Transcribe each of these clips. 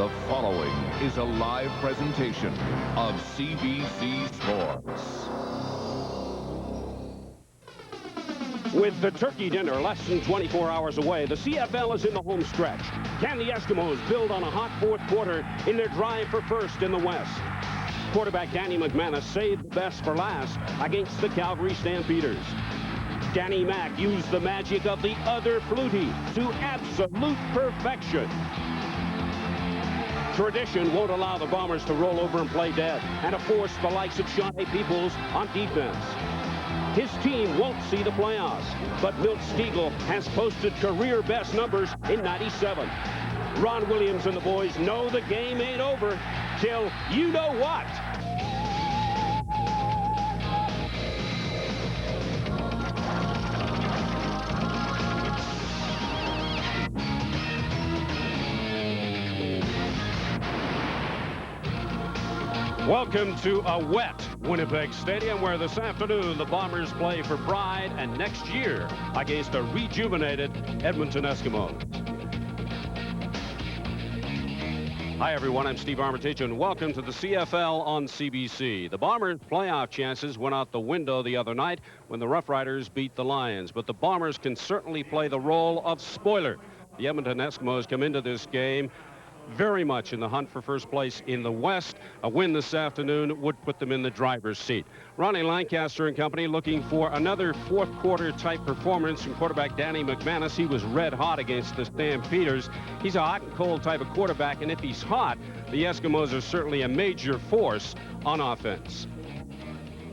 The following is a live presentation of CBC Sports. With the turkey dinner less than 24 hours away, the CFL is in the home stretch. Can the Eskimos build on a hot fourth quarter in their drive for first in the West? Quarterback Danny McManus saved the best for last against the Calgary Stampeders. Danny Mac used the magic of the other Flutie to absolute perfection. Tradition won't allow the Bombers to roll over and play dead and to force the likes of Shawnee Peoples on defense. His team won't see the playoffs, but Milt Stiegel has posted career best numbers in '97. Ron Williams and the boys know the game ain't over till you know what. Welcome to a wet Winnipeg Stadium, where this afternoon the Bombers play for pride and next year against a rejuvenated Edmonton Eskimos. Hi everyone, I'm Steve Armitage and welcome to the CFL on CBC. The Bombers' playoff chances went out the window the other night when the Rough Riders beat the Lions, but the Bombers can certainly play the role of spoiler. The Edmonton Eskimos come into this game very much in the hunt for first place in the West. A win this afternoon would put them in the driver's seat. Ronnie Lancaster and company looking for another fourth quarter type performance from quarterback Danny McManus. He was red hot against the Stampeders. He's a hot and cold type of quarterback, and if he's hot, the Eskimos are certainly a major force on offense.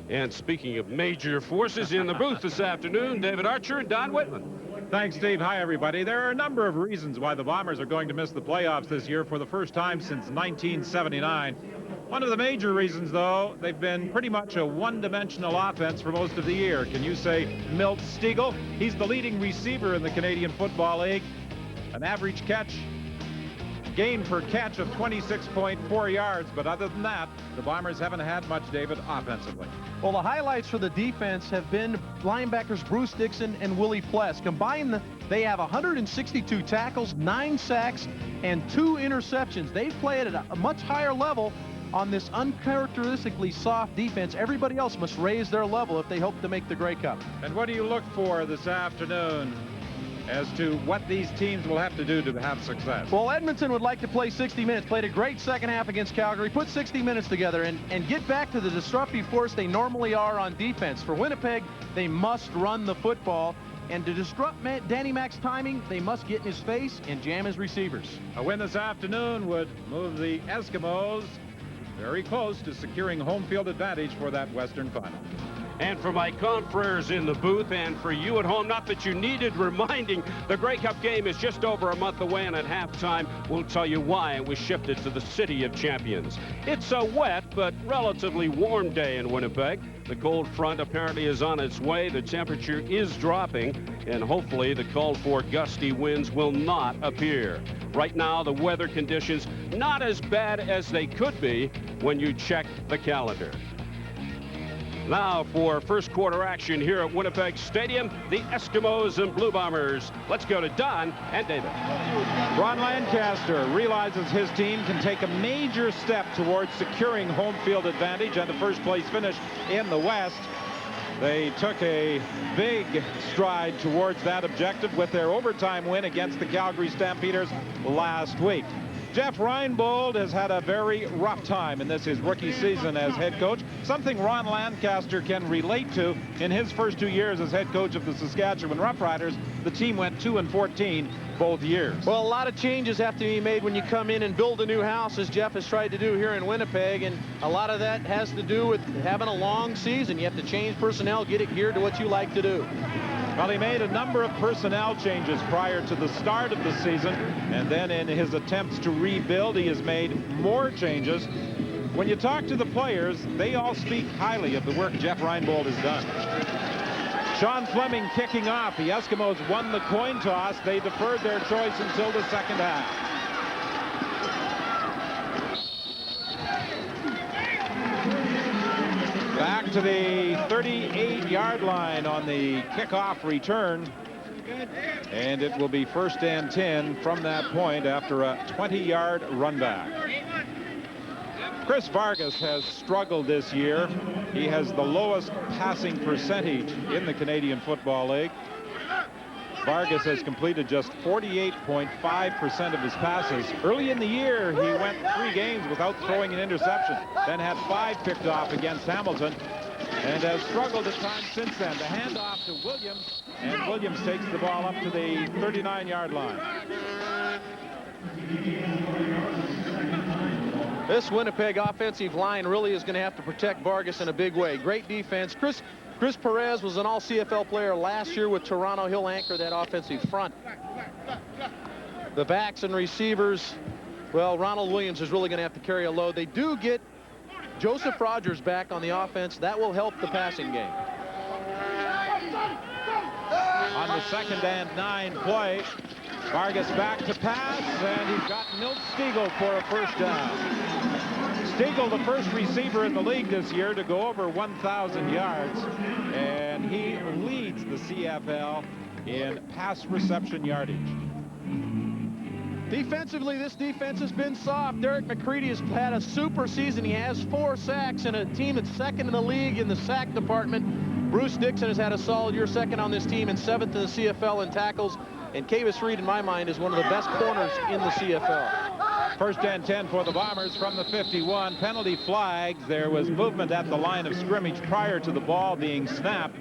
And speaking of major forces in the booth this afternoon, David Archer and Don Whitman. Thanks, Steve. Hi, everybody. There are a number of reasons why the Bombers are going to miss the playoffs this year for the first time since 1979. One of the major reasons, though, they've been pretty much a one-dimensional offense for most of the year. Can you say Milt Stiegel? He's the leading receiver in the Canadian Football League. An average gain per catch of 26.4 yards, but other than that, the Bombers haven't had much, David, offensively. Well, the highlights for the defense have been linebackers Bruce Dixon and Willie Pless. Combined, they have 162 tackles, 9 sacks, and 2 interceptions. They've played at a much higher level on this uncharacteristically soft defense. Everybody else must raise their level if they hope to make the Grey Cup. And what do you look for this afternoon as to what these teams will have to do to have success? Well, Edmonton would like to play 60 minutes. Played a great second half against Calgary. Put 60 minutes together and get back to the disruptive force they normally are on defense. For Winnipeg, they must run the football. And to disrupt Danny Mac's timing, they must get in his face and jam his receivers. A win this afternoon would move the Eskimos very close to securing home field advantage for that Western Final. And for my confreres in the booth and for you at home, not that you needed reminding, the Grey Cup game is just over a month away, and at halftime we'll tell you why it was shifted to the City of Champions. It's a wet but relatively warm day in Winnipeg. The cold front apparently is on its way. The temperature is dropping, and hopefully the called for gusty winds will not appear. Right now, the weather conditions not as bad as they could be when you check the calendar. Now for first quarter action here at Winnipeg Stadium, the Eskimos and Blue Bombers. Let's go to Don and David. Ron Lancaster realizes his team can take a major step towards securing home field advantage and a first place finish in the West. They took a big stride towards that objective with their overtime win against the Calgary Stampeders last week. Jeff Reinbold has had a very rough time in his rookie season as head coach, something Ron Lancaster can relate to. In his first 2 years as head coach of the Saskatchewan Roughriders, the team went 2-14 both years. Well, a lot of changes have to be made when you come in and build a new house, as Jeff has tried to do here in Winnipeg, and a lot of that has to do with having a long season. You have to change personnel, get it geared to what you like to do. Well, he made a number of personnel changes prior to the start of the season, and then in his attempts to rebuild, he has made more changes. When you talk to the players, they all speak highly of the work Jeff Reinbold has done. Sean Fleming kicking off. The Eskimos won the coin toss. They deferred their choice until the second half. Back to the 38-yard line on the kickoff return. And it will be 1st and 10 from that point after a 20-yard run back. Chris Vargas has struggled this year. He has the lowest passing percentage in the Canadian Football League. Vargas has completed just 48.5% of his passes. Early in the year, he went 3 games without throwing an interception, then had 5 picked off against Hamilton, and has struggled at times since then. The handoff to Williams, and Williams takes the ball up to the 39-yard line. This Winnipeg offensive line really is going to have to protect Vargas in a big way. Great defense. Chris Perez was an all-CFL player last year with Toronto. He'll anchor that offensive front. The backs and receivers, well, Ronald Williams is really going to have to carry a load. They do get Joseph Rogers back on the offense. That will help the passing game. On the 2nd and 9 play, Vargas back to pass, and he's got Milt Stegall for a 1st down. Stegall, the first receiver in the league this year to go over 1,000 yards, and he leads the CFL in pass reception yardage. Defensively, this defense has been soft. Derek McCready has had a super season. He has 4 sacks and a team that's 2nd in the league in the sack department. Bruce Dixon has had a solid year, 2nd on this team and 7th in the CFL in tackles. And Kavis Reed, in my mind, is one of the best corners in the CFL. 1st and 10 for the Bombers from the 51. Penalty flags. There was movement at the line of scrimmage prior to the ball being snapped.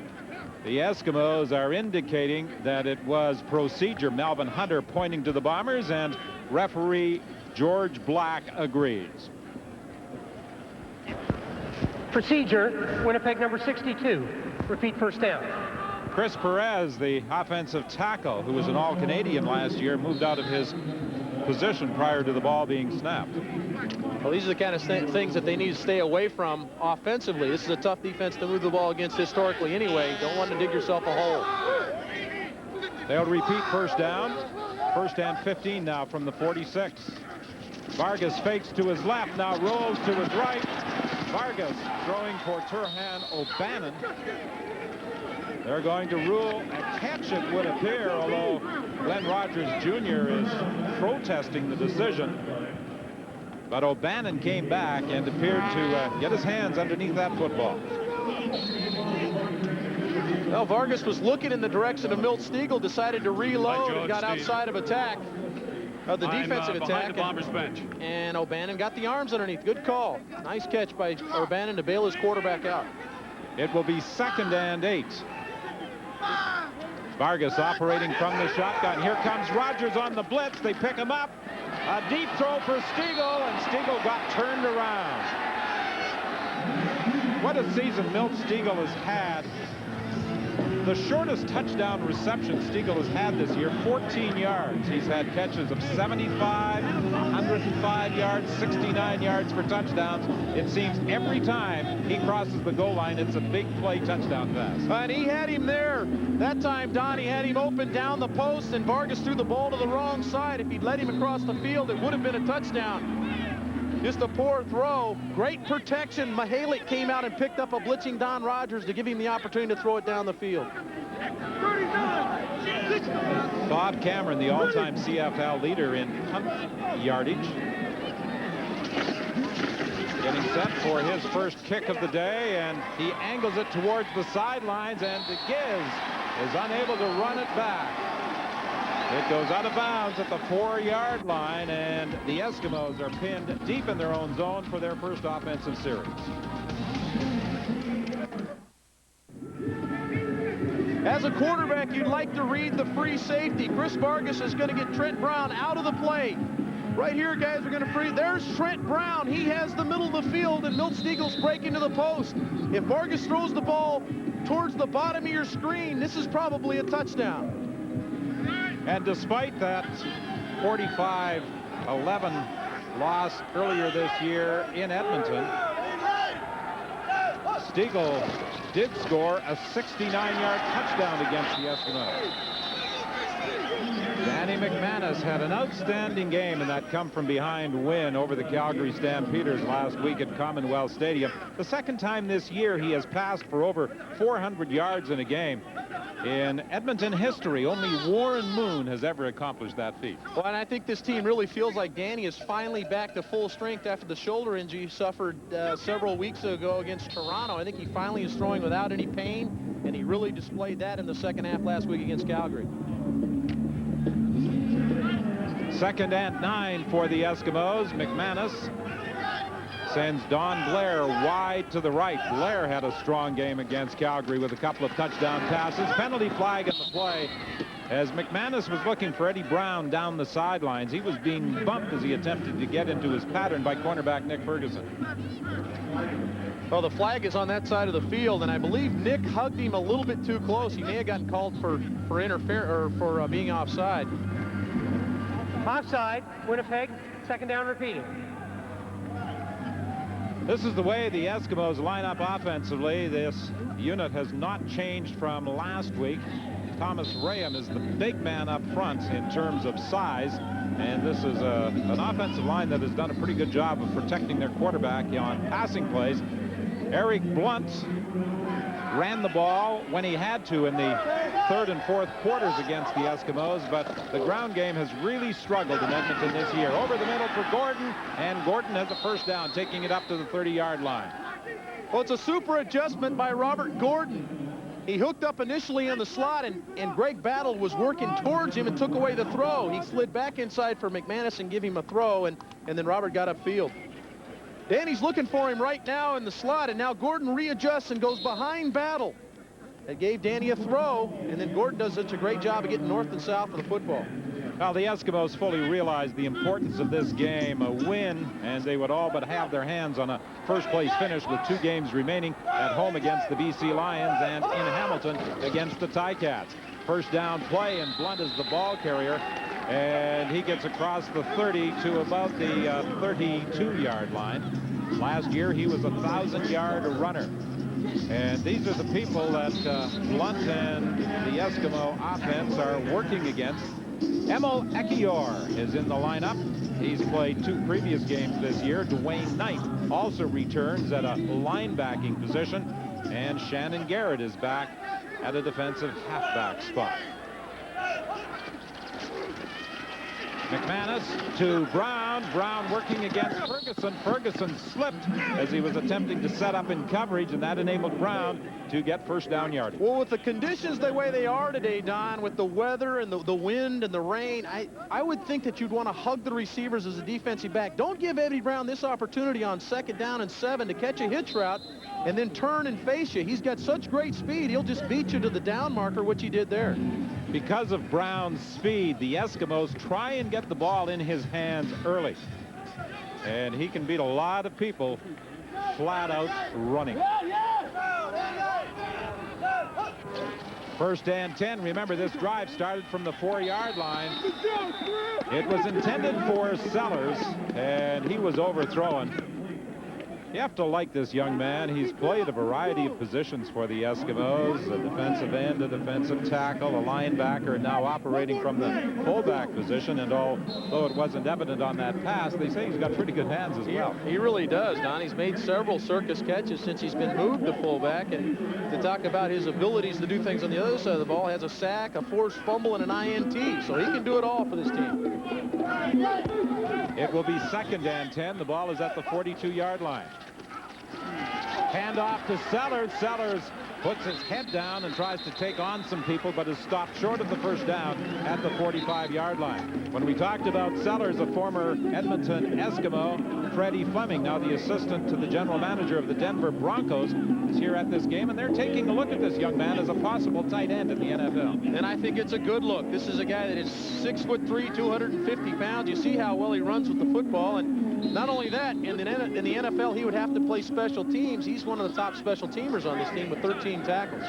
The Eskimos are indicating that it was procedure. Melvin Hunter pointing to the Bombers, and referee George Black agrees. Procedure, Winnipeg number 62. Repeat 1st down. Chris Perez, the offensive tackle, who was an All-Canadian last year, moved out of his position prior to the ball being snapped. Well, these are the kind of things that they need to stay away from offensively. This is a tough defense to move the ball against historically anyway. Don't want to dig yourself a hole. They'll repeat 1st down. 1st and 15 now from the 46. Vargas fakes to his left, now rolls to his right. Vargas throwing for Turhan O'Bannon. They're going to rule a catch, it would appear, although Glenn Rogers Jr. is protesting the decision. But O'Bannon came back and appeared to get his hands underneath that football. Well, Vargas was looking in the direction of Milt Stegall, decided to reload and got outside of attack. The defensive attack. Behind the Bombers bench. And O'Bannon got the arms underneath. Good call. Nice catch by O'Bannon to bail his quarterback out. It will be 2nd and 8. Vargas operating from the shotgun. Here comes Rogers on the blitz. They pick him up. A deep throw for Stegall, and Stegall got turned around. What a season Milt Stegall has had. The shortest touchdown reception Stegall has had this year, 14 yards. He's had catches of 75, 105 yards, 69 yards for touchdowns. It seems every time he crosses the goal line, it's a big play touchdown pass. And he had him there. That time, Don, he had him open down the post, and Vargas threw the ball to the wrong side. If he'd let him across the field, it would have been a touchdown. Just a poor throw. Great protection. Mihalik came out and picked up a blitzing Don Rogers to give him the opportunity to throw it down the field. Bob Cameron, the all-time CFL leader in punt yardage, getting set for his first kick of the day, and he angles it towards the sidelines, and DeGiz is unable to run it back. It goes out of bounds at the 4-yard line, and the Eskimos are pinned deep in their own zone for their first offensive series. As a quarterback, you'd like to read the free safety. Chris Vargas is going to get Trent Brown out of the play. Right here, guys, we're going to free. There's Trent Brown. He has the middle of the field, and Milt Stegall's breaking to the post. If Vargas throws the ball towards the bottom of your screen, this is probably a touchdown. And despite that 45-11 loss earlier this year in Edmonton, Stegall did score a 69-yard touchdown against the Eskimos. Danny McManus had an outstanding game in that come-from-behind win over the Calgary Stampeders last week at Commonwealth Stadium. The second time this year he has passed for over 400 yards in a game. In Edmonton history, only Warren Moon has ever accomplished that feat. Well, and I think this team really feels like Danny is finally back to full strength after the shoulder injury he suffered several weeks ago against Toronto. I think he finally is throwing without any pain, and he really displayed that in the second half last week against Calgary. 2nd and 9 for the Eskimos. McManus sends Don Blair wide to the right. Blair had a strong game against Calgary with a couple of touchdown passes. Penalty flag in the play as McManus was looking for Eddie Brown down the sidelines. He was being bumped as he attempted to get into his pattern by cornerback Nick Ferguson. Well, the flag is on that side of the field, and I believe Nick hugged him a little bit too close. He may have gotten called for interference or for being offside. Offside, Winnipeg, 2nd down repeating. This is the way the Eskimos line up offensively. This unit has not changed from last week. Thomas Rayam is the big man up front in terms of size, and this is an offensive line that has done a pretty good job of protecting their quarterback on passing plays. Eric Blunt ran the ball when he had to in the 3rd and 4th quarters against the Eskimos, but the ground game has really struggled in Edmonton this year. Over the middle for Gordon, and Gordon has a 1st down, taking it up to the 30-yard line. Well, it's a super adjustment by Robert Gordon. He hooked up initially in the slot, and Greg Battle was working towards him and took away the throw. He slid back inside for McManus and give him a throw, and then Robert got upfield. Danny's looking for him right now in the slot, and now Gordon readjusts and goes behind Battle. That gave Danny a throw, and then Gordon does such a great job of getting north and south of the football. Well, the Eskimos fully realize the importance of this game, a win, and they would all but have their hands on a first-place finish with 2 games remaining at home against the BC Lions and in Hamilton against the Ticats. 1st down play, and Blunt is the ball carrier, and he gets across the 30 to about the 32-yard line. Last year, he was a 1,000-yard runner. And these are the people that Blunt and the Eskimo offense are working against. Emil Ekiyor is in the lineup. He's played 2 previous games this year. Dwayne Knight also returns at a linebacking position. And Shannon Garrett is back at a defensive halfback spot. McManus to Brown. Brown working against Ferguson. Ferguson slipped as he was attempting to set up in coverage, and that enabled Brown to get 1st down yardage. Well, with the conditions the way they are today, Don, with the weather and the wind and the rain, I would think that you'd want to hug the receivers as a defensive back. Don't give Eddie Brown this opportunity on 2nd down and 7 to catch a hitch route and then turn and face you. He's got such great speed, he'll just beat you to the down marker, which he did there. Because of Brown's speed, the Eskimos try and get the ball in his hands early. And he can beat a lot of people flat out running. 1st and 10. Remember, this drive started from the 4-yard line. It was intended for Sellers, and he was overthrown. You have to like this young man. He's played a variety of positions for the Eskimos, a defensive end, a defensive tackle, a linebacker, now operating from the fullback position. And although it wasn't evident on that pass, they say he's got pretty good hands as well. He really does, Don. He's made several circus catches since he's been moved to fullback. And to talk about his abilities to do things on the other side of the ball, has a sack, a forced fumble, and an INT. So he can do it all for this team. It will be 2nd and 10. The ball is at the 42-yard line. Hand off to Sellers. Sellers puts his head down and tries to take on some people, but is stopped short of the 1st down at the 45-yard line. When we talked about Sellers, a former Edmonton Eskimo, Freddie Fleming, now the assistant to the general manager of the Denver Broncos, is here at this game, and they're taking a look at this young man as a possible tight end in the NFL. And I think it's a good look. This is a guy that is 6'3", 250 pounds. You see how well he runs with the football, and not only that, in the NFL, he would have to play special teams. He's one of the top special teamers on this team with 13 tackles.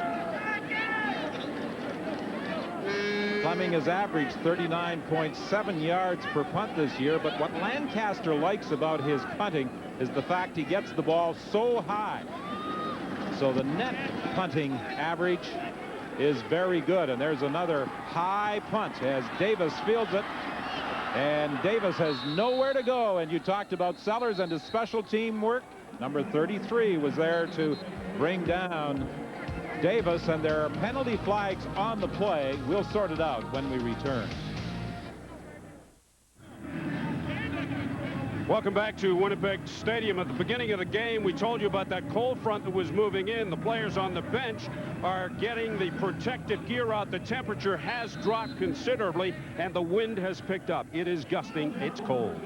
Fleming has averaged 39.7 yards per punt this year, but what Lancaster likes about his punting is the fact he gets the ball so high. So the net punting average is very good, and there's another high punt as Davis fields it, and Davis has nowhere to go. And you talked about Sellers and his special team work. Number 33 was there to bring down Davis, and there are penalty flags on the play. We'll sort it out when we return. Welcome back to Winnipeg Stadium. At the beginning of the game, we told you about that cold front that was moving in. The players on the bench are getting the protective gear out. The temperature has dropped considerably, and the wind has picked up. It is gusting. It's cold.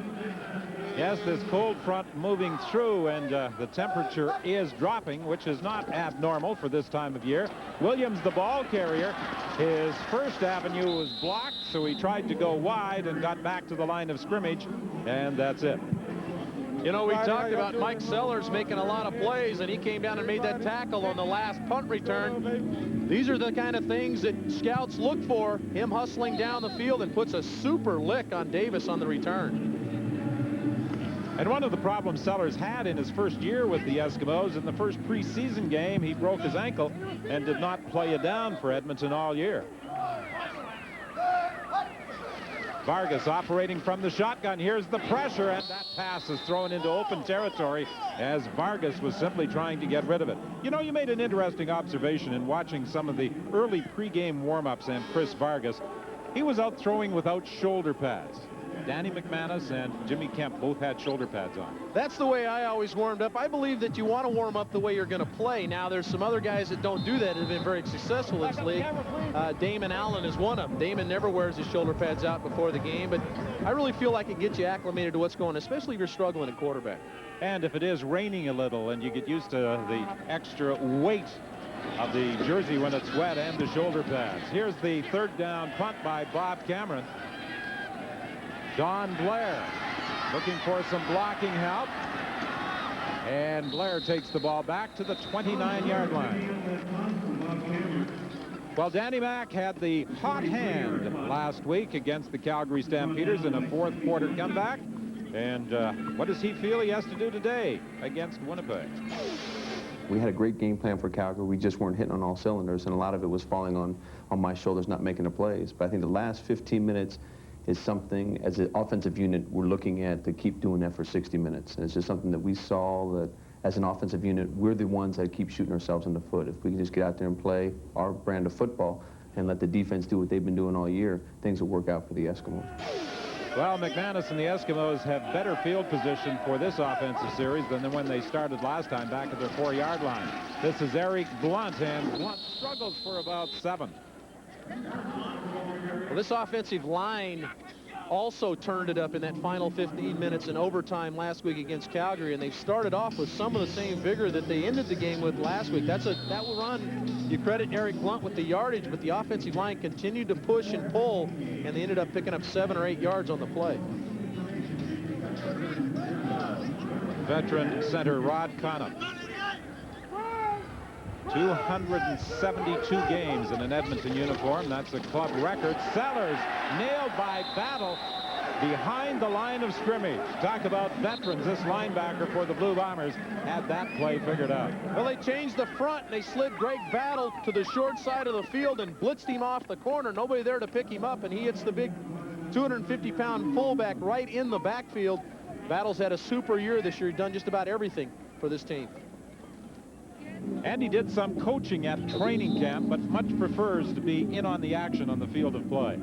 Yes, this cold front moving through, and the temperature is dropping, which is not abnormal for this time of year. Williams, the ball carrier, his first avenue was blocked, so he tried to go wide and got back to the line of scrimmage, and that's it. You know, we talked about Mike Sellers making a lot of plays, and he came down and made that tackle on the last punt return. These are the kind of things that scouts look for. Him hustling down the field and puts a super lick on Davis on the return. And one of the problems Sellers had in his first year with the Eskimos, in the first preseason game, he broke his ankle and did not play it down for Edmonton all year. Vargas operating from the shotgun. Here's the pressure, and that pass is thrown into open territory as Vargas was simply trying to get rid of it. You know, you made an interesting observation in watching some of the early pregame warm-ups, and Chris Vargas, he was out throwing without shoulder pads. Danny McManus and Jimmy Kemp both had shoulder pads on. That's the way I always warmed up. I believe that you want to warm up the way you're going to play. Now, there's some other guys that don't do that and have been very successful in this league. Damon Allen is one of them. Damon never wears his shoulder pads out before the game, but I really feel like it gets you acclimated to what's going on, especially if you're struggling at quarterback. And if it is raining a little and you get used to the extra weight of the jersey when it's wet and the shoulder pads. Here's the third down punt by Bob Cameron. Don Blair looking for some blocking help, and Blair takes the ball back to the 29-yard line. Well, Danny Mack had the hot hand last week against the Calgary Stampeders in a fourth quarter comeback, and what does he feel he has to do today against Winnipeg? We had a great game plan for Calgary. We just weren't hitting on all cylinders, and a lot of it was falling on my shoulders, not making the plays. But I think the last 15 minutes is something, as an offensive unit, we're looking at to keep doing that for 60 minutes. And it's just something that we saw that, as an offensive unit, we're the ones that keep shooting ourselves in the foot. If we can just get out there and play our brand of football and let the defense do what they've been doing all year, things will work out for the Eskimos. Well, McManus and the Eskimos have better field position for this offensive series than when they started last time back at their 4-yard line. This is Eric Blunt, and Blunt struggles for about 7. Well, this offensive line also turned it up in that final 15 minutes in overtime last week against Calgary, and they've started off with some of the same vigor that they ended the game with last week. That will run. You credit Eric Blunt with the yardage, but the offensive line continued to push and pull, and they ended up picking up 7 or 8 yards on the play. Veteran center Rod Connop. 272 games in an Edmonton uniform. That's a club record. Sellers nailed by Battle behind the line of scrimmage. Talk about veterans. This linebacker for the Blue Bombers had that play figured out. Well, they changed the front. They slid Greg Battle to the short side of the field and blitzed him off the corner. Nobody there to pick him up, and he hits the big 250-pound fullback right in the backfield. Battle's had a super year this year. He's done just about everything for this team. And he did some coaching at training camp, but much prefers to be in on the action on the field of play.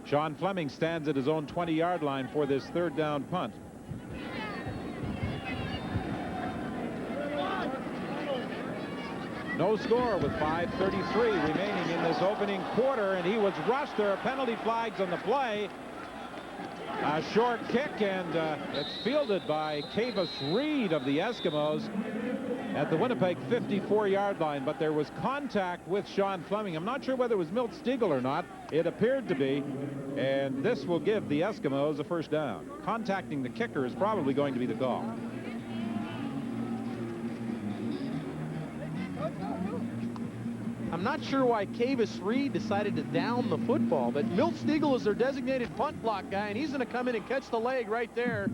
Sean Fleming stands at his own 20-yard line for this third down punt. No score with 5:33 remaining in this opening quarter, and he was rushed. There are penalty flags on the play. A short kick, and it's fielded by Kavis Reed of the Eskimos at the Winnipeg 54-yard line, but there was contact with Sean Fleming. I'm not sure whether it was Milt Stegall or not. It appeared to be, and this will give the Eskimos a first down. Contacting the kicker is probably going to be the call. I'm not sure why Kavis Reed decided to down the football, but Milt Stegall is their designated punt block guy, and he's going to come in and catch the leg right there.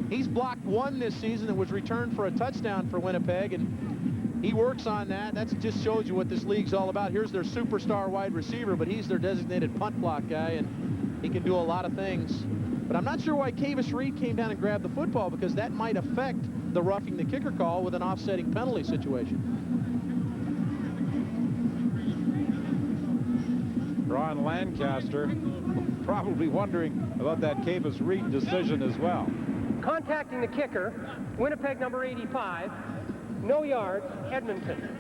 He's blocked one this season that was returned for a touchdown for Winnipeg, and he works on that. That just shows you what this league's all about. Here's their superstar wide receiver, but he's their designated punt block guy, and he can do a lot of things. But I'm not sure why Kavis Reed came down and grabbed the football, because that might affect the roughing the kicker call with an offsetting penalty situation. Ron Lancaster probably wondering about that Kavis Reed decision as well. Contacting the kicker, Winnipeg number 85, no yards, Edmonton.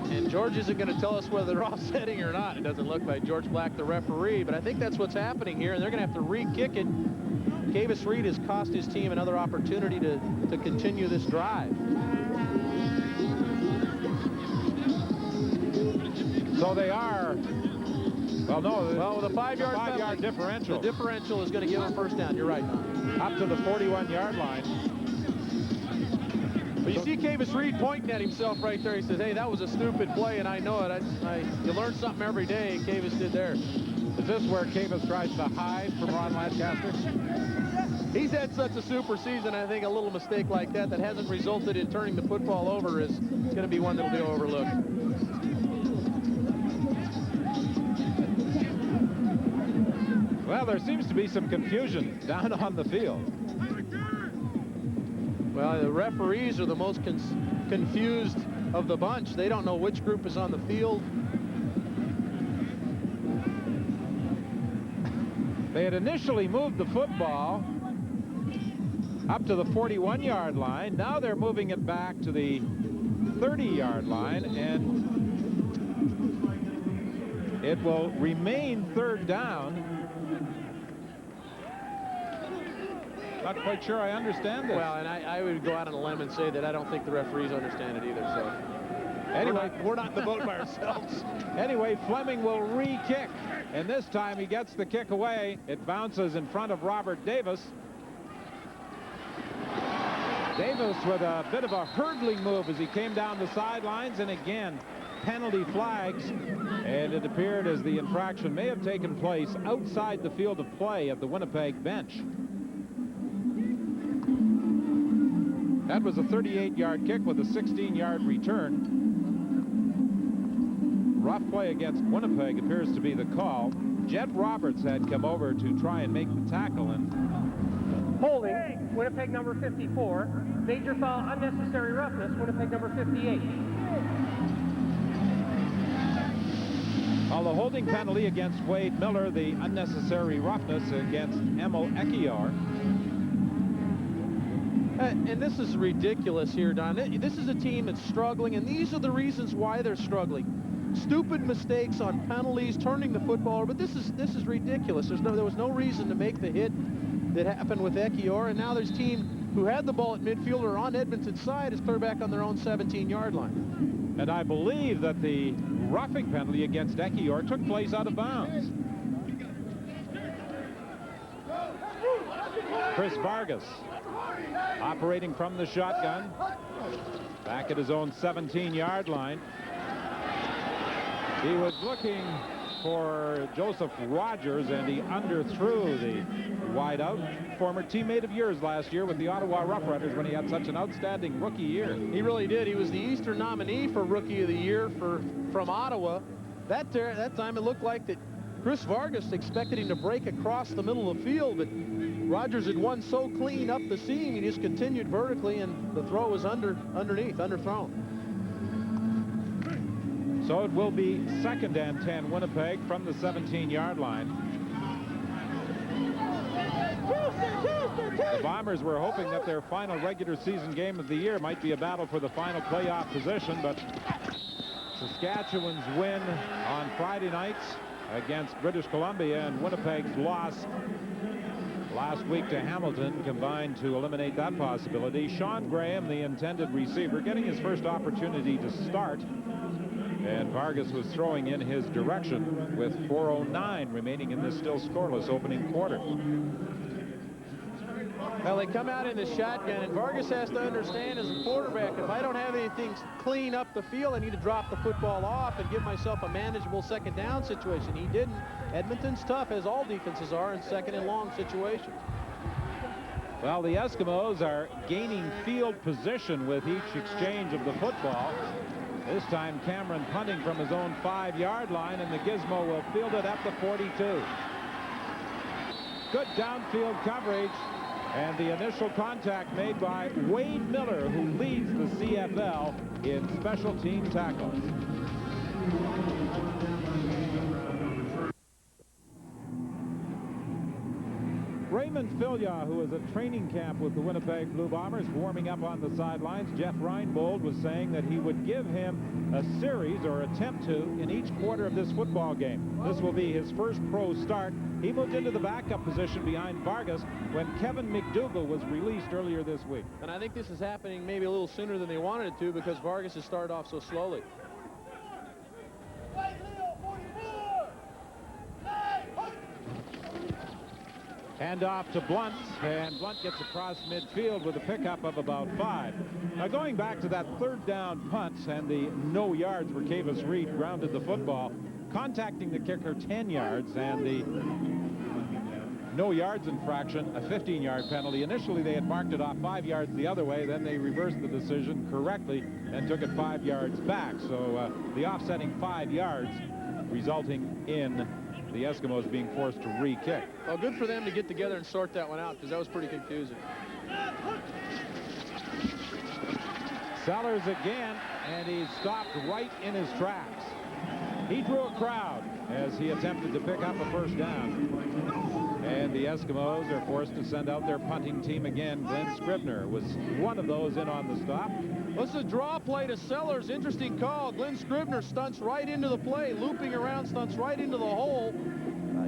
And George isn't going to tell us whether they're offsetting or not. It doesn't look like George Black, the referee, but I think that's what's happening here, and they're going to have to re-kick it. Kavis Reed has cost his team another opportunity to continue this drive. So they are, well, no. Well, with a 5-yard differential. The differential is going to give them first down. You're right, Don. Up to the 41-yard line. But you see Kavis Reed pointing at himself right there. He says, hey, that was a stupid play, and I know it. You learn something every day, and Kavis did there. Is this where Kavis tries to hide from Ron Lancaster? He's had such a super season. I think a little mistake like that hasn't resulted in turning the football over is going to be one that'll be overlooked. Well, there seems to be some confusion down on the field. Well, the referees are the most confused of the bunch. They don't know which group is on the field. They had initially moved the football up to the 41-yard line. Now they're moving it back to the 30-yard line, and it will remain third down. Not quite sure I understand this. Well, and I would go out on a limb and say that I don't think the referees understand it either. So anyway, we're not in the boat by ourselves. Anyway, Fleming will re-kick, and this time he gets the kick away. It bounces in front of Robert Davis. Davis with a bit of a hurdling move as he came down the sidelines, and again, penalty flags, and it appeared as the infraction may have taken place outside the field of play at the Winnipeg bench. That was a 38-yard kick with a 16-yard return. Rough play against Winnipeg appears to be the call. Jet Roberts had come over to try and make the tackle, and Holding, Winnipeg number 54. Major foul, unnecessary roughness, Winnipeg number 58. well, the holding penalty against Wade Miller, the unnecessary roughness against Emil Ekiar. And this is ridiculous here, Don. This is a team that's struggling, and these are the reasons why they're struggling. Stupid mistakes on penalties, turning the football, but this is ridiculous. There was no reason to make the hit that happened with Ekior, and now there's a team who had the ball at midfield or on Edmonton's side is clear back on their own 17-yard line. And I believe that the roughing penalty against Ekior took place out of bounds. Chris Vargas operating from the shotgun back at his own 17-yard line. He was looking for Joseph Rogers, and he underthrew the wideout. Former teammate of yours last year with the Ottawa Roughriders when he had such an outstanding rookie year. He really did. He was the Eastern nominee for Rookie of the Year from Ottawa. That time it looked like that Chris Vargas expected him to break across the middle of the field, but Rogers had won so clean up the seam, he just continued vertically, and the throw was underthrown. So it will be 2nd and 10 Winnipeg from the 17-yard line. The Bombers were hoping that their final regular season game of the year might be a battle for the final playoff position, but Saskatchewan's win on Friday nights against British Columbia and Winnipeg's loss last week to Hamilton combined to eliminate that possibility. Sean Graham, the intended receiver, getting his first opportunity to start, and Vargas was throwing in his direction with 4:09 remaining in this still scoreless opening quarter. Well, they come out in the shotgun, and Vargas has to understand as a quarterback, if I don't have anything clean up the field, I need to drop the football off and give myself a manageable second down situation. He didn't. Edmonton's tough, as all defenses are, in second and long situations. Well, the Eskimos are gaining field position with each exchange of the football. This time Cameron punting from his own 5-yard line, and the Gizmo will field it at the 42. Good downfield coverage, and the initial contact made by Wade Miller, who leads the CFL in special team tackles. Raymond Filya, who is at training camp with the Winnipeg Blue Bombers, warming up on the sidelines. Jeff Reinbold was saying that he would give him a series, or attempt to, in each quarter of this football game. This will be his first pro start. He moved into the backup position behind Vargas when Kevin McDougall was released earlier this week. And I think this is happening maybe a little sooner than they wanted it to, because Vargas has started off so slowly. Hand off to Blunt, and Blunt gets across midfield with a pickup of about 5. Now, going back to that third down punt and the no yards where Cavis Reed grounded the football, contacting the kicker 10 yards, and the no yards infraction, a 15-yard penalty. Initially, they had marked it off 5 yards the other way. Then they reversed the decision correctly and took it 5 yards back. So the offsetting 5 yards resulting in the Eskimos being forced to re-kick. Well, good for them to get together and sort that one out, because that was pretty confusing. Sellers again, and he's stopped right in his tracks. He drew a crowd as he attempted to pick up a first down. And the Eskimos are forced to send out their punting team again. Glenn Scribner was one of those in on the stop. This is a draw play to Sellers. Interesting call. Glenn Scribner stunts right into the play, looping around, stunts right into the hole.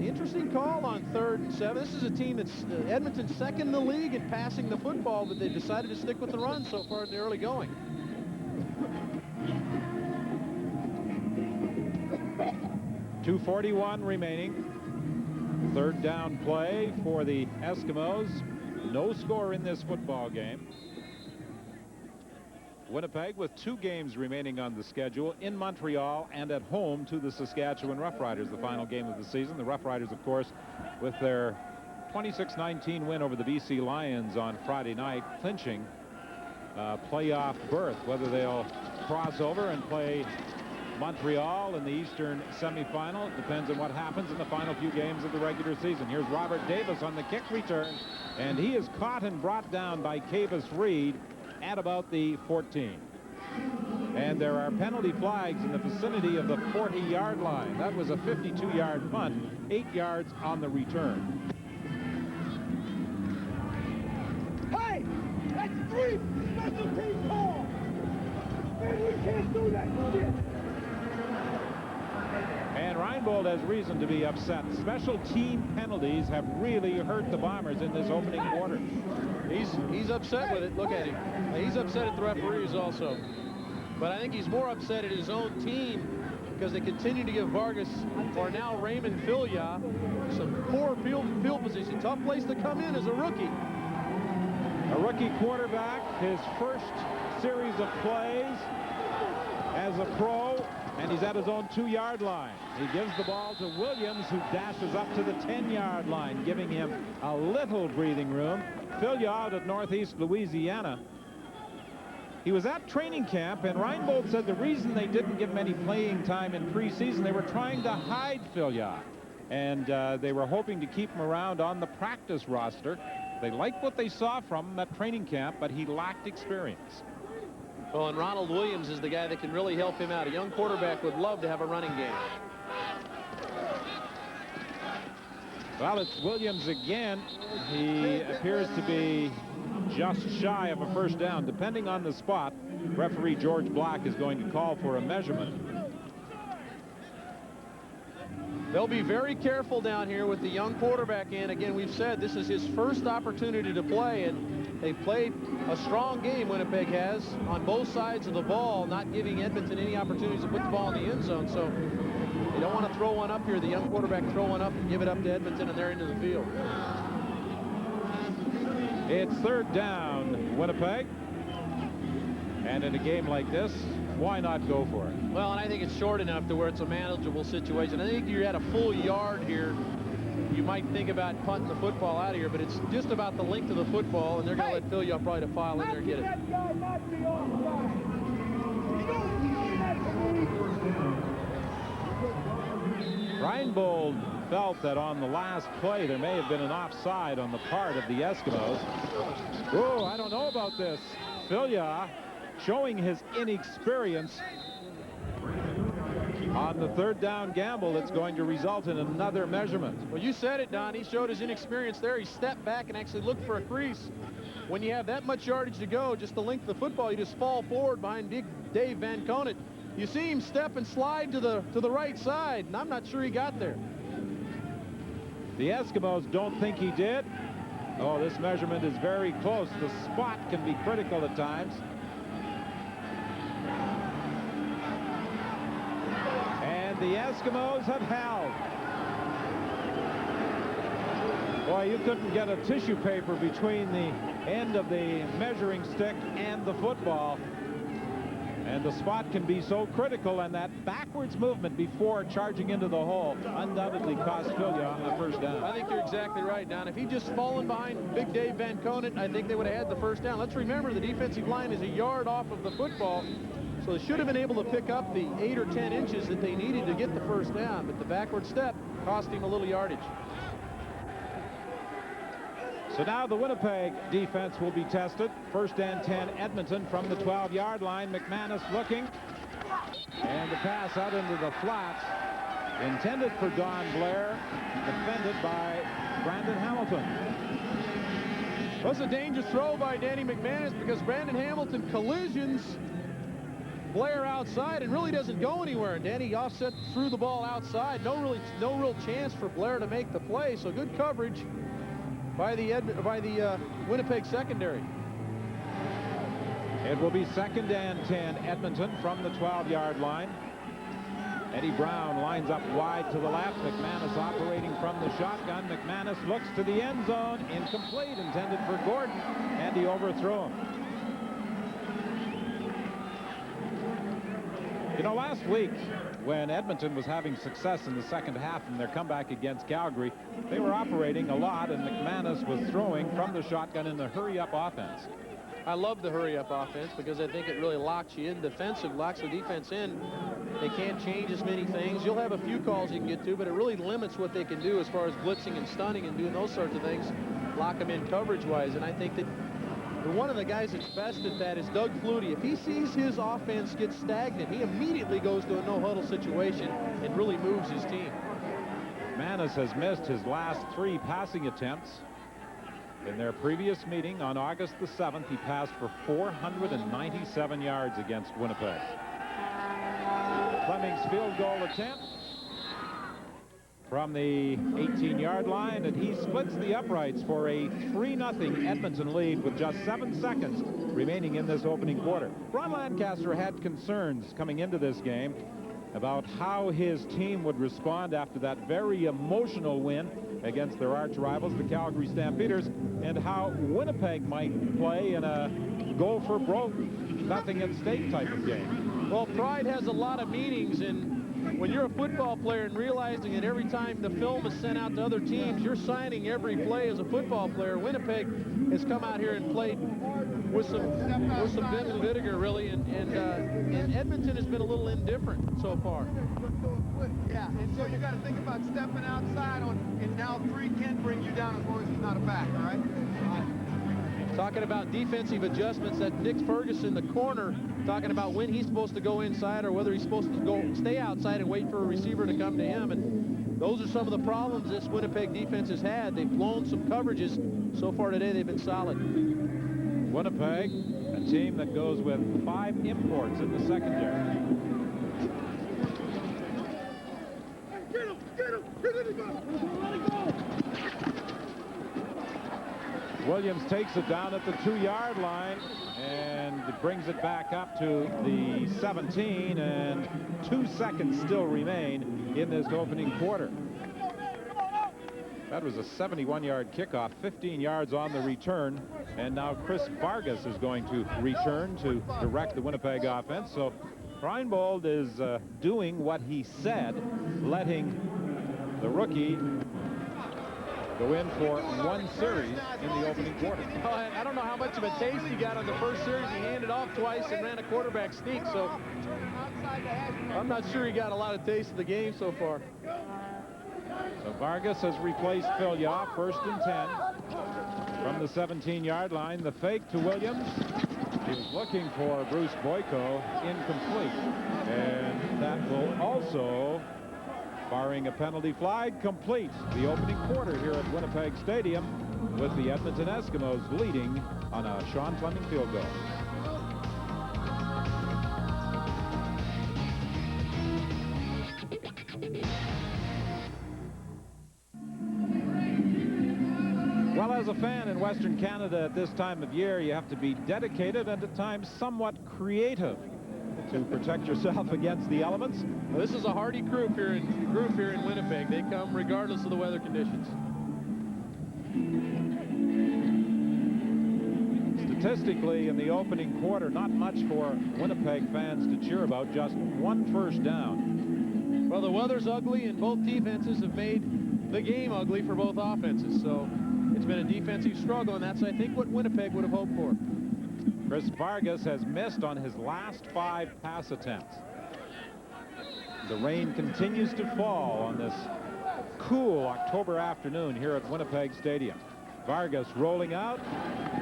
Interesting call on 3rd and 7. This is a team that's Edmonton's second in the league in passing the football, but they've decided to stick with the run so far in the early going. .241 remaining. Third down play for the Eskimos. No score in this football game. Winnipeg with 2 games remaining on the schedule, in Montreal and at home to the Saskatchewan Roughriders, the final game of the season. The Roughriders, of course, with their 26-19 win over the BC Lions on Friday night, clinching playoff berth. Whether they'll cross over and play Montreal in the Eastern semifinal depends on what happens in the final few games of the regular season. Here's Robert Davis on the kick return, and he is caught and brought down by Cavis Reed at about the 14. And there are penalty flags in the vicinity of the 40-yard line. That was a 52-yard punt, 8 yards on the return. Hey, that's 3 special team calls. Man, we can't do that shit. And Reinbold has reason to be upset. Special team penalties have really hurt the Bombers in this opening quarter. He's upset with it. Look at him. He's upset at the referees also. But I think he's more upset at his own team because they continue to give Vargas, or now Raymond Filya, some poor field position. Tough place to come in as a rookie. A rookie quarterback, his first series of plays as a pro, and he's at his own 2-yard line. He gives the ball to Williams, who dashes up to the 10-yard line, giving him a little breathing room. Filya out at Northeast Louisiana. He was at training camp, and Reinbold said the reason they didn't give him any playing time in preseason, they were trying to hide Filya, and they were hoping to keep him around on the practice roster. They liked what they saw from him at training camp, but he lacked experience. Well, and Ronald Williams is the guy that can really help him out. A young quarterback would love to have a running game. Well, it's Williams again. He appears to be just shy of a first down. Depending on the spot, referee George Black is going to call for a measurement. They'll be very careful down here with the young quarterback in. Again, we've said this is his first opportunity to play, and they played a strong game, Winnipeg has, on both sides of the ball, not giving Edmonton any opportunities to put the ball in the end zone. So they don't want to throw one up here. The young quarterback throw one up and give it up to Edmonton, and they're into the field. It's third down, Winnipeg. And in a game like this, why not go for it? Well, and I think it's short enough to where it's a manageable situation. I think you're at a full yard here. You might think about punting the football out of here, but it's just about the length of the football, and they're going to let Filya probably to file in there and get it. That guy not be offside. You don't throw that Reinbold felt that on the last play there may have been an offside on the part of the Eskimos. Oh, I don't know about this. Filia showing his inexperience on the third down gamble that's going to result in another measurement. Well, you said it, Don. He showed his inexperience there. He stepped back and actually looked for a crease. When you have that much yardage to go, just the length of the football, you just fall forward behind big Dave Van Conant. You see him step and slide to the right side, and I'm not sure he got there. The Eskimos don't think he did. Oh, this measurement is very close. The spot can be critical at times. And the Eskimos have held. Boy, you couldn't get a tissue paper between the end of the measuring stick and the football. And the spot can be so critical, and that backwards movement before charging into the hole undoubtedly cost Filia on the first down. I think you're exactly right, Don. If he'd just fallen behind big Dave Van Conant, I think they would have had the first down. Let's remember the defensive line is a yard off of the football, so they should have been able to pick up the 8 or 10 inches that they needed to get the first down, but the backward step cost him a little yardage. So now the Winnipeg defense will be tested. First and 10, Edmonton from the 12-yard line. McManus looking. And the pass out into the flats. Intended for Don Blair. Defended by Brandon Hamilton. It was a dangerous throw by Danny McManus because Brandon Hamilton collisions Blair outside and really doesn't go anywhere. And Danny offset threw the ball outside. No real chance for Blair to make the play. So good coverage by the Winnipeg secondary. It will be second and 10, Edmonton from the 12-yard line. Eddie Brown lines up wide to the left. McManus operating from the shotgun. McManus looks to the end zone. Incomplete, intended for Gordon, and he overthrew him. You know, last week, when Edmonton was having success in the second half in their comeback against Calgary, they were operating a lot, and McManus was throwing from the shotgun in the hurry-up offense. I love the hurry-up offense because I think it really locks you in defensive, locks the defense in. They can't change as many things. You'll have a few calls you can get to, but it really limits what they can do as far as blitzing and stunning and doing those sorts of things, lock them in coverage-wise. And I think that one of the guys that's best at that is Doug Flutie. If he sees his offense get stagnant, he immediately goes to a no-huddle situation and really moves his team. McManus has missed his last 3 passing attempts. In their previous meeting on August the 7th, he passed for 497 yards against Winnipeg. Fleming's field goal attempt from the 18-yard line, and he splits the uprights for a 3-0 Edmonton lead with just 7 seconds remaining in this opening quarter. Ron Lancaster had concerns coming into this game about how his team would respond after that very emotional win against their arch rivals, the Calgary Stampeders, and how Winnipeg might play in a go-for-broke, nothing-at-stake type of game. Well, pride has a lot of meanings, and when you're a football player and realizing that every time the film is sent out to other teams, you're signing every play as a football player. Winnipeg has come out here and played with some vim and vinegar, really, and Edmonton has been a little indifferent so far. Yeah, and so you got to think about stepping outside and now 3 can bring you down as long as it's not a back, all right? Talking about defensive adjustments, that Nick Ferguson, the corner, talking about when he's supposed to go inside or whether he's supposed to stay outside and wait for a receiver to come to him. And those are some of the problems this Winnipeg defense has had. They've blown some coverages. So far today, they've been solid. Winnipeg, a team that goes with 5 imports in the secondary. Williams takes it down at the 2-yard line and brings it back up to the 17, and 2 seconds still remain in this opening quarter. That was a 71-yard kickoff, 15 yards on the return, and now Chris Vargas is going to return to direct the Winnipeg offense. So Reinbold is doing what he said, letting the rookie go in for 1 series in the opening quarter. Well, I don't know how much of a taste he got on the first series. He handed off twice and ran a quarterback sneak, so I'm not sure he got a lot of taste of the game so far. So Vargas has replaced Filya, 1st and 10. From the 17-yard line, the fake to Williams. He was looking for Bruce Boyko, incomplete. And that will also, barring a penalty flag, complete the opening quarter here at Winnipeg Stadium, with the Edmonton Eskimos leading on a Sean Fleming field goal. Well, as a fan in Western Canada at this time of year, you have to be dedicated and at times somewhat creative to protect yourself against the elements. Well, this is a hardy group here in Winnipeg. They come regardless of the weather conditions. Statistically, in the opening quarter, not much for Winnipeg fans to cheer about, just 1 first down. Well, the weather's ugly, and both defenses have made the game ugly for both offenses, so it's been a defensive struggle, and that's, I think, what Winnipeg would have hoped for. Chris Vargas has missed on his last 5 pass attempts. The rain continues to fall on this cool October afternoon here at Winnipeg Stadium. Vargas rolling out,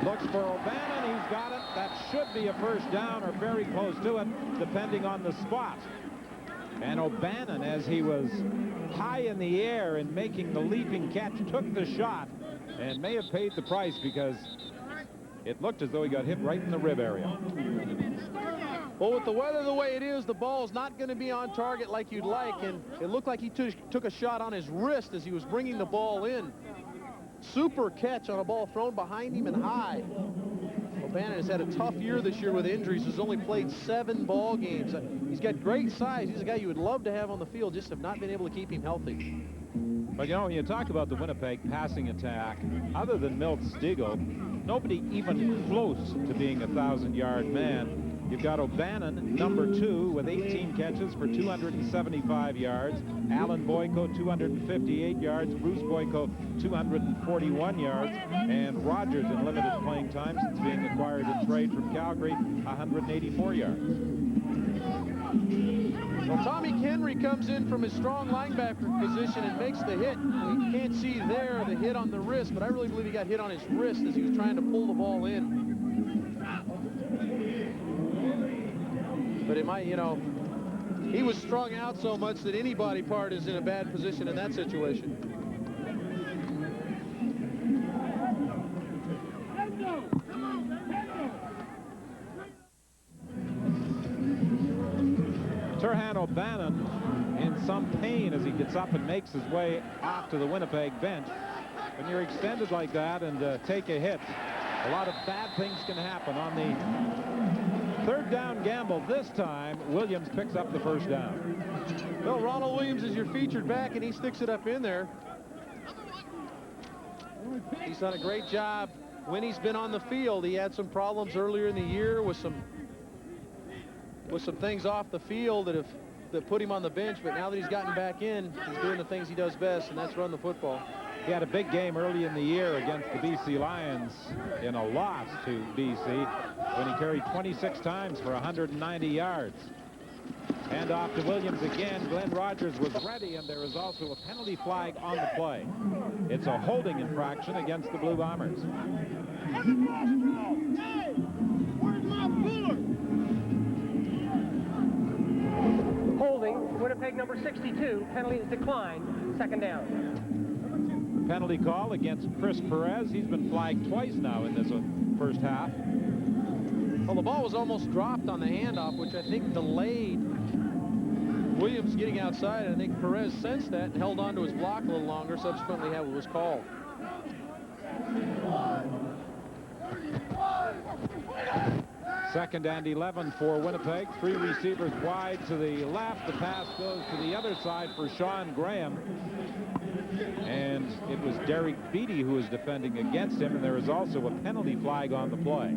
looks for O'Bannon. He's got it. That should be a first down or very close to it, depending on the spot. And O'Bannon, as he was high in the air and making the leaping catch, took the shot and may have paid the price, because it looked as though he got hit right in the rib area. Well, with the weather the way it is, the ball's not going to be on target like you'd like, and it looked like he took a shot on his wrist as he was bringing the ball in. Super catch on a ball thrown behind him and high. O'Bannon has had a tough year this year with injuries. He's only played 7 ball games. He's got great size. He's a guy you would love to have on the field, just have not been able to keep him healthy. But, you know, when you talk about the Winnipeg passing attack, other than Milt Stegall, nobody even close to being a 1,000-yard man. You've got O'Bannon, number 2, with 18 catches for 275 yards. Alan Boyko, 258 yards. Bruce Boyko, 241 yards. And Rogers, in limited playing time since being acquired in trade from Calgary, 184 yards. Well, Tommy Henry comes in from his strong linebacker position and makes the hit. We can't see there the hit on the wrist, but I really believe he got hit on his wrist as he was trying to pull the ball in. But it might, you know, he was strung out so much that any body part is in a bad position in that situation. Turhan O'Bannon in some pain as he gets up and makes his way off to the Winnipeg bench. When you're extended like that and take a hit, a lot of bad things can happen. On the 3rd down gamble this time, Williams picks up the first down. Well, Ronald Williams is your featured back, and he sticks it up in there. He's done a great job when he's been on the field. He had some problems earlier in the year with some things off the field that put him on the bench, but now that he's gotten back in, he's doing the things he does best, and that's run the football. He had a big game early in the year against the BC Lions in a loss to BC when he carried 26 times for 190 yards. And off to Williams again. Glenn Rogers was ready, and there is also a penalty flag on the play. It's a holding infraction against the Blue Bombers. Holding, Winnipeg number 62, penalty is declined, 2nd down. Penalty call against Chris Perez. He's been flagged twice now in this first half. Well, the ball was almost dropped on the handoff, which I think delayed Williams getting outside. I think Perez sensed that and held on to his block a little longer, subsequently how it was called. Second and 11 for Winnipeg. 3 receivers wide to the left. The pass goes to the other side for Sean Graham. And it was Derek Beattie who was defending against him, and there is also a penalty flag on the play.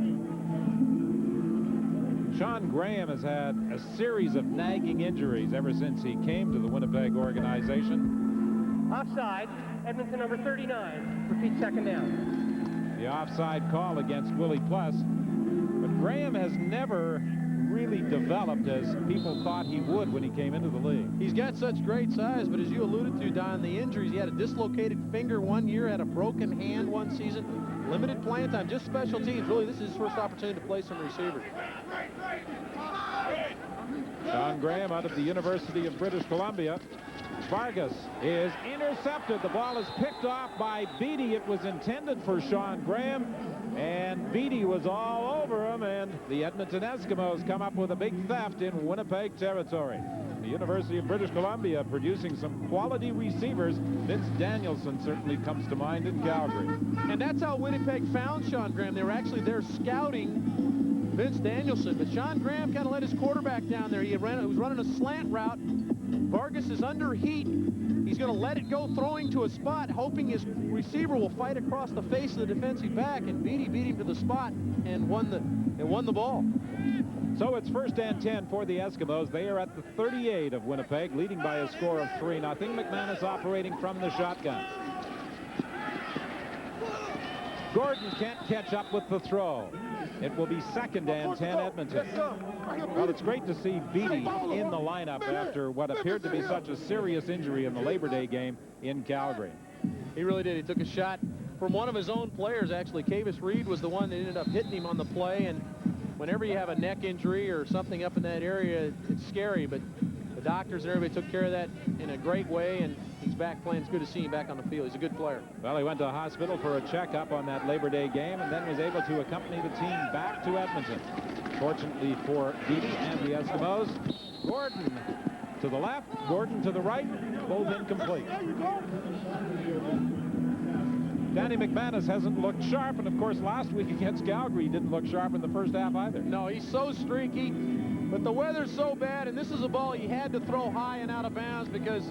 Sean Graham has had a series of nagging injuries ever since he came to the Winnipeg organization. Offside, Edmonton number 39, repeat 2nd down. The offside call against Willie Pless. But Graham has never really developed as people thought he would when he came into the league. He's got such great size, but as you alluded to, Don, the injuries, he had a dislocated finger one year, had a broken hand one season, limited playing time, just special teams. Really, this is his first opportunity to play some receiver. Sean Graham out of the University of British Columbia. Vargas is intercepted. The ball is picked off by Beatty. It was intended for Sean Graham, and Beatty was all over him, and the Edmonton Eskimos come up with a big theft in Winnipeg territory. The University of British Columbia producing some quality receivers. Vince Danielson certainly comes to mind in Calgary. And that's how Winnipeg found Sean Graham. They were actually there scouting Vince Danielson, but Sean Graham kind of let his quarterback down there. He was running a slant route. Vargas is under heat. He's going to let it go, throwing to a spot, hoping his receiver will fight across the face of the defensive back, and Beatty beat him to the spot and won the ball. So it's 1st and 10 for the Eskimos. They are at the 38 of Winnipeg, leading by a score of 3-0. McManus operating from the shotgun. Gordon can't catch up with the throw. It will be 2nd and 10 Edmonton. Well, it's great to see Beatty in the lineup after what appeared to be such a serious injury in the Labor Day game in Calgary. He really did. He took a shot from one of his own players, actually. Cavis Reed was the one that ended up hitting him on the play, and whenever you have a neck injury or something up in that area, it's scary, but the doctors and everybody took care of that in a great way, and he's back playing. It's good to see him back on the field. He's a good player. Well, he went to a hospital for a checkup on that Labor Day game and then was able to accompany the team back to Edmonton. Fortunately for Beatty and the Eskimos, Gordon to the left, Gordon to the right, both incomplete. Danny McManus hasn't looked sharp, and of course last week against Calgary he didn't look sharp in the first half either. No, he's so streaky, but the weather's so bad, and this is a ball he had to throw high and out of bounds because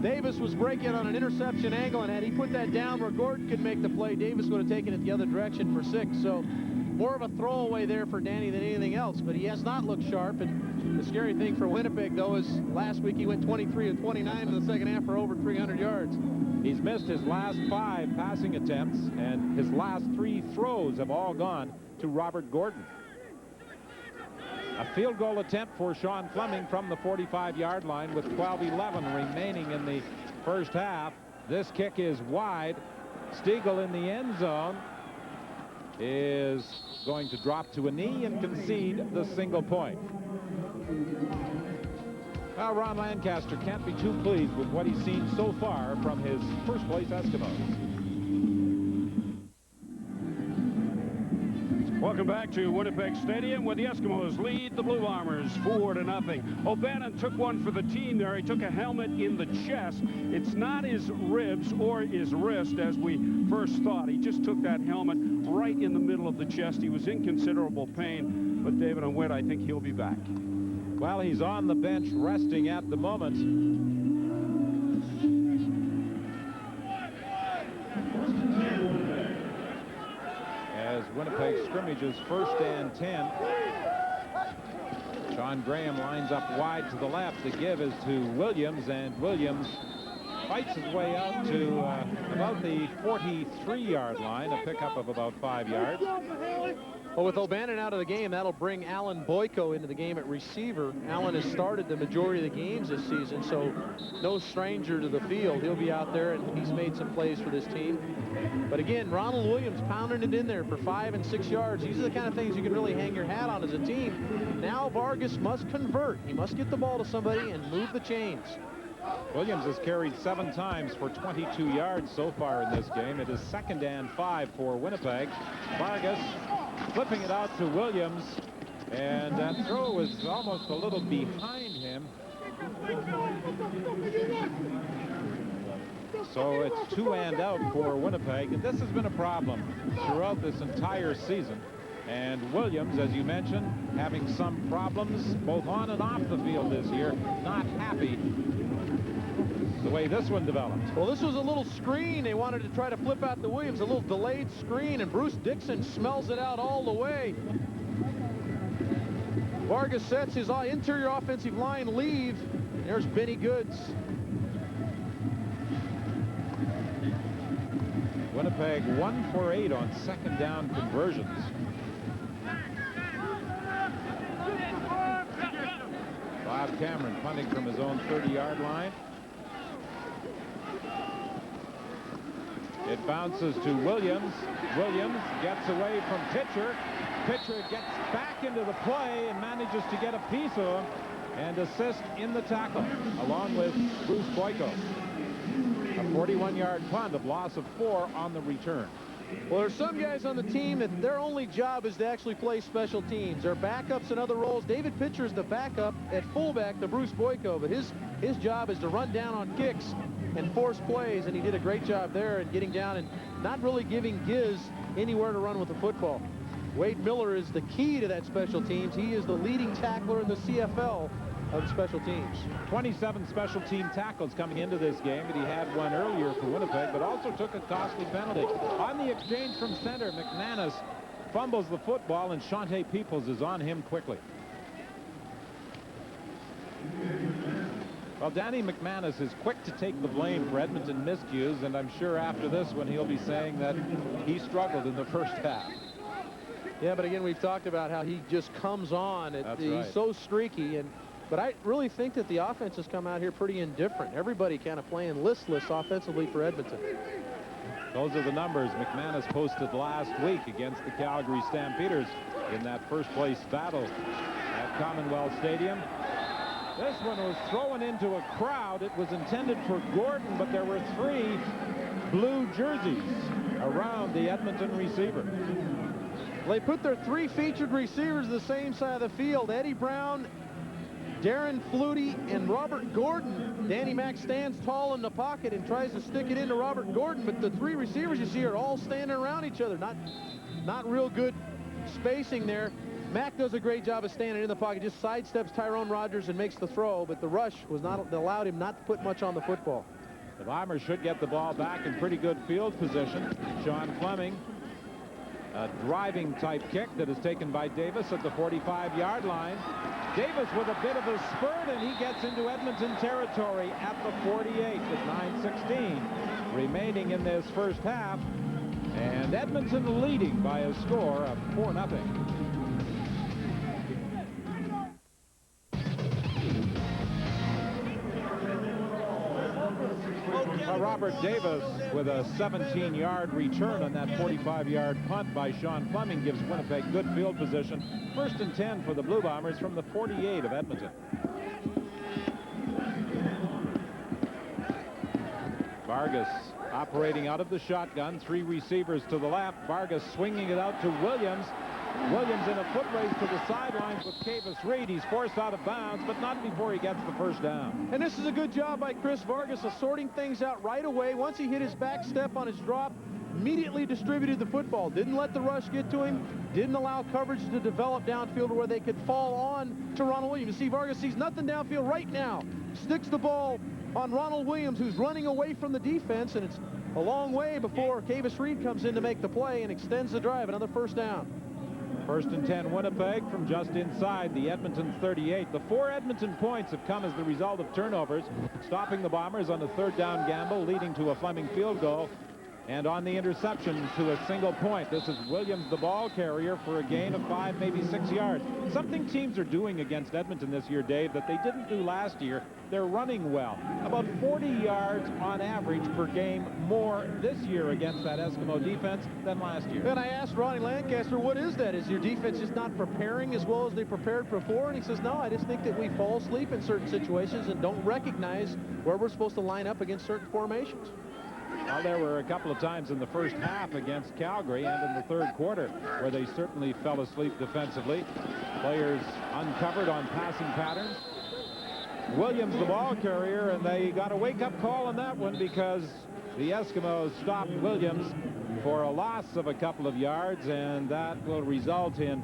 Davis was breaking on an interception angle, and had he put that down where Gordon could make the play, Davis would have taken it the other direction for 6. So more of a throwaway there for Danny than anything else, but he has not looked sharp. And the scary thing for Winnipeg, though, is last week he went 23 of 29 in the second half for over 300 yards. He's missed his last 5 passing attempts, and his last 3 throws have all gone to Robert Gordon. A field goal attempt for Sean Fleming from the 45-yard line with 12:11 remaining in the first half. This kick is wide. Stiegel in the end zone is going to drop to a knee and concede the single point. Well, Ron Lancaster can't be too pleased with what he's seen so far from his first-place Eskimos. Welcome back to Winnipeg Stadium, where the Eskimos lead the Blue Bombers 4-0. O'Bannon took one for the team there. He took a helmet in the chest. It's not his ribs or his wrist, as we first thought. He just took that helmet right in the middle of the chest. He was in considerable pain, but David and Witt, I think he'll be back. Well, he's on the bench resting at the moment. As Winnipeg scrimmages 1st and 10. Sean Graham lines up wide to the left. The give is to Williams, and Williams fights his way out to about the 43-yard line, a pickup of about 5 yards. Well, with O'Bannon out of the game, that'll bring Alan Boyko into the game at receiver. Alan has started the majority of the games this season, so no stranger to the field. He'll be out there, and he's made some plays for this team. But again, Ronald Williams pounding it in there for 5 and 6 yards. These are the kind of things you can really hang your hat on as a team. Now Vargas must convert. He must get the ball to somebody and move the chains. Williams has carried 7 times for 22 yards so far in this game. It is 2nd and 5 for Winnipeg. Vargas flipping it out to Williams, and that throw was almost a little behind him. So it's 2 and out for Winnipeg, and this has been a problem throughout this entire season. And Williams, as you mentioned, having some problems both on and off the field this year. Not happy the way this one developed. Well, this was a little screen. They wanted to try to flip out the Williams, a little delayed screen, and Bruce Dixon smells it out all the way. Vargas sets his interior offensive line leave. There's Benny Goods. Winnipeg 1 for 8 on 2nd down conversions. have Cameron punting from his own 30-yard line. It bounces to Williams. Williams gets away from Pitcher. Pitcher gets back into the play and manages to get a piece of him and assist in the tackle, along with Bruce Boyko. A 41-yard punt, a loss of 4 on the return. Well, there's some guys on the team that their only job is to actually play special teams. They're backups in other roles. David Pitcher is the backup at fullback to Bruce Boyko, but his job is to run down on kicks and force plays, and he did a great job there in getting down and not really giving Giz anywhere to run with the football. Wade Miller is the key to that special teams. He is the leading tackler in the CFL of special teams. 27 special team tackles coming into this game, and he had one earlier for Winnipeg, but also took a costly penalty. On the exchange from center, McManus fumbles the football, and Shante Peoples is on him quickly. Well, Danny McManus is quick to take the blame for Edmonton miscues, and I'm sure after this one he'll be saying that he struggled in the first half. Yeah, but again, we've talked about how he just comes on. That's he's right. so streaky, but I really think that the offense has come out here pretty indifferent. Everybody kind of playing listless offensively for Edmonton. Those are the numbers McManus posted last week against the Calgary Stampeders in that first-place battle at Commonwealth Stadium. This one was thrown into a crowd. It was intended for Gordon, but there were 3 blue jerseys around the Edmonton receiver. They put their 3 featured receivers the same side of the field. Eddie Brown, Darren Flutie, and Robert Gordon. Danny Mack stands tall in the pocket and tries to stick it into Robert Gordon, but the 3 receivers you see are all standing around each other. Not real good spacing there. Mack does a great job of standing in the pocket, just sidesteps Tyrone Rogers and makes the throw, but the rush was not allowed him not to put much on the football. The Bombers should get the ball back in pretty good field position. Sean Fleming, a driving type kick that is taken by Davis at the 45-yard line. Davis with a bit of a spurt, and he gets into Edmonton territory at the 48 with 9:16 remaining in this first half, and Edmonton leading by a score of 4-0. Robert Davis with a 17-yard return on that 45-yard punt by Sean Fleming gives Winnipeg good field position. 1st and 10 for the Blue Bombers from the 48 of Edmonton. Vargas operating out of the shotgun. 3 receivers to the left. Vargas swinging it out to Williams. Williams in a foot race to the sidelines with Kavis Reed. He's forced out of bounds, but not before he gets the first down. And this is a good job by Chris Vargas of sorting things out right away. Once he hit his back step on his drop, immediately distributed the football. Didn't let the rush get to him. Didn't allow coverage to develop downfield where they could fall on to Ronald Williams. You see Vargas sees nothing downfield right now. Sticks the ball on Ronald Williams, who's running away from the defense, and it's a long way before Kavis Reed comes in to make the play and extends the drive. Another first down. 1st and 10 Winnipeg from just inside the Edmonton 38. The 4 Edmonton points have come as the result of turnovers, stopping the Bombers on the 3rd down gamble, leading to a Fleming field goal, and on the interception to a single point. This is Williams, the ball carrier, for a gain of 5, maybe 6 yards. Something teams are doing against Edmonton this year, Dave, that they didn't do last year. They're running well. About 40 yards on average per game more this year against that Eskimo defense than last year. And I asked Ronnie Lancaster, what is that? Is your defense just not preparing as well as they prepared before? And he says, no, I just think that we fall asleep in certain situations and don't recognize where we're supposed to line up against certain formations. Well, there were a couple of times in the first half against Calgary and in the 3rd quarter where they certainly fell asleep defensively. Players uncovered on passing patterns. Williams, the ball carrier, and they got a wake-up call on that one because the Eskimos stopped Williams for a loss of a couple of yards, and that will result in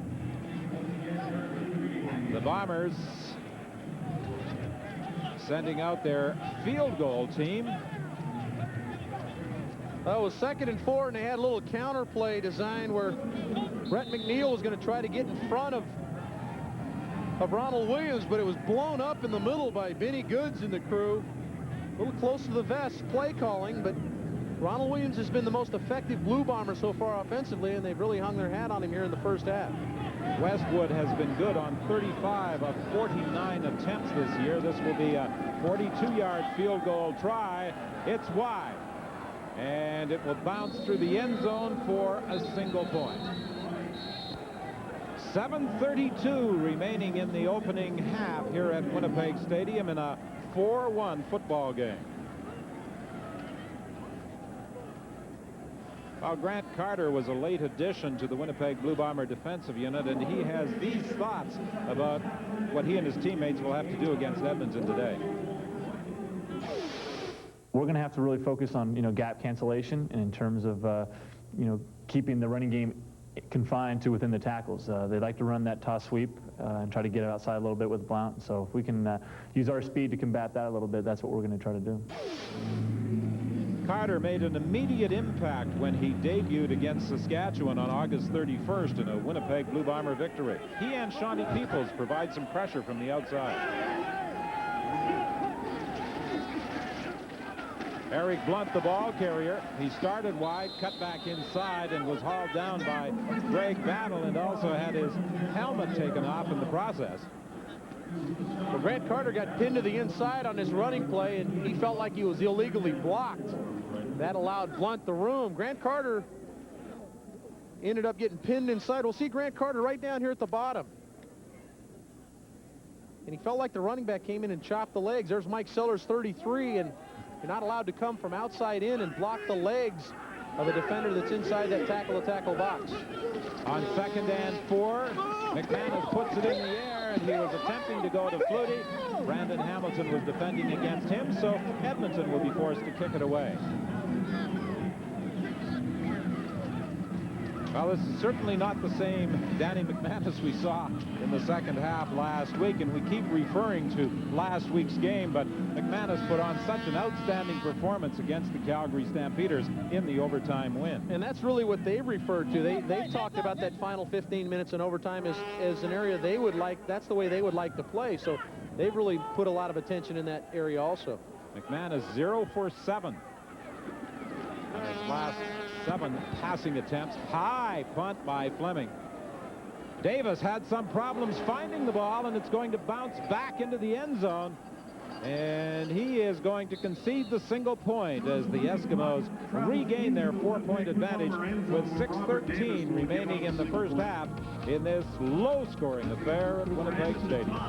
the Bombers sending out their field goal team. That was 2nd and 4, and they had a little counter play designed where Brett McNeil was going to try to get in front of Ronald Williams, but it was blown up in the middle by Benny Goods and the crew. A little close to the vest play calling, but Ronald Williams has been the most effective Blue Bomber so far offensively, and they've really hung their hat on him here in the first half. Westwood has been good on 35 of 49 attempts this year. This will be a 42-yard field goal try. It's wide, and it will bounce through the end zone for a single point. 7:32 remaining in the opening half here at Winnipeg Stadium in a 4-1 football game. Well, Grant Carter was a late addition to the Winnipeg Blue Bomber defensive unit, and he has these thoughts about what he and his teammates will have to do against Edmonton today. We're going to have to really focus on, gap cancellation, and in terms of, keeping the running game confined to within the tackles. They like to run that toss sweep and try to get it outside a little bit with Blount. So if we can use our speed to combat that a little bit, that's what we're going to try to do. Carter made an immediate impact when he debuted against Saskatchewan on August 31st in a Winnipeg Blue Bomber victory. He and Shawnee Peoples provide some pressure from the outside. Eric Blunt, the ball carrier. He started wide, cut back inside, and was hauled down by Greg Battle, and also had his helmet taken off in the process. Well, Grant Carter got pinned to the inside on his running play, and he felt like he was illegally blocked. That allowed Blunt the room. Grant Carter ended up getting pinned inside. We'll see Grant Carter right down here at the bottom. And he felt like the running back came in and chopped the legs. There's Mike Sellers, 33, and you're not allowed to come from outside in and block the legs of a defender that's inside that tackle-to-tackle box. On 2nd and 4, McManus puts it in the air, and he was attempting to go to Flutie. Brandon Hamilton was defending against him, so Edmonton will be forced to kick it away. Well, this is certainly not the same Danny McManus we saw in the second half last week, and we keep referring to last week's game, but McManus put on such an outstanding performance against the Calgary Stampeders in the overtime win. And that's really what they've referred to. They've talked about that final 15 minutes in overtime as an area they would like. That's the way they would like to play. So they've really put a lot of attention in that area also. McManus 0 for 7. On his last 7 passing attempts. High punt by Fleming. Davis had some problems finding the ball, and it's going to bounce back into the end zone. And he is going to concede the single point as the Eskimos regain their 4-point advantage with 6:13 remaining in the first half in this low-scoring affair at Winnipeg Stadium.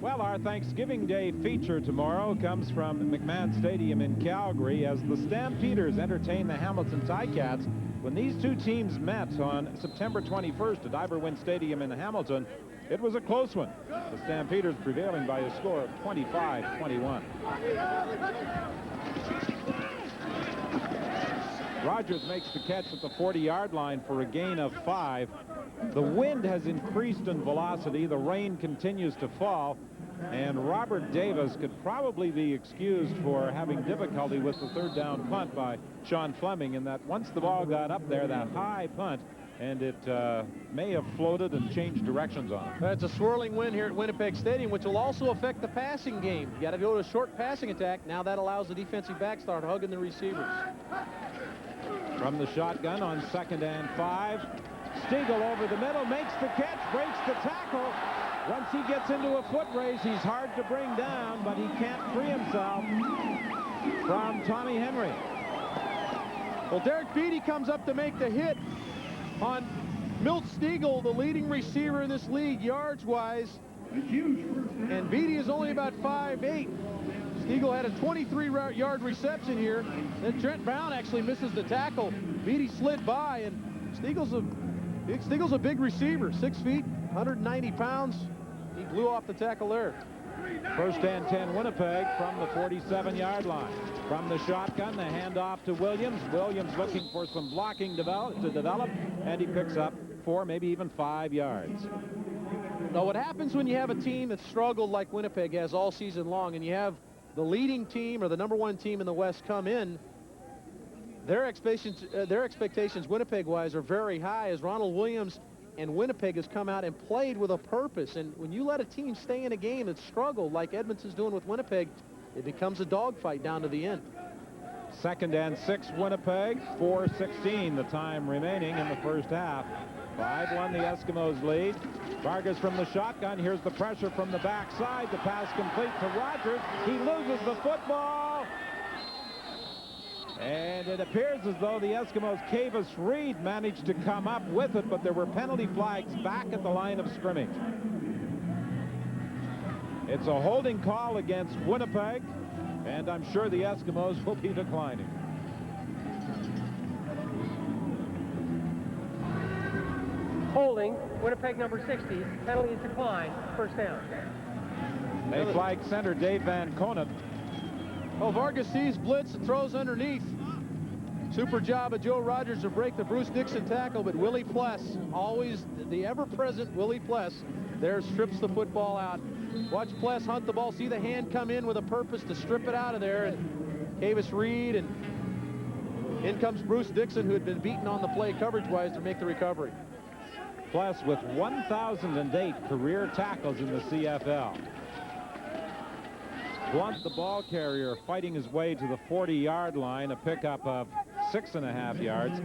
Well, our Thanksgiving Day feature tomorrow comes from McMahon Stadium in Calgary as the Stampeders entertain the Hamilton Ticats. When these two teams met on September 21st at Iberwin Stadium in Hamilton, it was a close one. The Stampeders prevailing by a score of 25-21. Rogers makes the catch at the 40-yard line for a gain of 5. The wind has increased in velocity. The rain continues to fall. And Robert Davis could probably be excused for having difficulty with the 3rd down punt by Sean Fleming, in that once the ball got up there, that high punt, and it may have floated and changed directions on it. That's a swirling wind here at Winnipeg Stadium, which will also affect the passing game. You got to go to a short passing attack. Now that allows the defensive back start hugging the receivers. From the shotgun on 2nd and 5, Stiegel over the middle, makes the catch, breaks the tackle. Once he gets into a foot race, he's hard to bring down, but he can't free himself from Tommy Henry. Well, Derek Beatty comes up to make the hit on Milt Stiegel, the leading receiver in this league yards-wise. And Beatty is only about 5'8". Stiegel had a 23-yard reception here. Then Trent Brown actually misses the tackle. Beatty slid by, and Stiegel's a big receiver, 6 feet, 190 pounds. He blew off the tackle there. 1st and 10 Winnipeg from the 47-yard line. From the shotgun, the handoff to Williams. Williams looking for some blocking to develop, and he picks up 4, maybe even 5 yards. Now, what happens when you have a team that's struggled like Winnipeg has all season long, and you have the leading team or the #1 team in the West come in, their expectations Winnipeg-wise are very high, as Ronald Williams and Winnipeg has come out and played with a purpose. And when you let a team stay in a game that's struggled like Edmonton's doing with Winnipeg, it becomes a dogfight down to the end. 2nd and 6, Winnipeg. 4:16 the time remaining in the first half. 5-1 the Eskimos lead. Vargas from the shotgun. Here's the pressure from the backside. The pass complete to Rogers. He loses the football. And it appears as though the Eskimos' Kavis Reed managed to come up with it, but there were penalty flags back at the line of scrimmage. It's a holding call against Winnipeg, and I'm sure the Eskimos will be declining. Holding, Winnipeg number 60. Penalty is declined. First down. They flag center Dave Van Conant. Oh, Vargas sees blitz and throws underneath. Super job of Joe Rogers to break the Bruce Dixon tackle, but Willie Pless, always the ever-present Willie Pless, there strips the football out. Watch Pless hunt the ball, see the hand come in with a purpose to strip it out of there, and Kavis Reed, and in comes Bruce Dixon, who had been beaten on the play coverage-wise to make the recovery. Pless with 1,008 career tackles in the CFL. Blunt, the ball carrier, fighting his way to the 40-yard line, a pickup of 6.5 yards.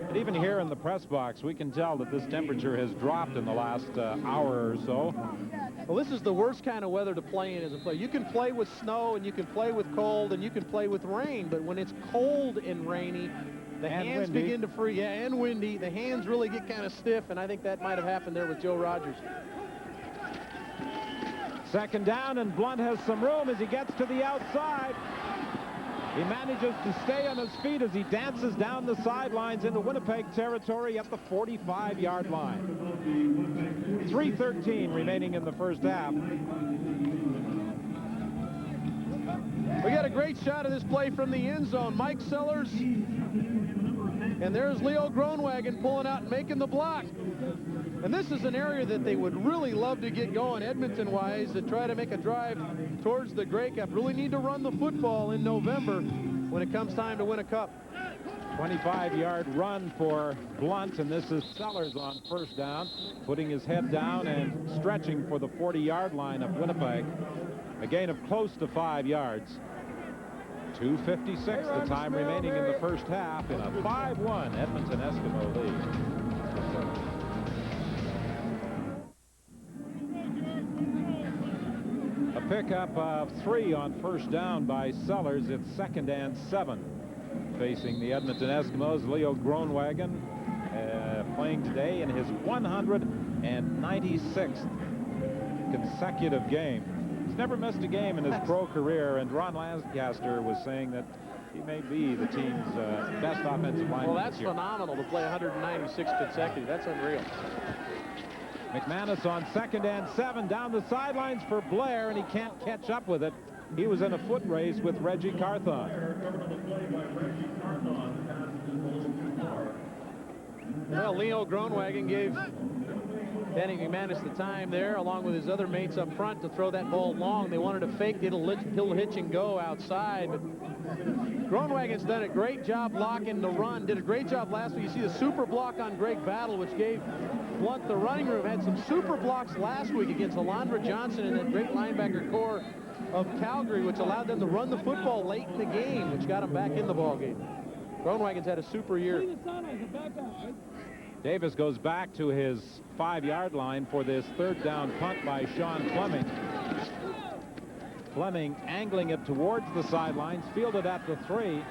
And even here in the press box, we can tell that this temperature has dropped in the last hour or so. Well, this is the worst kind of weather to play in as a player. You can play with snow, and you can play with cold, and you can play with rain, but when it's cold and rainy, the hands begin to freeze. Yeah, and windy. The hands really get kind of stiff, and I think that might have happened there with Joe Rogers. 2nd down, and Blunt has some room as he gets to the outside. He manages to stay on his feet as he dances down the sidelines into Winnipeg territory at the 45-yard line. 3:13 remaining in the first half. We got a great shot of this play from the end zone. Mike Sellers, and there's Leo Groenwagen pulling out and making the block. And this is an area that they would really love to get going Edmonton-wise, to try to make a drive towards the Grey Cup. Really need to run the football in November when it comes time to win a cup. 25-yard run for Blunt, and this is Sellers on first down, putting his head down and stretching for the 40-yard line of Winnipeg. A gain of close to 5 yards. 2:56 the time remaining in the first half in a 5-1 Edmonton Eskimo lead. A pickup of 3 on first down by Sellers. It's 2nd and 7 facing the Edmonton Eskimos. Leo Groenwagen playing today in his 196th consecutive game. He's never missed a game in his pro career, and Ron Lancaster was saying that he may be the team's best offensive lineman. Well, that's phenomenal to play 196 consecutive. That's unreal. McManus on 2nd and 7 down the sidelines for Blair, and he can't catch up with it. He was in a foot race with Reggie Carthon. Well, Leo Groenwagen gave Danny McManus the time there, along with his other mates up front, to throw that ball long. They wanted to fake it, he'll hitch and go outside, but Groenwagen's done a great job blocking the run. Did a great job last week. You see the super block on Greg Battle, which gave Blunt the running room. Had some super blocks last week against Alondra Johnson and that great linebacker core of Calgary, which allowed them to run the football late in the game, which got them back in the ball game. Groenwagen's had a super year. Davis goes back to his 5-yard line for this 3rd down punt by Sean Fleming. Fleming angling it towards the sidelines, fielded at the 3,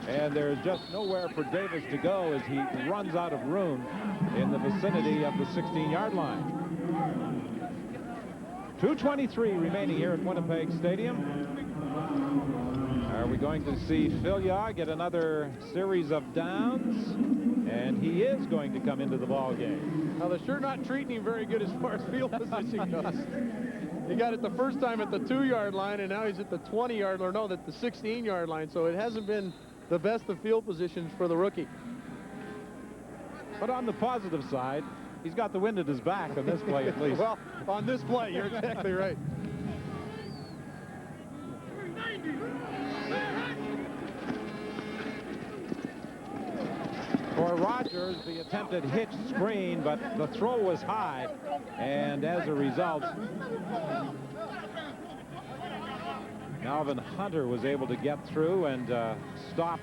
and there's just nowhere for Davis to go as he runs out of room in the vicinity of the 16-yard line. 2:23 remaining here at Winnipeg Stadium. Are we going to see Philyaw get another series of downs? And he is going to come into the ball game. Now, they're sure not treating him very good as far as field position goes. He got it the first time at the 2-yard line, and now he's at the 20-yard, or no, at the 16-yard line. So it hasn't been the best of field positions for the rookie. But on the positive side, he's got the wind at his back on this play at least. Well, on this play, you're exactly right. For Rogers, the attempted hitch screen, but the throw was high, and as a result, Melvin Hunter was able to get through and stop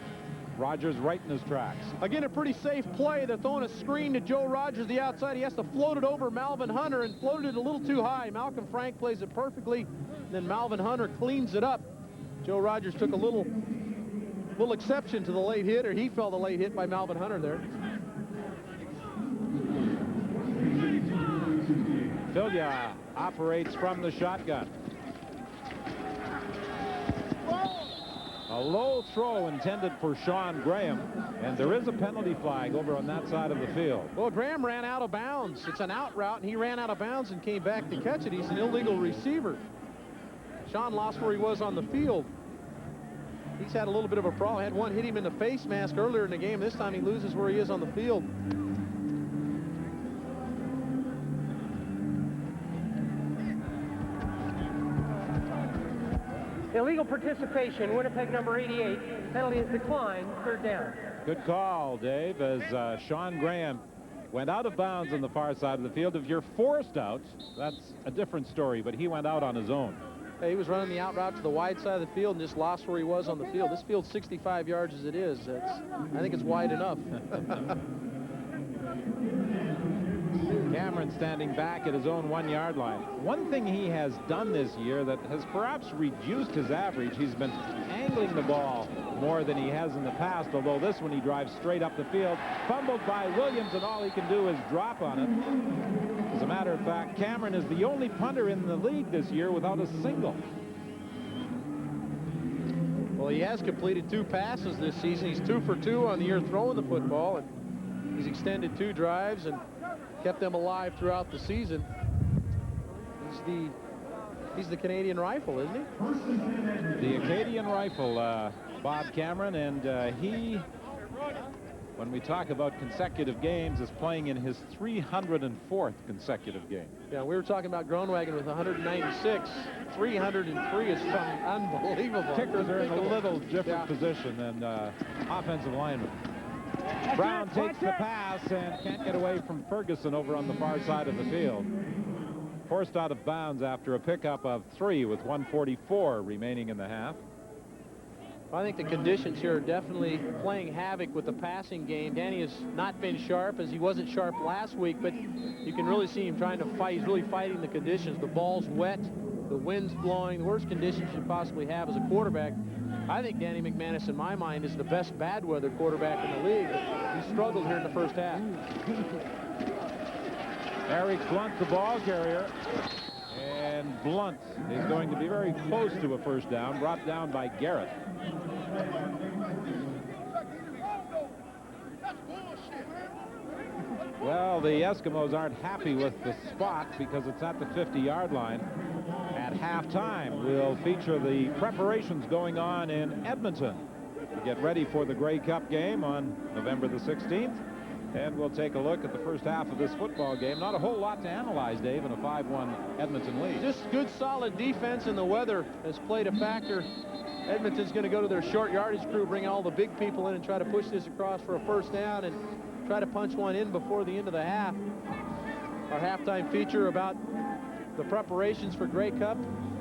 Rogers right in his tracks. Again, a pretty safe play. They're throwing a screen to Joe Rogers, the outside. He has to float it over Melvin Hunter and floated it a little too high. Malcolm Frank plays it perfectly. Then Melvin Hunter cleans it up. Joe Rogers took a little exception to the late hit, or he felt the late hit by Melvin Hunter there. Filia operates from the shotgun. A low throw intended for Sean Graham, and there is a penalty flag over on that side of the field. Well, Graham ran out of bounds. It's an out route, and he ran out of bounds and came back to catch it. He's an illegal receiver. Sean lost where he was on the field. He's had a little bit of a problem. Had one hit him in the face mask earlier in the game. This time he loses where he is on the field. Illegal participation, Winnipeg number 88. Penalty is declined, third down. Good call, Dave, as Sean Graham went out of bounds on the far side of the field. If you're forced out, that's a different story, but he went out on his own. He was running the out route to the wide side of the field and just lost where he was on the field. This field's 65 yards as it is. I think it's wide enough. Cameron standing back at his own 1-yard line. One thing he has done this year that has perhaps reduced his average, he's been angling the ball more than he has in the past, although this one he drives straight up the field. Fumbled by Williams, and all he can do is drop on it. As a matter of fact, Cameron is the only punter in the league this year without a single. Well, he has completed 2 passes this season. He's 2 for 2 on the year throwing the football, and he's extended 2 drives and kept them alive throughout the season. He's the Canadian Rifle, isn't he? The Acadian Rifle, Bob Cameron, and he, when we talk about consecutive games, is playing in his 304th consecutive game. Yeah, we were talking about Groenwagen with 196. 303 is unbelievable. Kickers are in a little different position than offensive linemen. Brown takes the pass and can't get away from Ferguson over on the far side of the field. Forced out of bounds after a pickup of 3 with 1:44 remaining in the half. I think the conditions here are definitely playing havoc with the passing game. Danny has not been sharp, as he wasn't sharp last week, but you can really see him trying to fight. He's really fighting the conditions. The ball's wet, the wind's blowing, the worst conditions you possibly have as a quarterback. I think Danny McManus, in my mind, is the best bad weather quarterback in the league, but he struggled here in the first half. Eric Blunt, the ball carrier, and Blunt is going to be very close to a first down, brought down by Garrett. Well, the Eskimos aren't happy with the spot because it's at the 50-yard line. At halftime, we'll feature the preparations going on in Edmonton to get ready for the Grey Cup game on November the 16th. And we'll take a look at the first half of this football game. Not a whole lot to analyze, Dave, in a 5-1 Edmonton lead. Just good, solid defense, and the weather has played a factor. Edmonton's going to go to their short yardage crew, bring all the big people in and try to push this across for a first down and try to punch one in before the end of the half. Our halftime feature about the preparations for Grey Cup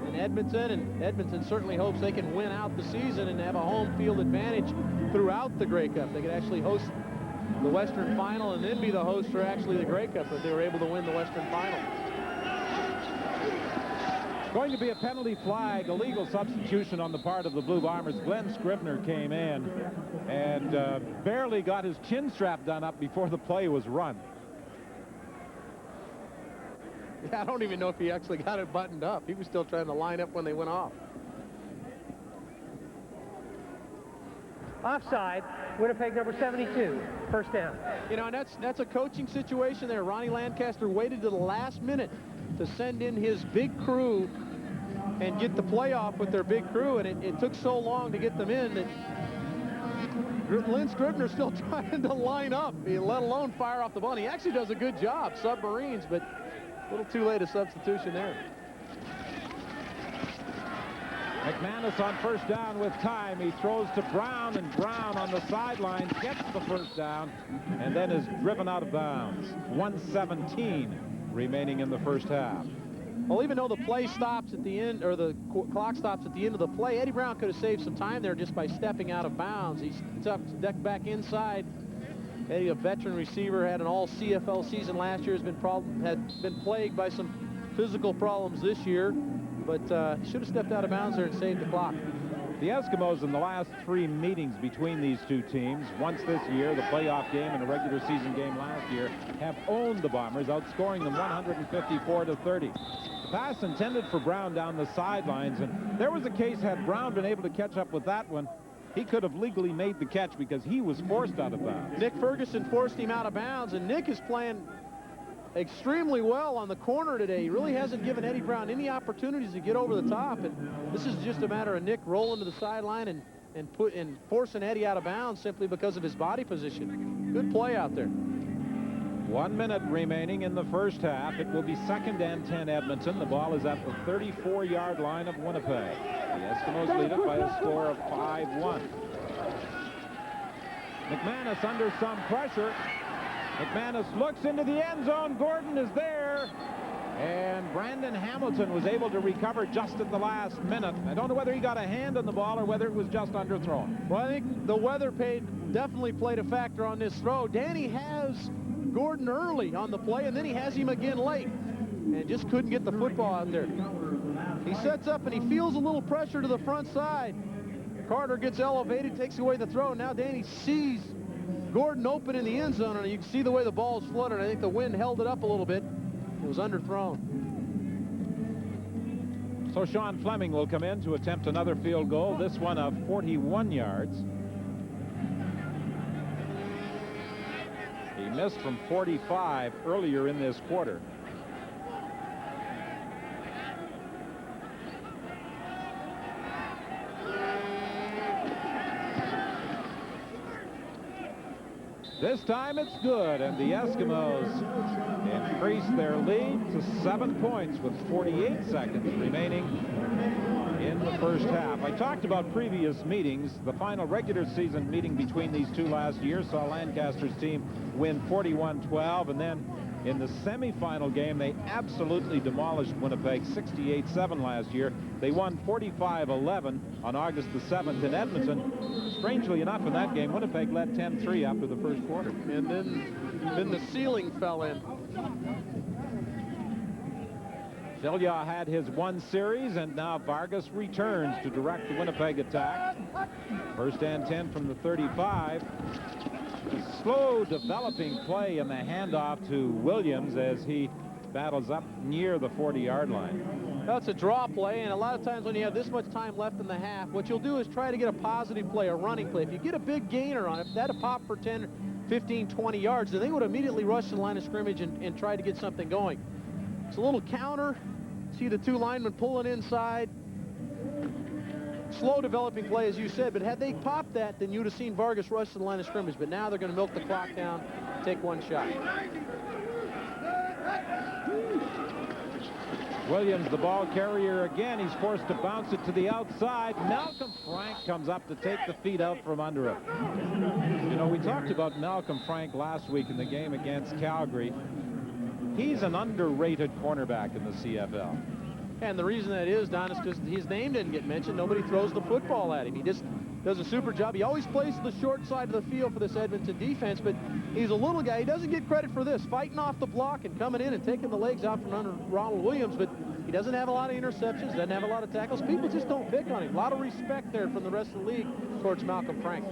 in Edmonton, and Edmonton certainly hopes they can win out the season and have a home field advantage throughout the Grey Cup. They could actually host the Western Final and then be the host for actually the Grey Cup if they were able to win the Western Final. Going to be a penalty flag, a legal substitution on the part of the Blue Bombers. Glenn Scribner came in and barely got his chin strap done up before the play was run. Yeah, I don't even know if he actually got it buttoned up. He was still trying to line up when they went off. Offside, Winnipeg number 72, first down. You know, and that's a coaching situation there. Ronnie Lancaster waited to the last minute to send in his big crew and get the playoff with their big crew, and it took so long to get them in that Glenn Scribner's still trying to line up, let alone fire off the ball. And he actually does a good job, Submarines, but a little too late a substitution there. McManus on first down with time. He throws to Brown, and Brown on the sideline gets the first down and then is driven out of bounds. 1:17 remaining in the first half. Well, even though the play stops at the end, or the clock stops at the end of the play, Eddie Brown could have saved some time there just by stepping out of bounds. He ducked back inside. Eddie, a veteran receiver, had an all CFL season last year, had been plagued by some physical problems this year, but should have stepped out of bounds there and saved the clock. The Eskimos in the last 3 meetings between these two teams, once this year, the playoff game and a regular season game last year, have owned the Bombers, outscoring them 154-30. The pass intended for Brown down the sidelines, and there was a case had Brown been able to catch up with that one, he could have legally made the catch because he was forced out of bounds. Nick Ferguson forced him out of bounds, and Nick is playing extremely well on the corner today. He really hasn't given Eddie Brown any opportunities to get over the top, and this is just a matter of Nick rolling to the sideline and forcing Eddie out of bounds simply because of his body position. Good play out there. 1 minute remaining in the first half. It will be 2nd and 10 Edmonton. The ball is at the 34-yard line of Winnipeg. The Eskimos lead it by a score of 5-1. McManus under some pressure. McManus looks into the end zone. Gordon is there. And Brandon Hamilton was able to recover just at the last minute. I don't know whether he got a hand on the ball or whether it was just underthrown. Well, I think the weather definitely played a factor on this throw. Danny has Gordon early on the play, and then he has him again late. And just couldn't get the football out there. He sets up and he feels a little pressure to the front side. Carter gets elevated, takes away the throw. Now Danny sees Gordon open in the end zone, and you can see the way the ball's flooded. I think the wind held it up a little bit. It was underthrown. So Sean Fleming will come in to attempt another field goal, this one of 41 yards. He missed from 45 earlier in this quarter. This time it's good, and the Eskimos increase their lead to 7 points with 48 seconds remaining in the first half. I talked about previous meetings. The final regular season meeting between these two last year saw Lancaster's team win 41-12, and then in the semifinal game, they absolutely demolished Winnipeg 68-7 last year. They won 45-11 on August the 7th in Edmonton. Strangely enough, in that game, Winnipeg led 10-3 after the first quarter. And then the ceiling fell in. Vilja had his one series, and now Vargas returns to direct the Winnipeg attack. 1st and 10 from the 35. A slow developing play in the handoff to Williams as he battles up near the 40-yard line. That's a draw play, and a lot of times when you have this much time left in the half, what you'll do is try to get a positive play, a running play. If you get a big gainer on it, that'll pop for 10, 15, 20 yards, then they would immediately rush the line of scrimmage and try to get something going. It's a little counter. See the two linemen pulling inside. Slow developing play, as you said, but had they popped that, then you'd have seen Vargas rush to the line of scrimmage. But now they're going to milk the clock down, take one shot. Williams, the ball carrier again. He's forced to bounce it to the outside. Malcolm Frank comes up to take the feet out from under it. You know, we talked about Malcolm Frank last week in the game against Calgary. He's an underrated cornerback in the CFL. And the reason that is, Don, is because his name didn't get mentioned. Nobody throws the football at him. He just does a super job. He always plays the short side of the field for this Edmonton defense, but he's a little guy. He doesn't get credit for this, fighting off the block and coming in and taking the legs out from under Ronald Williams, but he doesn't have a lot of interceptions, doesn't have a lot of tackles. People just don't pick on him. A lot of respect there from the rest of the league towards Malcolm Frank.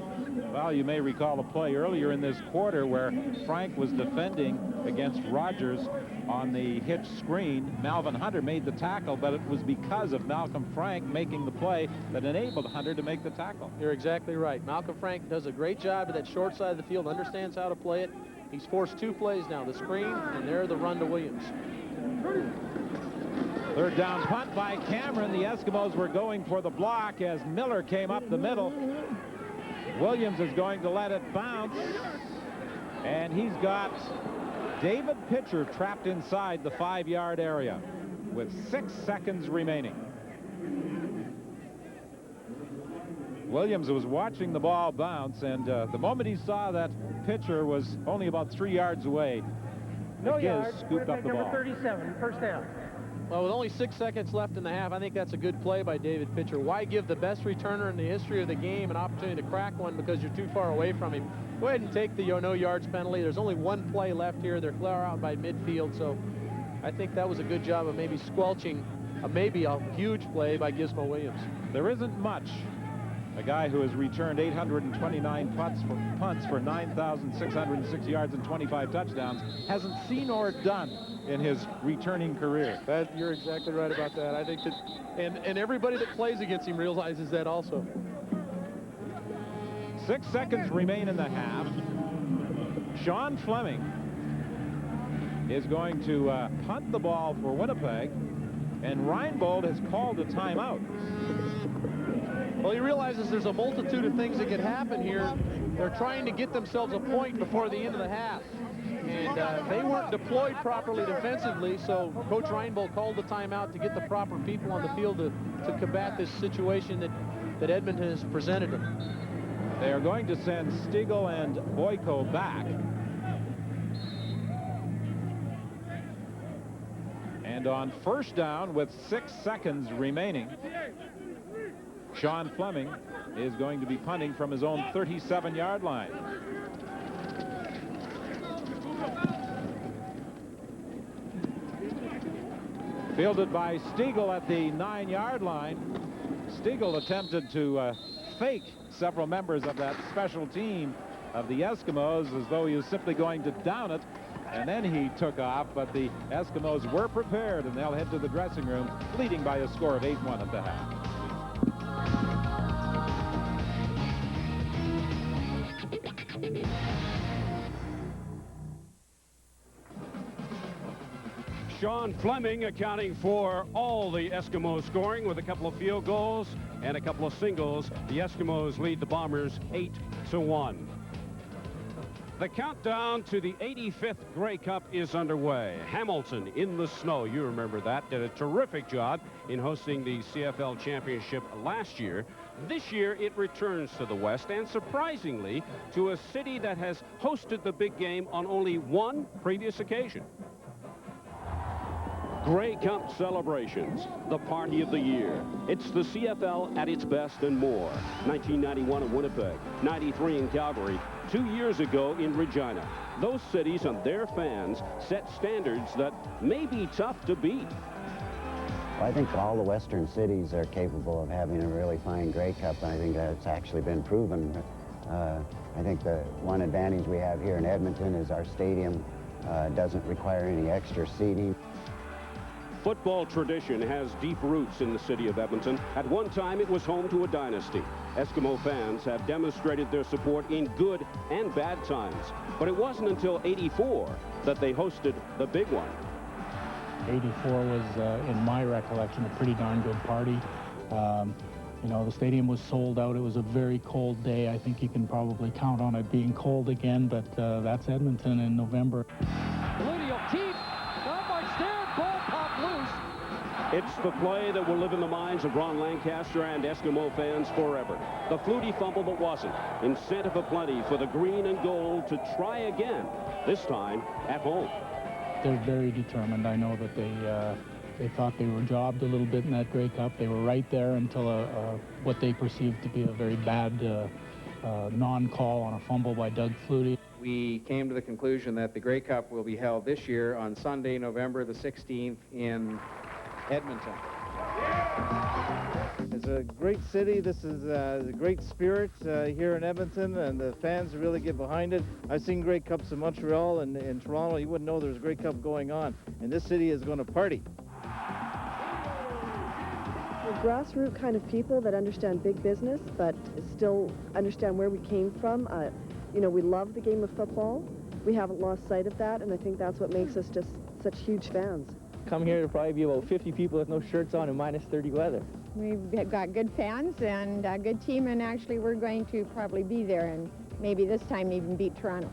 Well, you may recall a play earlier in this quarter where Frank was defending against Rogers on the hitch screen. Malvin Hunter made the tackle, but it was because of Malcolm Frank making the play that enabled Hunter to make the tackle. You're exactly right. Malcolm Frank does a great job at that short side of the field, understands how to play it. He's forced 2 plays now, the screen and there the run to Williams. 3rd down punt by Cameron. The Eskimos were going for the block as Miller came up the middle. Williams is going to let it bounce, and he's got David Pitcher trapped inside the 5-yard area with 6 seconds remaining. Williams was watching the ball bounce, and the moment he saw that Pitcher was only about 3 yards away, No yards. scooped up the ball. Number 37, first down. Well, with only 6 seconds left in the half, I think that's a good play by David Pitcher. Why give the best returner in the history of the game an opportunity to crack one because you're too far away from him? Go ahead and take the no yards penalty. There's only one play left here. They're clear out by midfield, so I think that was a good job of maybe squelching maybe a huge play by Gizmo Williams. There isn't much. A guy who has returned 829 punts for 9,606 yards and 25 touchdowns hasn't seen or done in his returning career. You're exactly right about that. I think that, and everybody that plays against him realizes that also. 6 seconds remain in the half. Sean Fleming is going to punt the ball for Winnipeg, and Reinbold has called a timeout. Well, he realizes there's a multitude of things that can happen here. They're trying to get themselves a point before the end of the half. And they weren't deployed properly defensively, so Coach Reinbold called the timeout to get the proper people on the field to combat this situation that Edmonton has presented them. They are going to send Stiegel and Boyko back. And on first down with 6 seconds remaining, Sean Fleming is going to be punting from his own 37-yard line. Fielded by Stiegel at the 9-yard line. Stiegel attempted to fake several members of that special team of the Eskimos as though he was simply going to down it, and then he took off, but the Eskimos were prepared, and they'll head to the dressing room leading by a score of 8-1 at the half. Sean Fleming accounting for all the Eskimos scoring with a couple of field goals and a couple of singles. The Eskimos lead the Bombers 8-1. The countdown to the 85th Grey Cup is underway. Hamilton in the snow, you remember that, did a terrific job in hosting the CFL championship last year. This year it returns to the West, and surprisingly to a city that has hosted the big game on only one previous occasion. Grey Cup celebrations, the party of the year. It's the CFL at its best and more. 1991 in Winnipeg, 93 in Calgary, 2 years ago in Regina. Those cities and their fans set standards that may be tough to beat. Well, I think all the Western cities are capable of having a really fine Grey Cup, and I think that's actually been proven. I think the one advantage we have here in Edmonton is our stadium doesn't require any extra seating. Football tradition has deep roots in the city of Edmonton. At one time, it was home to a dynasty. Eskimo fans have demonstrated their support in good and bad times. But it wasn't until '84 that they hosted the big one. '84 was, in my recollection, a pretty darn good party. You know, the stadium was sold out. It was a very cold day. I think you can probably count on it being cold again, but that's Edmonton in November. It's the play that will live in the minds of Ron Lancaster and Eskimo fans forever. The Flutie fumble that wasn't. Incentive aplenty for the green and gold to try again, this time at home. They're very determined. I know that they thought they were jobbed a little bit in that Grey Cup. They were right there until what they perceived to be a very bad non-call on a fumble by Doug Flutie. We came to the conclusion that the Grey Cup will be held this year on Sunday, November the 16th in Edmonton. It's a great city. This is a great spirit here in Edmonton, and the fans really get behind it. I've seen Grey Cups in Montreal and in Toronto. You wouldn't know there's a Grey Cup going on, and this city is going to party. We're grassroots kind of people that understand big business, but still understand where we came from. You know, we love the game of football. We haven't lost sight of that, and I think that's what makes us just such huge fans. Come here, there'll probably be about 50 people with no shirts on in minus 30 weather. We've got good fans and a good team, and actually we're going to probably be there and maybe this time even beat Toronto.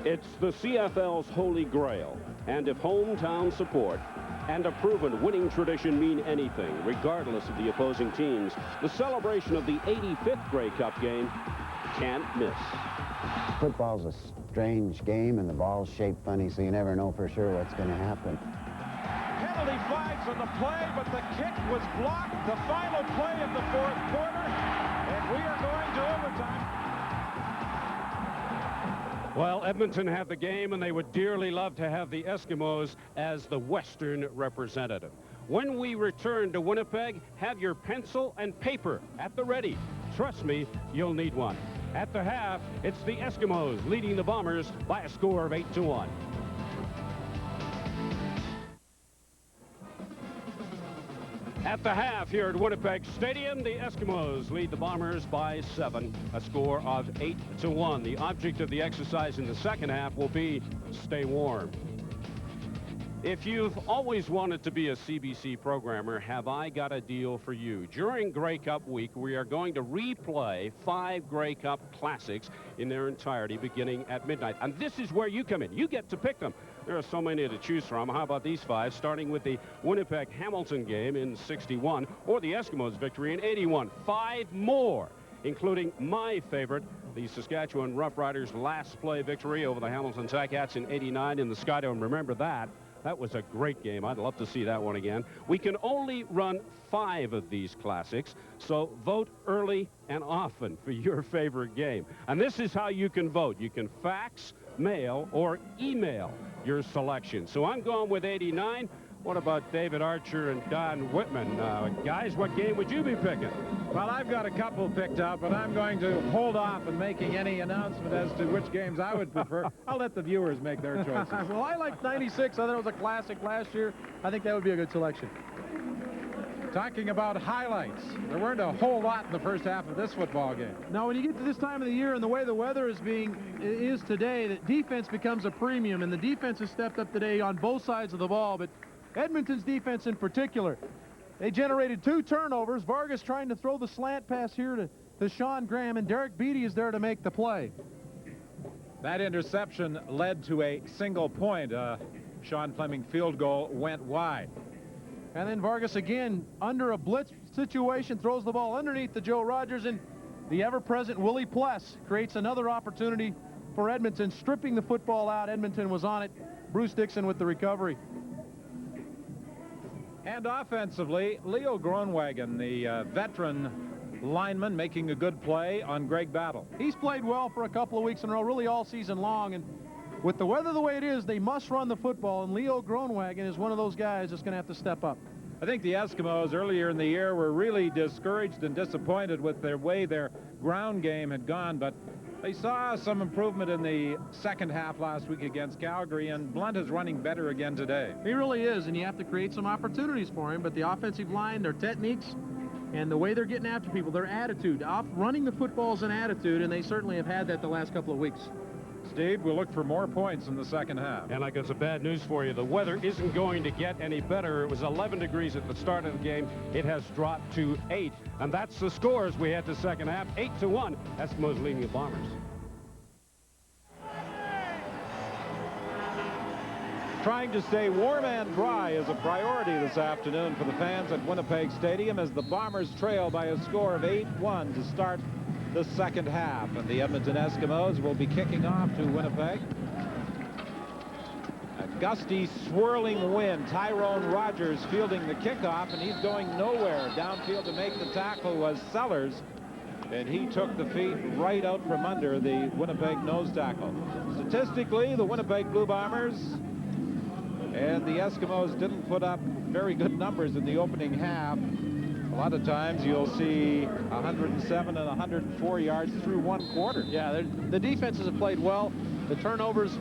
It's the CFL's holy grail, and if hometown support and a proven winning tradition mean anything, regardless of the opposing teams, the celebration of the 85th Grey Cup game can't miss. Football's a strange game, and the ball's shaped funny, so you never know for sure what's going to happen. penalty flags on the play, but the kick was blocked. The final play of the fourth quarter, and we are going to overtime. Well, Edmonton have the game, and they would dearly love to have the Eskimos as the Western representative. When we return to Winnipeg, have your pencil and paper at the ready. Trust me, you'll need one. At the half, it's the Eskimos leading the Bombers by a score of 8-1. At the half here at Winnipeg Stadium, the Eskimos lead the Bombers by 7, a score of 8-1. The object of the exercise in the second half will be stay warm. If you've always wanted to be a CBC programmer, have I got a deal for you. During Grey Cup week, we are going to replay 5 Grey Cup classics in their entirety beginning at midnight. And this is where you come in. You get to pick them. There are so many to choose from. How about these 5, starting with the Winnipeg-Hamilton game in '61 or the Eskimos' victory in '81. 5 more, including my favorite, the Saskatchewan Roughriders' last play victory over the Hamilton Ticats in '89 in the Skydome. Remember that? That was a great game. I'd love to see that one again. We can only run 5 of these classics, so vote early and often for your favorite game. And this is how you can vote. You can fax, mail, or email your selection. So I'm going with '89. What about David Archer and Don Whitman? Guys, what game would you be picking? Well, I've got a couple picked out, but I'm going to hold off on making any announcement as to which games I would prefer. I'll let the viewers make their choices. Well, I like '96. I thought it was a classic last year. I think that would be a good selection. Talking about highlights, there weren't a whole lot in the first half of this football game. Now, when you get to this time of the year and the way the weather is today, that defense becomes a premium, and the defense has stepped up today on both sides of the ball. But Edmonton's defense in particular, they generated 2 turnovers. Vargas trying to throw the slant pass here to Sean Graham, and Derek Beatty is there to make the play. That interception led to a single point. Sean Fleming field goal went wide. And then Vargas again, under a blitz situation, throws the ball underneath to Joe Rogers, and the ever-present Willie Pless creates another opportunity for Edmonton, stripping the football out. Edmonton was on it. Bruce Dixon with the recovery. And offensively, Leo Groenwagen, the veteran lineman, making a good play on Greg Battle. He's played well for a couple of weeks in a row, really all season long, and with the weather the way it is, they must run the football, and Leo Groenwagen is one of those guys that's going to have to step up. I think the Eskimos earlier in the year were really discouraged and disappointed with their way their ground game had gone, but they saw some improvement in the second half last week against Calgary, and Blunt is running better again today. He really is, and you have to create some opportunities for him, but the offensive line, their techniques, and the way they're getting after people, their attitude, running the football is an attitude, and they certainly have had that the last couple of weeks. Steve, we'll look for more points in the second half. And I got some bad news for you. The weather isn't going to get any better. It was 11 degrees at the start of the game. It has dropped to 8. And that's the scores we had the second half. 8-1. Eskimos leading the Bombers. Trying to stay warm and dry is a priority this afternoon for the fans at Winnipeg Stadium as the Bombers trail by a score of 8-1 to start the second half, and the Edmonton Eskimos will be kicking off to Winnipeg. A gusty, swirling wind. Tyrone Rogers fielding the kickoff, and he's going nowhere. Downfield to make the tackle was Sellers, and he took the feet right out from under the Winnipeg nose tackle. Statistically, the Winnipeg Blue Bombers and the Eskimos didn't put up very good numbers in the opening half. A lot of times you'll see 107 and 104 yards through one quarter. Yeah, the defenses have played well. The turnovers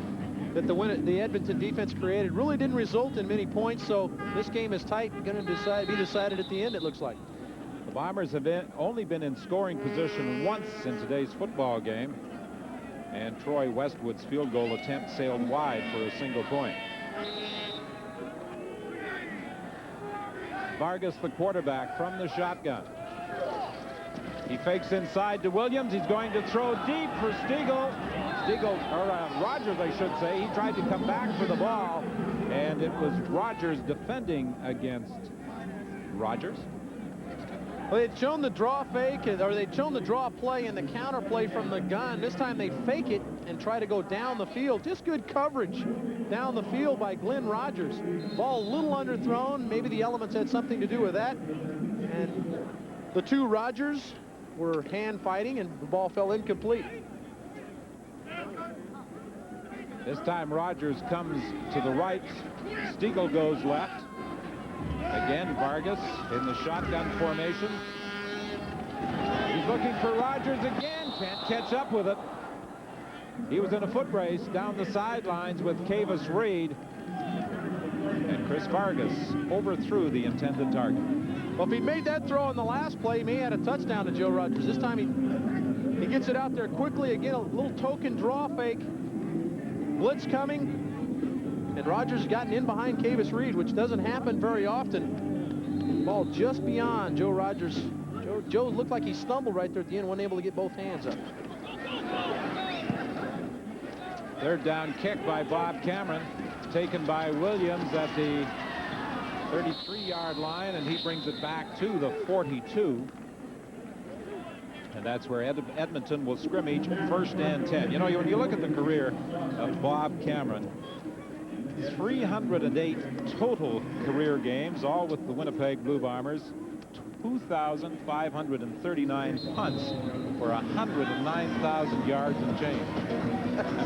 that the Edmonton defense created really didn't result in many points, so this game is tight, going to be decided at the end, it looks like. The Bombers have only been in scoring position once in today's football game, and Troy Westwood's field goal attempt sailed wide for a single point. Vargas, the quarterback, from the shotgun. He fakes inside to Williams. He's going to throw deep for Rogers, I should say. He tried to come back for the ball, and it was Rogers defending against Rogers. Well, they'd shown the draw fake, or they'd shown the draw play and the counter play from the gun. This time they fake it and try to go down the field. Just good coverage down the field by Glenn Rogers. Ball a little underthrown. Maybe the elements had something to do with that. And the two Rogers were hand fighting, and the ball fell incomplete. This time Rogers comes to the right. Stiegel goes left. Again, Vargas in the shotgun formation. He's looking for Rogers again. Can't catch up with it. He was in a foot race down the sidelines with Kavis Reed. And Chris Vargas overthrew the intended target. Well, if he'd made that throw in the last play, he may have had a touchdown to Joe Rogers. This time he gets it out there quickly. Again, a little token draw fake. Blitz coming. And Rogers gotten in behind Kavis Reed, which doesn't happen very often. Ball just beyond Joe Rogers. Joe looked like he stumbled right there at the end, wasn't able to get both hands up. Third down kick by Bob Cameron, taken by Williams at the 33-yard line, and he brings it back to the 42. And that's where Edmonton will scrimmage first and 10. You know, when you look at the career of Bob Cameron, 308 total career games, all with the Winnipeg Blue Bombers, 2,539 punts for 109,000 yards and change.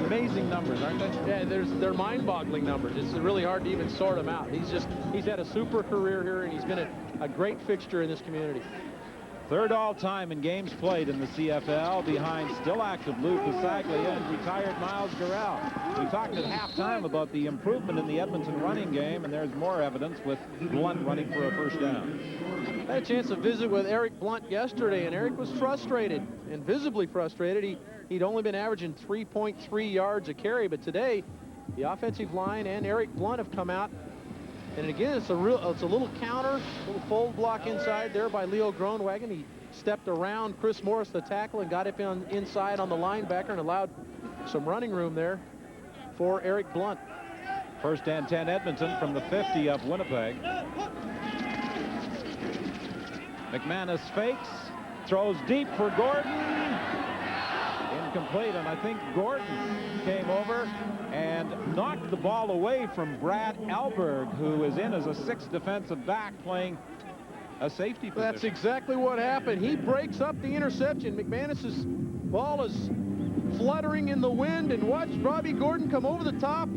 Amazing numbers, aren't they? Yeah, they're mind-boggling numbers. It's really hard to even sort them out. He's had a super career here, and he's been a great fixture in this community. Third all-time in games played in the CFL, behind still active Lou Pasaglia and retired Miles Gurrell. We talked at halftime about the improvement in the Edmonton running game, and there's more evidence with Blunt running for a first down. I had a chance to visit with Eric Blunt yesterday, and Eric was frustrated, and visibly frustrated. He'd only been averaging 3.3 yards a carry, but today the offensive line and Eric Blunt have come out. And again, it's a little counter, little fold block inside there by Leo Groenwagen. He stepped around Chris Morris, the tackle, and got it inside on the linebacker and allowed some running room there for Eric Blunt. First and 10 Edmonton from the 50 of Winnipeg. McManus fakes, throws deep for Gordon. Incomplete, and I think Gordon came over and knocked the ball away from Brad Alberg, who is in as a sixth defensive back playing a safety position. That's exactly what happened. He breaks up the interception. McManus's ball is fluttering in the wind, and watch Robbie Gordon come over the top.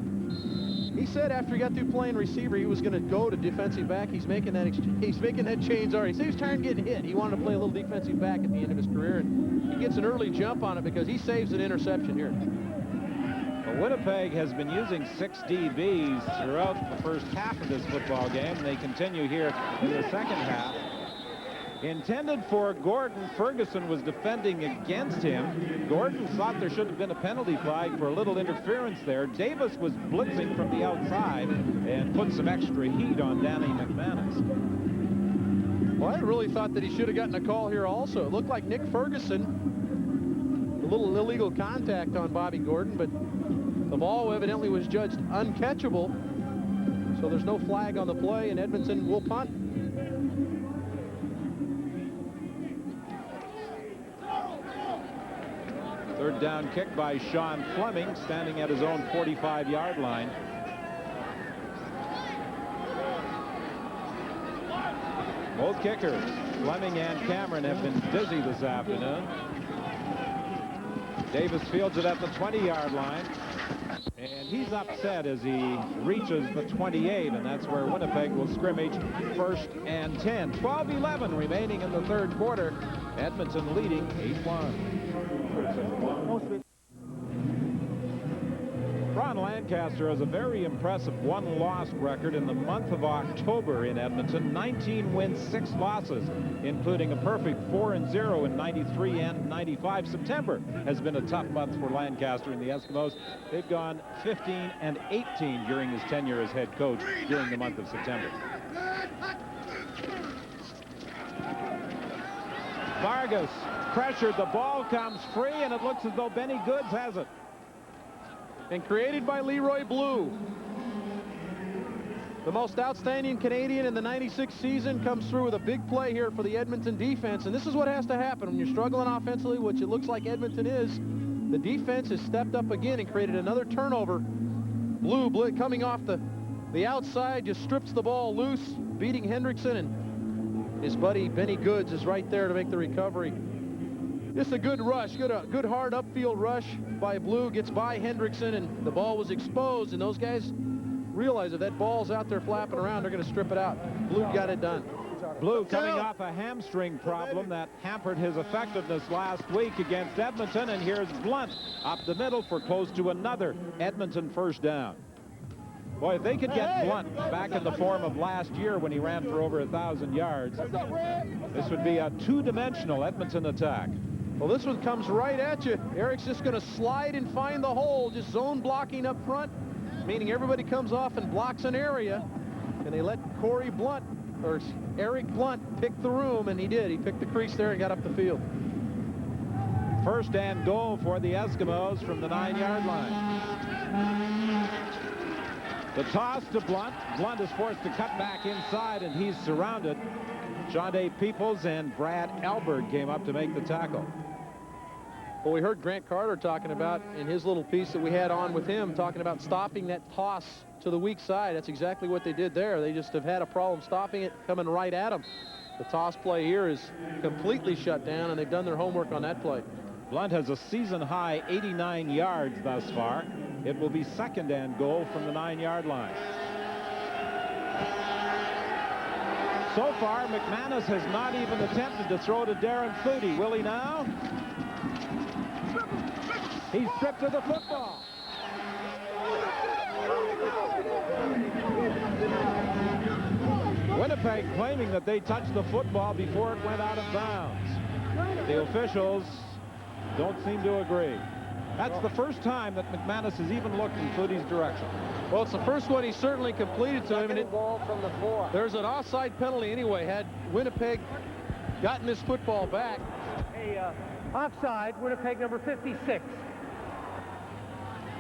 He said after he got through playing receiver, he was going to go to defensive back. He's making that change already. He said he was tired of getting hit. He wanted to play a little defensive back at the end of his career, and he gets an early jump on it because he saves an interception here. Well, Winnipeg has been using 6 DBs throughout the first half of this football game. They continue here in the second half. Intended for Gordon. Ferguson was defending against him. Gordon thought there should have been a penalty flag for a little interference there. Davis was blitzing from the outside and put some extra heat on Danny McManus. Well, I really thought that he should have gotten a call here also. It looked like Nick Ferguson, a little illegal contact on Bobby Gordon, but the ball evidently was judged uncatchable, so there's no flag on the play, and Edmonton will punt. Third down kick by Sean Fleming, standing at his own 45-yard line. Both kickers, Fleming and Cameron, have been busy this afternoon. Davis fields it at the 20-yard line, and he's upset as he reaches the 28, and that's where Winnipeg will scrimmage first and 10. 12-11 remaining in the third quarter. Edmonton leading 8-1. Ron Lancaster has a very impressive one-loss record in the month of October in Edmonton. 19 wins, 6 losses, including a perfect 4-0 in 93 and 95. September has been a tough month for Lancaster and the Eskimos. They've gone 15 and 18 during his tenure as head coach during the month of September. Vargas pressured, the ball comes free, and it looks as though Benny Goods has it. And created by Leroy Blue. The most outstanding Canadian in the '96 season comes through with a big play here for the Edmonton defense. And this is what has to happen when you're struggling offensively, which it looks like Edmonton is. The defense has stepped up again and created another turnover. Blue coming off the outside, just strips the ball loose, beating Hendrickson, and his buddy Benny Goods is right there to make the recovery. Just a good rush, good hard upfield rush by Blue, gets by Hendrickson, and the ball was exposed, and those guys realize if that ball's out there flapping around, they're going to strip it out. Blue got it done. Blue coming off a hamstring problem that hampered his effectiveness last week against Edmonton, and here's Blunt up the middle for close to another Edmonton first down. Boy, if they could get Blunt back in the form of last year when he ran for over 1,000 yards, this would be a two-dimensional Edmonton attack. Well, this one comes right at you. Eric's just going to slide and find the hole, just zone blocking up front, meaning everybody comes off and blocks an area, and they let Eric Blunt pick the room, and he did. He picked the crease there and got up the field. First and goal for the Eskimos from the 9-yard line. The toss to Blunt. Blunt is forced to cut back inside, and he's surrounded. Shonda Peoples and Brad Elberg came up to make the tackle. Well, we heard Grant Carter talking about, in his little piece that we had on with him, talking about stopping that toss to the weak side. That's exactly what they did there. They just have had a problem stopping it coming right at them. The toss play here is completely shut down, and they've done their homework on that play. Blunt has a season-high 89 yards thus far. It will be second and goal from the 9-yard line. So far, McManus has not even attempted to throw to Darren Flutie. Will he now? He's stripped of the football. Winnipeg claiming that they touched the football before it went out of bounds. The officials don't seem to agree. That's the first time that McManus has even looked in Flutie's direction. Well, it's the first one he certainly completed to him. And ball from the 4. There's an offside penalty anyway. Had Winnipeg gotten this football back. Offside, Winnipeg number 56.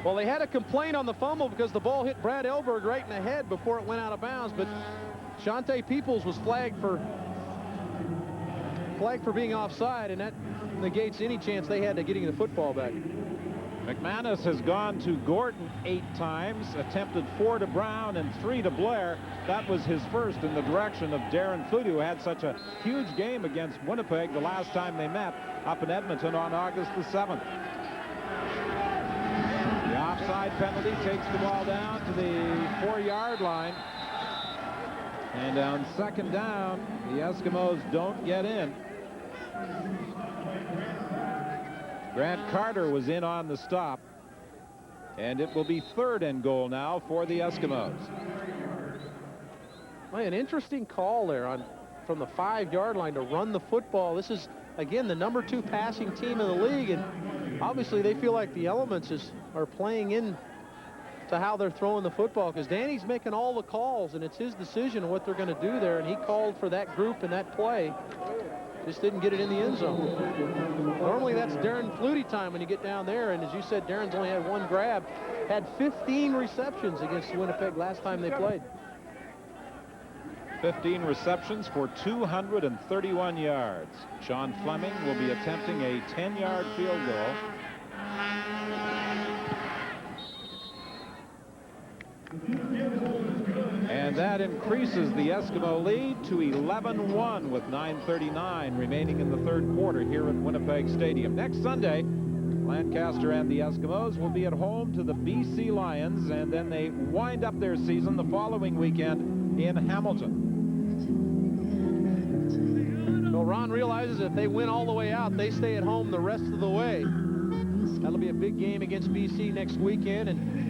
Well, they had a complaint on the fumble because the ball hit Brad Elberg right in the head before it went out of bounds, but Shonta Peoples was flagged for being offside, and that negates any chance they had to getting the football back. McManus has gone to Gordon 8 times, attempted 4 to Brown and 3 to Blair. That was his first in the direction of Darren Flutie, who had such a huge game against Winnipeg the last time they met up in Edmonton on August the 7th. The offside penalty takes the ball down to the 4-yard line. And on second down, the Eskimos don't get in. Grant Carter was in on the stop, and it will be third and goal now for the Eskimos. Well, an interesting call there from the 5-yard line to run the football. This is, again, the number 2 passing team in the league, and obviously they feel like the elements are playing in to how they're throwing the football, because Danny's making all the calls, and it's his decision what they're going to do there, and he called for that group and that play. Just didn't get it in the end zone. Normally that's Darren Flutie time when you get down there, and as you said, Darren's only had 1 grab. Had 15 receptions against Winnipeg last time they played. 15 receptions for 231 yards. Sean Fleming will be attempting a 10-yard field goal. And that increases the Eskimo lead to 11-1 with 9:39 remaining in the third quarter here at Winnipeg Stadium. Next Sunday, Lancaster and the Eskimos will be at home to the BC Lions, and then they wind up their season the following weekend in Hamilton. So Ron realizes if they win all the way out, they stay at home the rest of the way. That'll be a big game against BC next weekend, and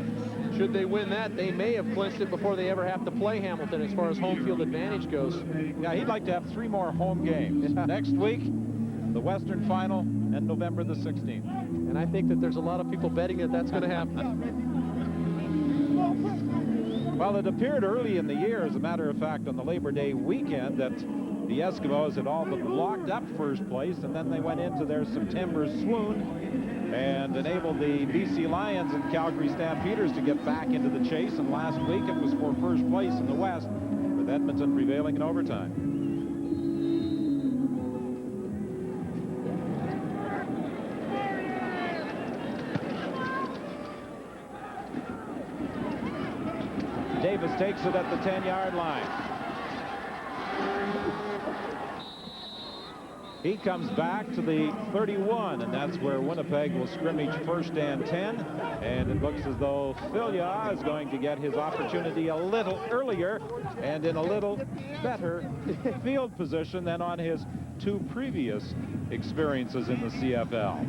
should they win that, they may have clinched it before they ever have to play Hamilton as far as home field advantage goes. Yeah, he'd like to have 3 more home games. Next week, the Western Final, and November the 16th. And I think that there's a lot of people betting that that's going to happen. Well, it appeared early in the year, as a matter of fact, on the Labor Day weekend, that the Eskimos had all but locked up first place, and then they went into their September swoon and enabled the BC Lions and Calgary Stampeders to get back into the chase. And last week it was for first place in the West, with Edmonton prevailing in overtime. Davis takes it at the 10-yard line. He comes back to the 31, and that's where Winnipeg will scrimmage first and 10. And it looks as though Filia is going to get his opportunity a little earlier and in a little better field position than on his two previous experiences in the CFL.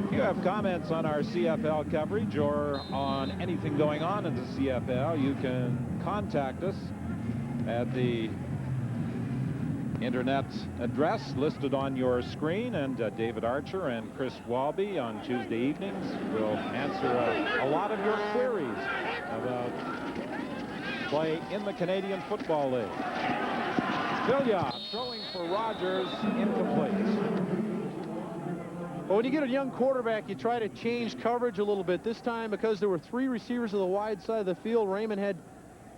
If you have comments on our CFL coverage or on anything going on in the CFL, you can contact us at the internet address listed on your screen, and David Archer and Chris Walby on Tuesday evenings will answer a lot of your queries about play in the Canadian Football League. Filia throwing for Rogers, incomplete. Well, when you get a young quarterback, you try to change coverage a little bit. This time, because there were three receivers to the wide side of the field, Raymond had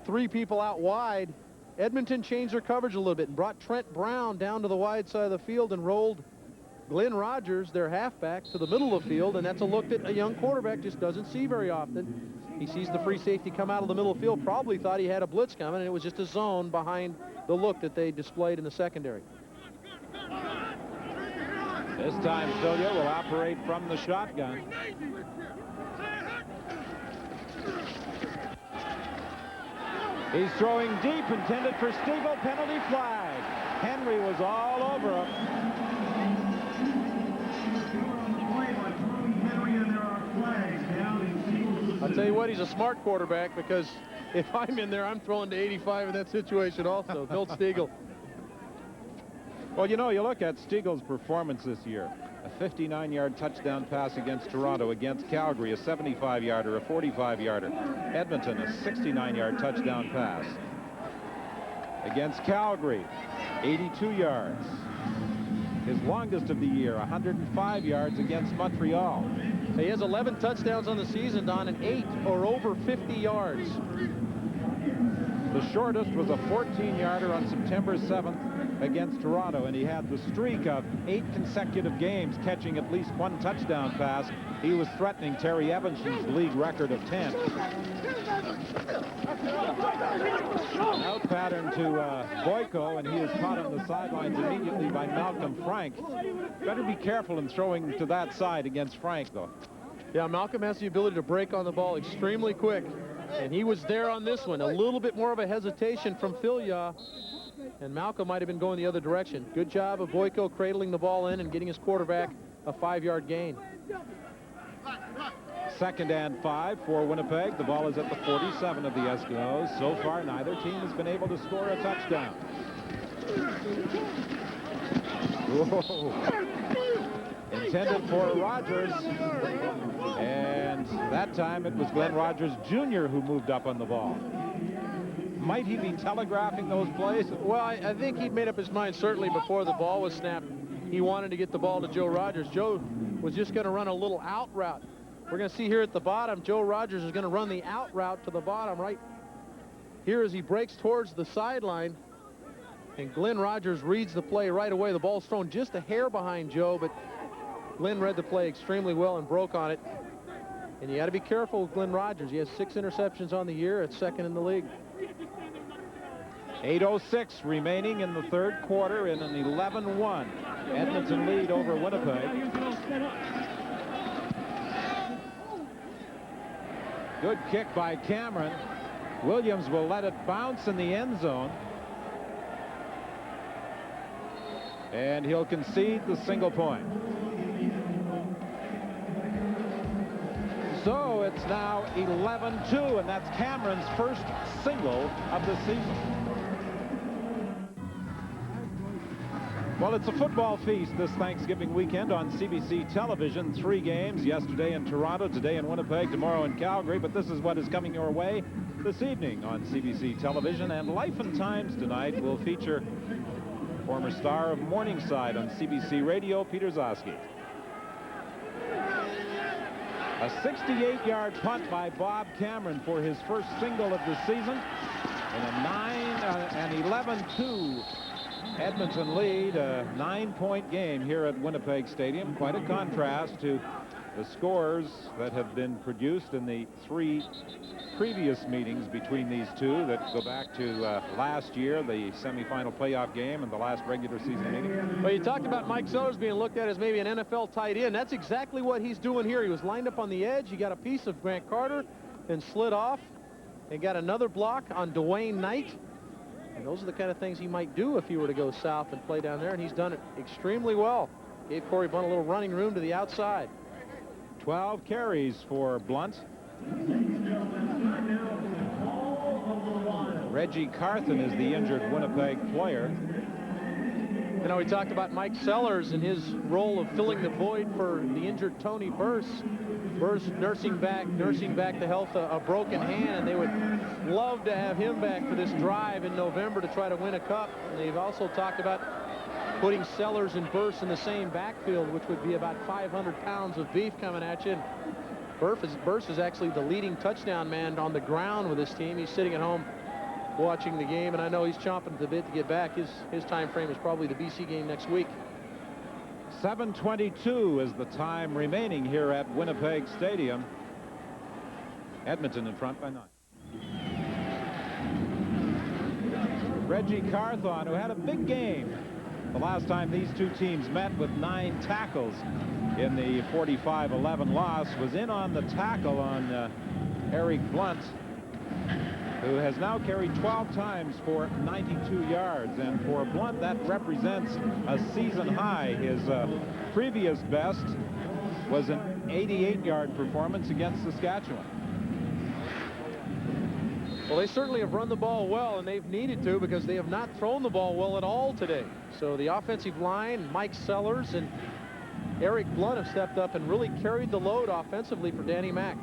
three people out wide. Edmonton changed their coverage a little bit and brought Trent Brown down to the wide side of the field and rolled Glenn Rogers, their halfback, to the middle of the field. And that's a look that a young quarterback just doesn't see very often. He sees the free safety come out of the middle of the field, probably thought he had a blitz coming, and it was just a zone behind the look that they displayed in the secondary. This time Filia will operate from the shotgun. He's throwing deep, intended for Stiegel, penalty flag. Henry was all over him. I'll tell you what, he's a smart quarterback, because if I'm in there, I'm throwing to 85 in that situation also. Bill Stiegel. Well, you know, you look at Stiegel's performance this year. A 59-yard touchdown pass against Toronto, against Calgary, a 75-yarder, a 45-yarder. Edmonton, a 69-yard touchdown pass. Against Calgary, 82 yards. His longest of the year, 105 yards against Montreal. He has 11 touchdowns on the season, Don, and 8 or over 50 yards. The shortest was a 14-yarder on September 7th against Toronto, and he had the streak of 8 consecutive games catching at least one touchdown pass. He was threatening Terry Evanson's league record of 10. Out pattern to Boyko, and he is caught on the sidelines immediately by Malcolm Frank. Better be careful in throwing to that side against Frank, though. Yeah, Malcolm has the ability to break on the ball extremely quick, and he was there on this one. A little bit more of a hesitation from Filia, and Malcolm might have been going the other direction. Good job of Boyko cradling the ball in and getting his quarterback a 5-yard gain. 2nd and 5 for Winnipeg. The ball is at the 47 of the Eskimos. So far, neither team has been able to score a touchdown. Whoa. Intended for Rogers, and that time it was Glenn Rogers Jr. who moved up on the ball. Might he be telegraphing those plays? Well, I think he'd made up his mind certainly before the ball was snapped. He wanted to get the ball to Joe Rogers. Joe was just going to run a little out route. We're going to see here at the bottom, Joe Rogers is going to run the out route to the bottom right here as he breaks towards the sideline. And Glenn Rogers reads the play right away. The ball's thrown just a hair behind Joe, but Glenn read the play extremely well and broke on it. And you got to be careful with Glenn Rogers. He has 6 interceptions on the year. It's 2nd in the league. 8:06 remaining in the 3rd quarter in an 11-1 Edmonton lead over Winnipeg. Good kick by Cameron. Williams will let it bounce in the end zone. And he'll concede the single point. So it's now 11-2, and that's Cameron's first single of the season. Well, it's a football feast this Thanksgiving weekend on CBC television. 3 games yesterday in Toronto, today in Winnipeg, tomorrow in Calgary. But this is what is coming your way this evening on CBC television. And Life and Times tonight will feature former star of Morningside on CBC Radio, Peter Zosky. A 68-yard punt by Bob Cameron for his first single of the season. And an 11-2 Edmonton lead, a 9-point game here at Winnipeg Stadium. Quite a contrast to the scores that have been produced in the 3 previous meetings between these two that go back to last year, the semifinal playoff game, and the last regular season meeting. Well, you talked about Mike Sellers being looked at as maybe an NFL tight end. That's exactly what he's doing here. He was lined up on the edge. He got a piece of Grant Carter and slid off and got another block on Dwayne Knight. And those are the kind of things he might do if he were to go south and play down there, and he's done it extremely well. Gave Corey Blunt a little running room to the outside. 12 carries for Blunt. Reggie Carthen is the injured Winnipeg player. You know, we talked about Mike Sellers and his role of filling the void for the injured Tony Burse. Burse nursing back the health of a broken hand, and they would love to have him back for this drive in November to try to win a cup. And they've also talked about putting Sellers and Burse in the same backfield, which would be about 500 pounds of beef coming at you. Burse is actually the leading touchdown man on the ground with this team. He's sitting at home watching the game, and I know he's chomping at the bit to get back. His time frame is probably the BC game next week. 7:22 is the time remaining here at Winnipeg Stadium. Edmonton in front by 9. Reggie Carthon, who had a big game the last time these two teams met, with 9 tackles in the 45-11 loss, was in on the tackle on Eric Blunt, who has now carried 12 times for 92 yards. And for Blunt, that represents a season high. His previous best was an 88-yard performance against Saskatchewan. Well, they certainly have run the ball well, and they've needed to, because they have not thrown the ball well at all today. So the offensive line, Mike Sellers and Eric Blunt, have stepped up and really carried the load offensively for Danny Mack.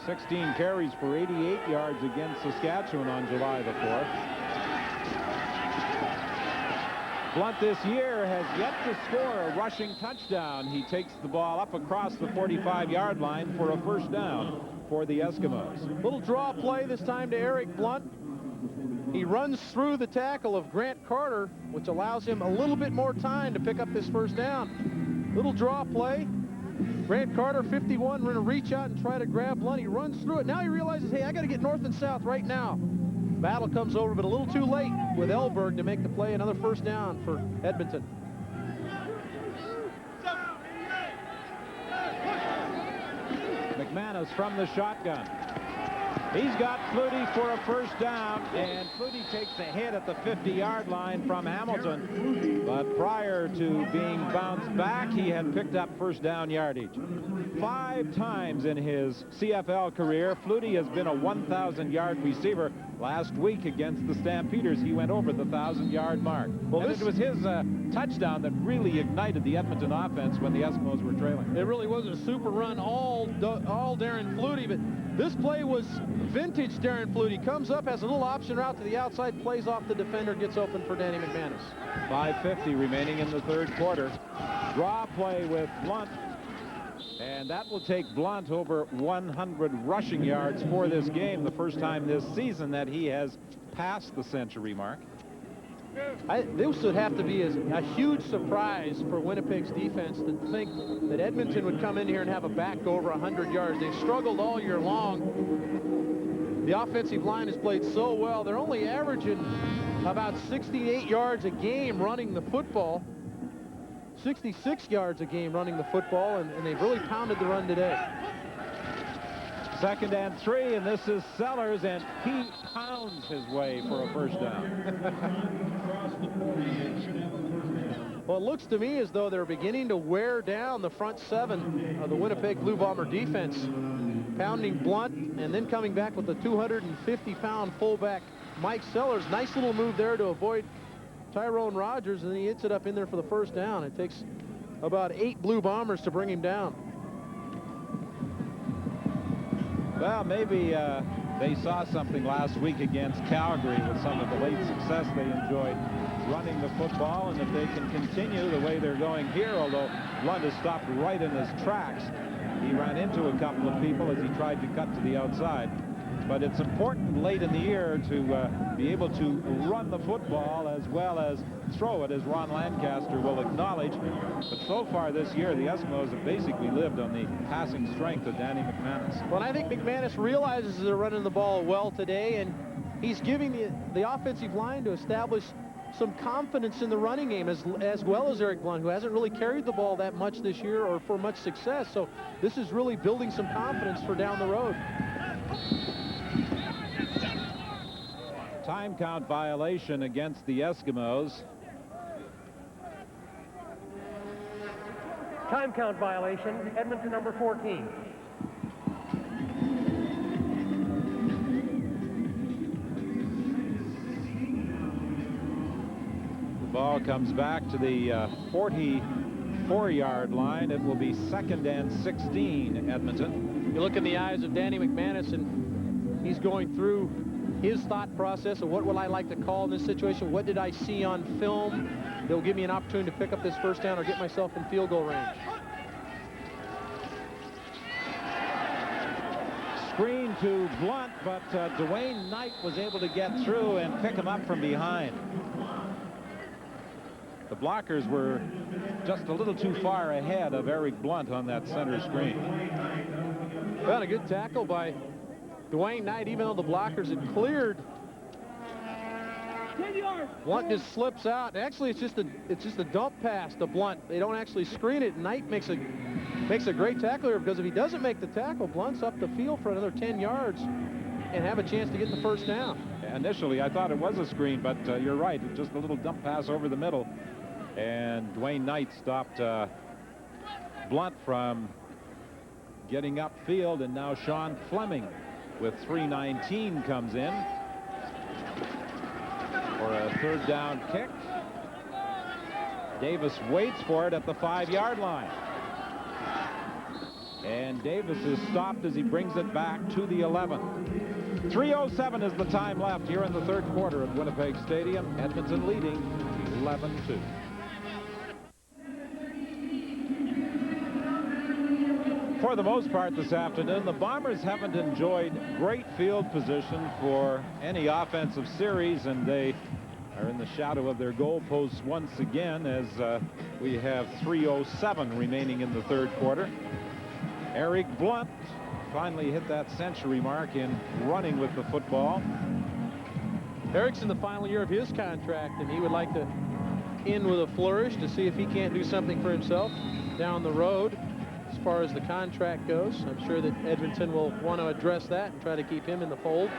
16 carries for 88 yards against Saskatchewan on July the 4th. Blunt this year has yet to score a rushing touchdown. He takes the ball up across the 45-yard line for a first down for the Eskimos. Little draw play this time to Eric Blunt. He runs through the tackle of Grant Carter, which allows him a little bit more time to pick up this first down. Little draw play. Grant Carter, 51, going to reach out and try to grab Blunt. He runs through it. Now he realizes, hey, I got to get north and south right now. Battle comes over, but a little too late with Elberg to make the play. Another first down for Edmonton. McManus from the shotgun. He's got Flutie for a first down, and Flutie takes a hit at the 50-yard line from Hamilton. But prior to being bounced back, he had picked up first down yardage. 5 times in his CFL career, Flutie has been a 1,000-yard receiver. Last week against the Stampeders, he went over the 1,000-yard mark. Well, it was his touchdown that really ignited the Edmonton offense when the Eskimos were trailing. It really was a super run, all Darren Flutie, but this play was vintage Darren Flutie. Comes up, has a little option route to the outside, plays off the defender, gets open for Danny McManus. 5:50 remaining in the third quarter. Draw play with Blunt. And that will take Blunt over 100 rushing yards for this game, the first time this season that he has passed the century mark. This would have to be a huge surprise for Winnipeg's defense to think that Edmonton would come in here and have a back go over 100 yards. They've struggled all year long. The offensive line has played so well. They're only averaging about 68 yards a game running the football. 66 yards a game running the football, and they've really pounded the run today. 2nd and 3, and this is Sellers, and he pounds his way for a first down. Well, it looks to me as though they're beginning to wear down the front 7 of the Winnipeg Blue Bomber defense, pounding Blunt and then coming back with the 250-pound fullback Mike Sellers. Nice little move there to avoid Tyrone Rogers, and then he hits it up in there for the first down. It takes about 8 Blue Bombers to bring him down. Well, maybe they saw something last week against Calgary with some of the late success they enjoyed running the football, and if they can continue the way they're going here, although Blunt has stopped right in his tracks. He ran into a couple of people as he tried to cut to the outside. But it's important late in the year to be able to run the football as well as throw it, as Ron Lancaster will acknowledge. But so far this year, the Eskimos have basically lived on the passing strength of Danny McManus. Well, I think McManus realizes they're running the ball well today, and he's giving the offensive line to establish some confidence in the running game, as well as Eric Blunt, who hasn't really carried the ball that much this year or for much success. So this is really building some confidence for down the road. Time count violation against the Eskimos. Time count violation, Edmonton number 14. The ball comes back to the 44-yard line. It will be 2nd and 16, Edmonton. You look in the eyes of Danny McManus, and he's going through his thought process of what would I like to call in this situation? What did I see on film that will give me an opportunity to pick up this first down or get myself in field goal range? Screen to Blunt, but Dwayne Knight was able to get through and pick him up from behind. The blockers were just a little too far ahead of Eric Blunt on that center screen. Well, a good tackle by Dwayne Knight, even though the blockers had cleared. Blunt just slips out. Actually, it's just a dump pass to Blunt. They don't actually screen it. Knight makes a great tackle here, because if he doesn't make the tackle, Blunt's up the field for another 10 yards and have a chance to get the first down. Initially, I thought it was a screen, but you're right. Just a little dump pass over the middle, and Dwayne Knight stopped Blunt from getting upfield, and now Sean Fleming with 3:19 comes in for a 3rd down kick. Davis waits for it at the 5-yard line. And Davis is stopped as he brings it back to the 11. 3:07 is the time left here in the 3rd quarter at Winnipeg Stadium. Edmonton leading 11-2. For the most part this afternoon, the Bombers haven't enjoyed great field position for any offensive series, and they are in the shadow of their goalposts once again as we have 3:07 remaining in the 3rd quarter. Eric Blunt finally hit that century mark in running with the football. Eric's in the final year of his contract, and he would like to end with a flourish to see if he can't do something for himself down the road as far as the contract goes. I'm sure that Edmonton will want to address that and try to keep him in the fold.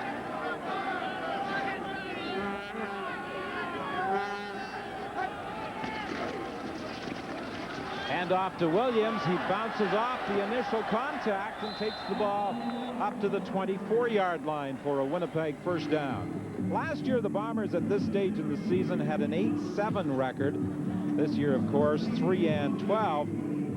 Hand off to Williams. He bounces off the initial contact and takes the ball up to the 24-yard line for a Winnipeg first down. Last year, the Bombers at this stage in the season had an 8-7 record. This year, of course, 3-12.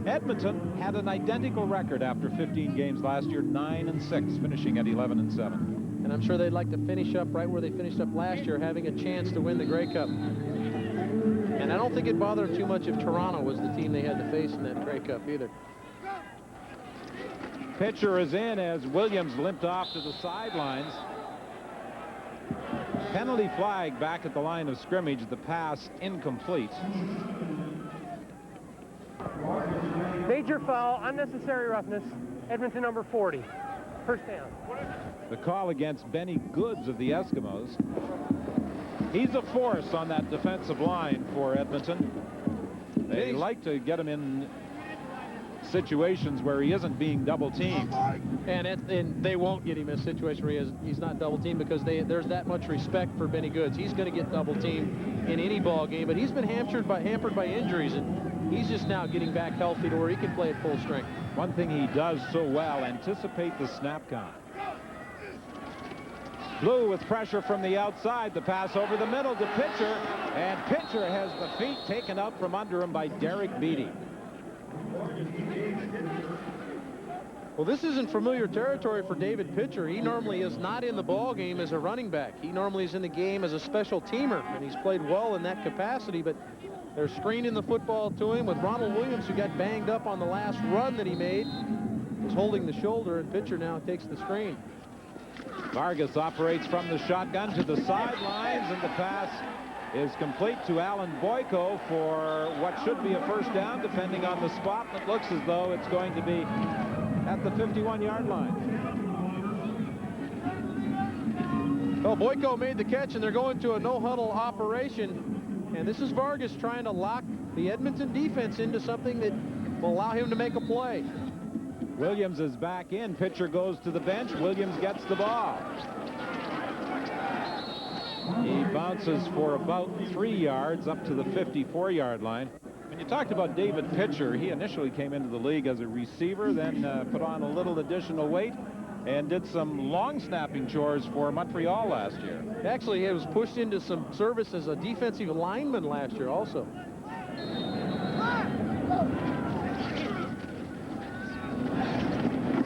Edmonton had an identical record after 15 games last year, 9-6, finishing at 11-7. And I'm sure they'd like to finish up right where they finished up last year, having a chance to win the Grey Cup. And I don't think it bothered them too much if Toronto was the team they had to face in that Grey Cup either. Pitcher is in as Williams limped off to the sidelines. Penalty flag back at the line of scrimmage. The pass incomplete. Major foul, unnecessary roughness, Edmonton number 40. First down. The call against Benny Goods of the Eskimos. He's a force on that defensive line for Edmonton. They like to get him in situations where he isn't being double teamed. And they won't get him in a situation where he's not double teamed, because there's that much respect for Benny Goods. He's going to get double teamed in any ball game, but he's been hampered by injuries, and he's just now getting back healthy to where he can play at full strength. One thing he does so well, anticipate the snap count. Blue with pressure from the outside. The pass over the middle to Pitcher, and Pitcher has the feet taken out from under him by Derek Beatty. Well, this isn't familiar territory for David Pitcher. He normally is not in the ball game as a running back. He normally is in the game as a special teamer, and he's played well in that capacity, but they're screening the football to him with Ronald Williams, who got banged up on the last run that he made, was holding the shoulder, and Pitcher now takes the screen. Vargas operates from the shotgun to the sidelines, and the pass is complete to Alan Boyko for what should be a first down, depending on the spot. It looks as though it's going to be at the 51-yard line. Well, Boyko made the catch, and they're going to a no-huddle operation. And this is Vargas trying to lock the Edmonton defense into something that will allow him to make a play. Williams is back in. Pitcher goes to the bench. Williams gets the ball. He bounces for about 3 yards up to the 54-yard line. When you talked about David Pitcher, he initially came into the league as a receiver, then put on a little additional weight and did some long snapping chores for Montreal last year. Actually, he was pushed into some service as a defensive lineman last year also.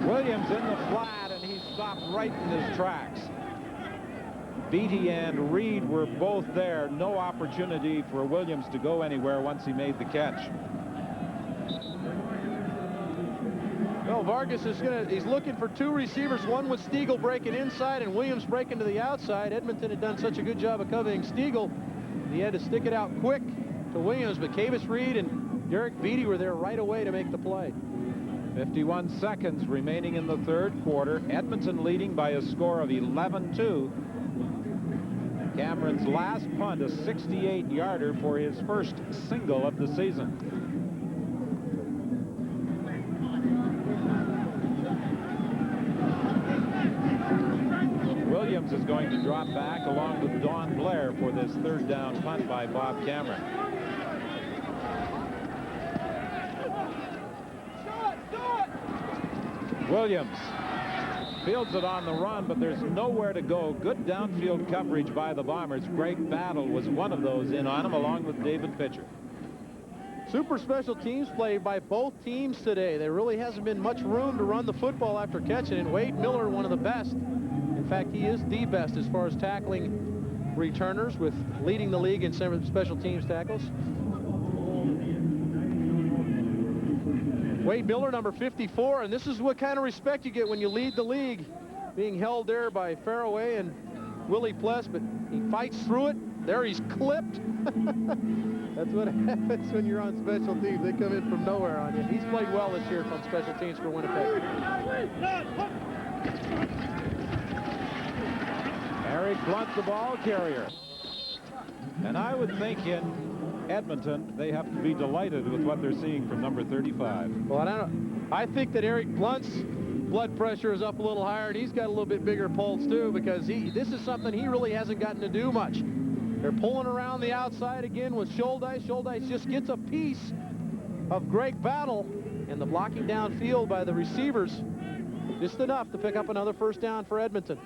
Williams in the flat, and he stopped right in his tracks. Beatty and Reed were both there. No opportunity for Williams to go anywhere once he made the catch. Well, Vargas is he's looking for two receivers, one with Stiegel breaking inside and Williams breaking to the outside. Edmonton had done such a good job of covering Stiegel. He had to stick it out quick to Williams, but Cavis Reed and Derek Beatty were there right away to make the play. 51 seconds remaining in the third quarter. Edmonton leading by a score of 11-2. Cameron's last punt, a 68-yarder for his first single of the season. Williams is going to drop back along with Don Blair for this third down punt by Bob Cameron. Williams fields it on the run, but there's nowhere to go. Good downfield coverage by the Bombers. Greg Battle was one of those in on him, along with David Pitcher. Super special teams play by both teams today. There really hasn't been much room to run the football after catching it. Wade Miller, one of the best. In fact, he is the best as far as tackling returners, with leading the league in special teams tackles. Wade Miller, number 54, and this is what kind of respect you get when you lead the league. Being held there by Faraway and Willie Pless, but he fights through it. There he's clipped. That's what happens when you're on special teams. They come in from nowhere on you. He's played well this year on special teams for Winnipeg. Eric Blunt, the ball carrier. And I would think in Edmonton, they have to be delighted with what they're seeing from number 35. Well, I think that Eric Blunt's blood pressure is up a little higher, and he's got a little bit bigger pulse too, because this is something he really hasn't gotten to do much. They're pulling around the outside again with Scholdice. Scholdice just gets a piece of Greg Battle, and the blocking downfield by the receivers just enough to pick up another first down for Edmonton.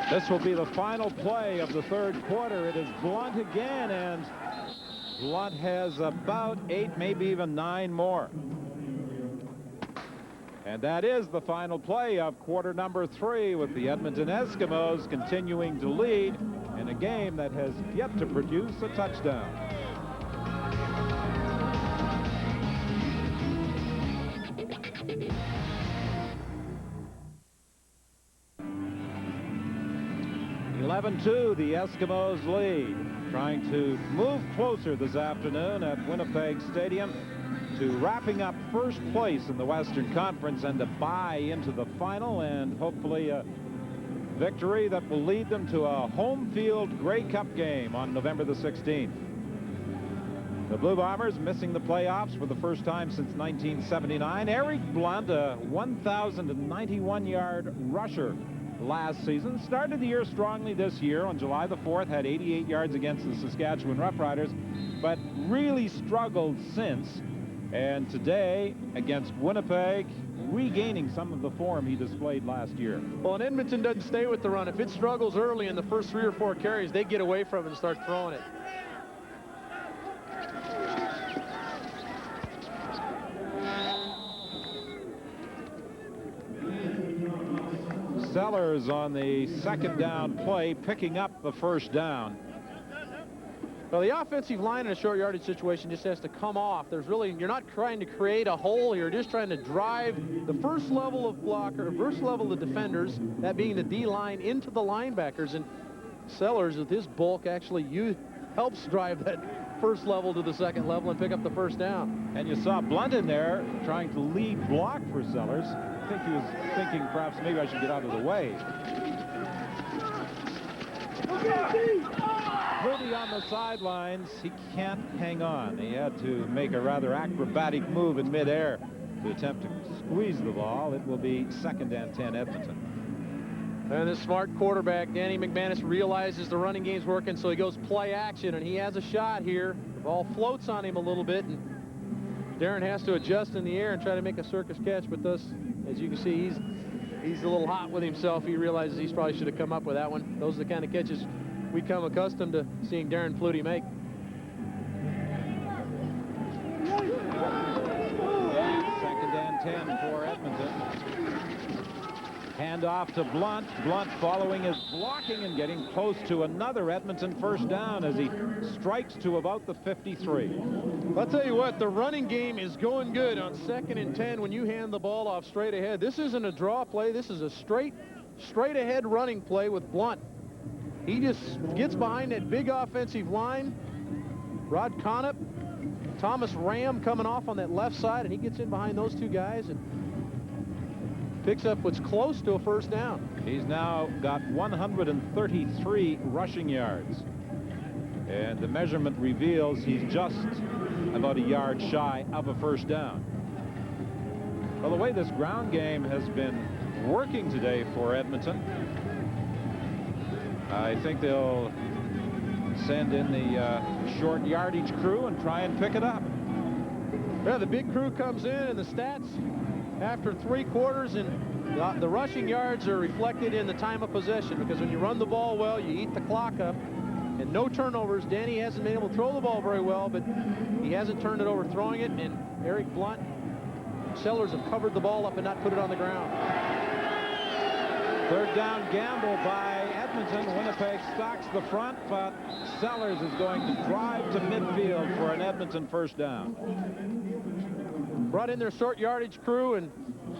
This will be the final play of the third quarter. It is Blunt again, and Blunt has about 8, maybe even 9 more. And that is the final play of quarter number 3, with the Edmonton Eskimos continuing to lead in a game that has yet to produce a touchdown. The Eskimos lead, trying to move closer this afternoon at Winnipeg Stadium to wrapping up first place in the Western Conference and to bye into the final, and hopefully a victory that will lead them to a home field Grey Cup game on November the 16th. The Blue Bombers missing the playoffs for the first time since 1979. Eric Blunt, a 1,091-yard rusher last season, started the year strongly this year. On July the 4th, had 88 yards against the Saskatchewan Roughriders, but really struggled since. And today, against Winnipeg, regaining some of the form he displayed last year. Well, and Edmonton doesn't stay with the run. If it struggles early in the first 3 or 4 carries, they get away from it and start throwing it. Sellers on the second down play, picking up the first down. Well, the offensive line in a short yardage situation just has to come off. You're not trying to create a hole. You're just trying to drive the first level of blocker, first level of defenders, that being the D-line, into the linebackers. And Sellers, with his bulk, actually helps drive that first level to the second level and pick up the first down. And you saw Blunt in there trying to lead block for Sellers. I think he was thinking perhaps maybe I should get out of the way. Purdy on the sidelines. He can't hang on. He had to make a rather acrobatic move in midair to attempt to squeeze the ball. It will be 2nd and 10 Edmonton. And this smart quarterback, Danny McManus, realizes the running game's working, so he goes play action, and he has a shot here. The ball floats on him a little bit, and Darren has to adjust in the air and try to make a circus catch, but thus, as you can see, he's a little hot with himself. He realizes he probably should have come up with that one. Those are the kind of catches we come accustomed to seeing Darren Flutie make. Second and 10 for Edmonton. Hand off to Blunt. Blunt following his blocking and getting close to another Edmonton first down as he strikes to about the 53. I'll tell you what, the running game is going good on 2nd and 10 when you hand the ball off straight ahead. This isn't a draw play. This is a straight ahead running play with Blunt. He just gets behind that big offensive line. Rod Conop, Thomas Ram coming off on that left side, and he gets in behind those two guys and picks up what's close to a first down. He's now got 133 rushing yards. And the measurement reveals he's just about a yard shy of a first down. Well, the way this ground game has been working today for Edmonton, I think they'll send in the short yardage crew and try and pick it up. Yeah, the big crew comes in, and the stats after 3 quarters, and the rushing yards are reflected in the time of possession, because when you run the ball well, you eat the clock up, and no turnovers. Danny hasn't been able to throw the ball very well, but he hasn't turned it over throwing it, and Eric Blunt, Sellers have covered the ball up and not put it on the ground. 3rd down gamble by Edmonton. Winnipeg stocks the front, but Sellers is going to drive to midfield for an Edmonton first down. Brought in their short yardage crew, and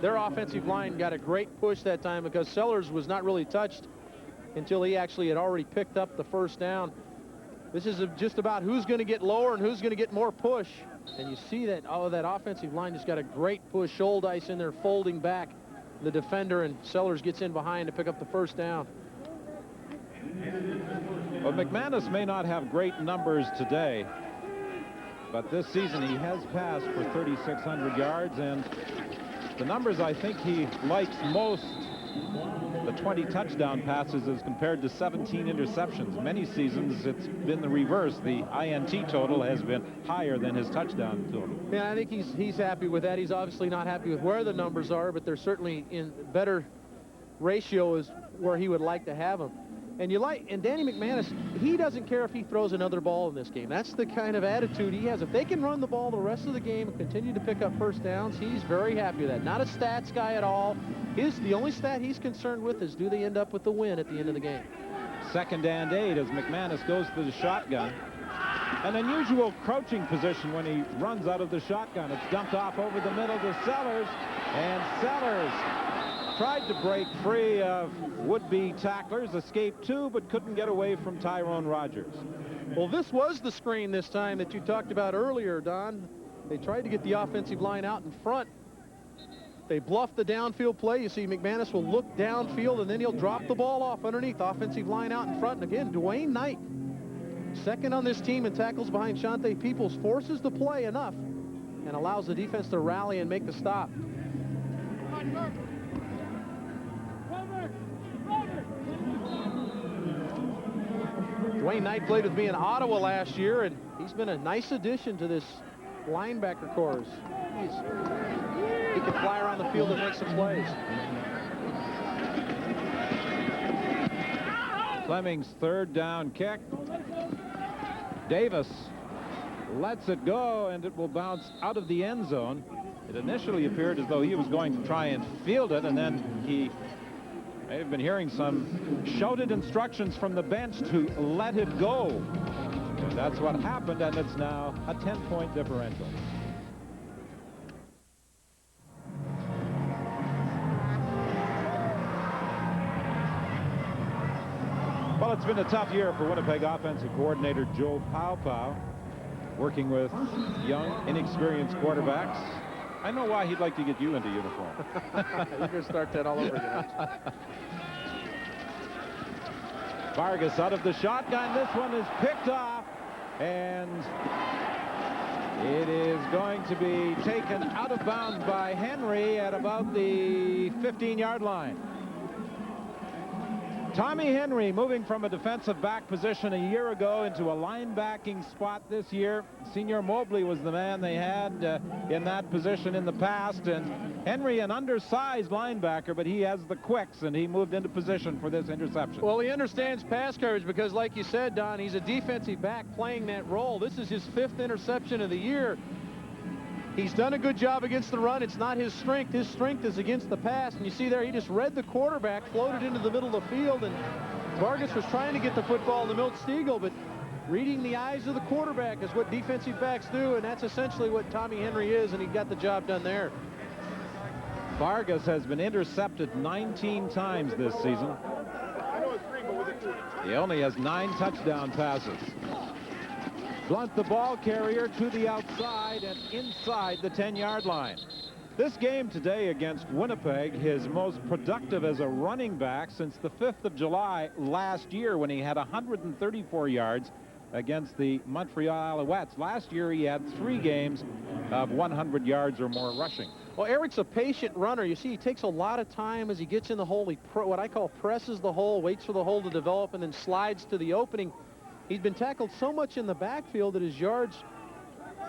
their offensive line got a great push that time because Sellers was not really touched until he actually had already picked up the first down. This is just about who's going to get lower and who's going to get more push. And you see that, that offensive line just got a great push. Scholdice in there folding back the defender, and Sellers gets in behind to pick up the first down. Well, McManus may not have great numbers today, but this season he has passed for 3,600 yards, and the numbers I think he likes most, the 20 touchdown passes as compared to 17 interceptions. Many seasons it's been the reverse. The INT total has been higher than his touchdown total. Yeah, I think he's happy with that. He's obviously not happy with where the numbers are, but they're certainly in better ratio is where he would like to have them. And Danny McManus, he doesn't care if he throws another ball in this game. That's the kind of attitude he has. If they can run the ball the rest of the game and continue to pick up first downs, he's very happy with that. Not a stats guy at all. The only stat he's concerned with is, do they end up with the win at the end of the game? 2nd and 8 as McManus goes to the shotgun. An unusual crouching position when he runs out of the shotgun. It's dumped off over the middle to Sellers, and Sellers tried to break free of would-be tacklers, escaped 2, but couldn't get away from Tyrone Rogers. Well, this was the screen this time that you talked about earlier, Don. They tried to get the offensive line out in front. They bluffed the downfield play. You see McManus will look downfield, and then he'll drop the ball off underneath. Offensive line out in front. And again, Dwayne Knight, second on this team in tackles behind Shante Peoples, forces the play enough and allows the defense to rally and make the stop. Dwayne Knight played with me in Ottawa last year, and he's been a nice addition to this linebacker corps. He can fly around the field and make some plays. Fleming's 3rd down kick. Davis lets it go, and it will bounce out of the end zone. It initially appeared as though he was going to try and field it, and then he They've been hearing some shouted instructions from the bench to let it go. And that's what happened, and it's now a 10-point differential. Well, it's been a tough year for Winnipeg offensive coordinator Joe Pauw, working with young, inexperienced quarterbacks. I know why he'd like to get you into uniform. You're going to start that all over again. Vargas out of the shotgun. This one is picked off, and it is going to be taken out of bounds by Henry at about the 15-yard line. Tommy Henry moving from a defensive back position a year ago into a linebacking spot this year. Senior Mobley was the man they had in that position in the past, and Henry an undersized linebacker, but he has the quicks, and he moved into position for this interception. Well, he understands pass coverage because, like you said, Don, he's a defensive back playing that role. This is his 5th interception of the year. He's done a good job against the run. It's not his strength. His strength is against the pass. And you see there, he just read the quarterback, floated into the middle of the field, and Vargas was trying to get the football in the Milt Stiegel, but reading the eyes of the quarterback is what defensive backs do, and that's essentially what Tommy Henry is, and he got the job done there. Vargas has been intercepted 19 times this season. He only has 9 touchdown passes. Blunt, the ball carrier, to the outside and inside the 10-yard line. This game today against Winnipeg, his most productive as a running back since the 5th of July last year, when he had 134 yards against the Montreal Alouettes. Last year he had 3 games of 100 yards or more rushing. Well, Eric's a patient runner. You see, he takes a lot of time as he gets in the hole. He what I call presses the hole, waits for the hole to develop, and then slides to the opening. He's been tackled so much in the backfield that his yards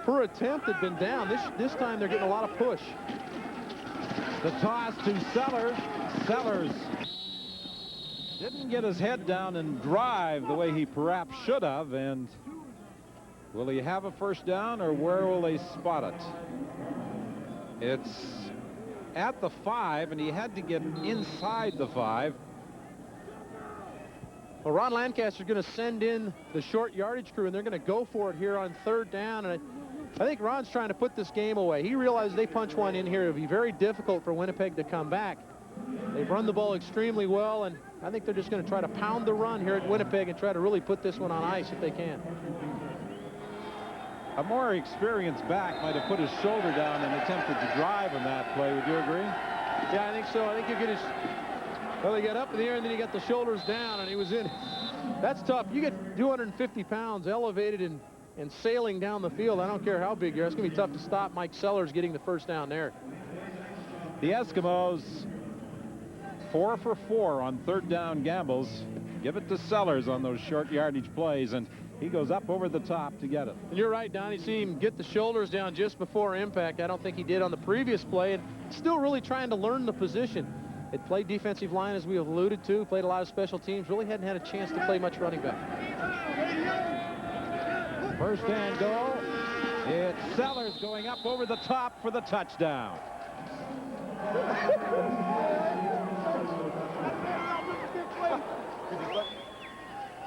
per attempt had been down. This time they're getting a lot of push. The toss to Sellers. Sellers didn't get his head down and drive the way he perhaps should have. And will he have a first down, or where will they spot it? It's at the 5, and he had to get inside the 5. Well, Ron Lancaster's going to send in the short yardage crew, and they're going to go for it here on 3rd down. And I think Ron's trying to put this game away. He realizes they punch one in here. It'll be very difficult for Winnipeg to come back. They've run the ball extremely well, and I think they're just going to try to pound the run here at Winnipeg and try to really put this one on ice if they can. A more experienced back might have put his shoulder down and attempted to drive on that play. Would you agree? Yeah, I think so. I think you get his... Well, he got up in the air, and then he got the shoulders down, and he was in. That's tough. You get 250 pounds elevated and sailing down the field. I don't care how big you are. It's going to be tough to stop Mike Sellers getting the first down there. The Eskimos 4 for 4 on 3rd down gambles. Give it to Sellers on those short yardage plays, and he goes up over the top to get it. And you're right, Don. You see him get the shoulders down just before impact. I don't think he did on the previous play, and still really trying to learn the position. It played defensive line, as we have alluded to, played a lot of special teams, really hadn't had a chance to play much running back. First and goal. It's Sellers going up over the top for the touchdown.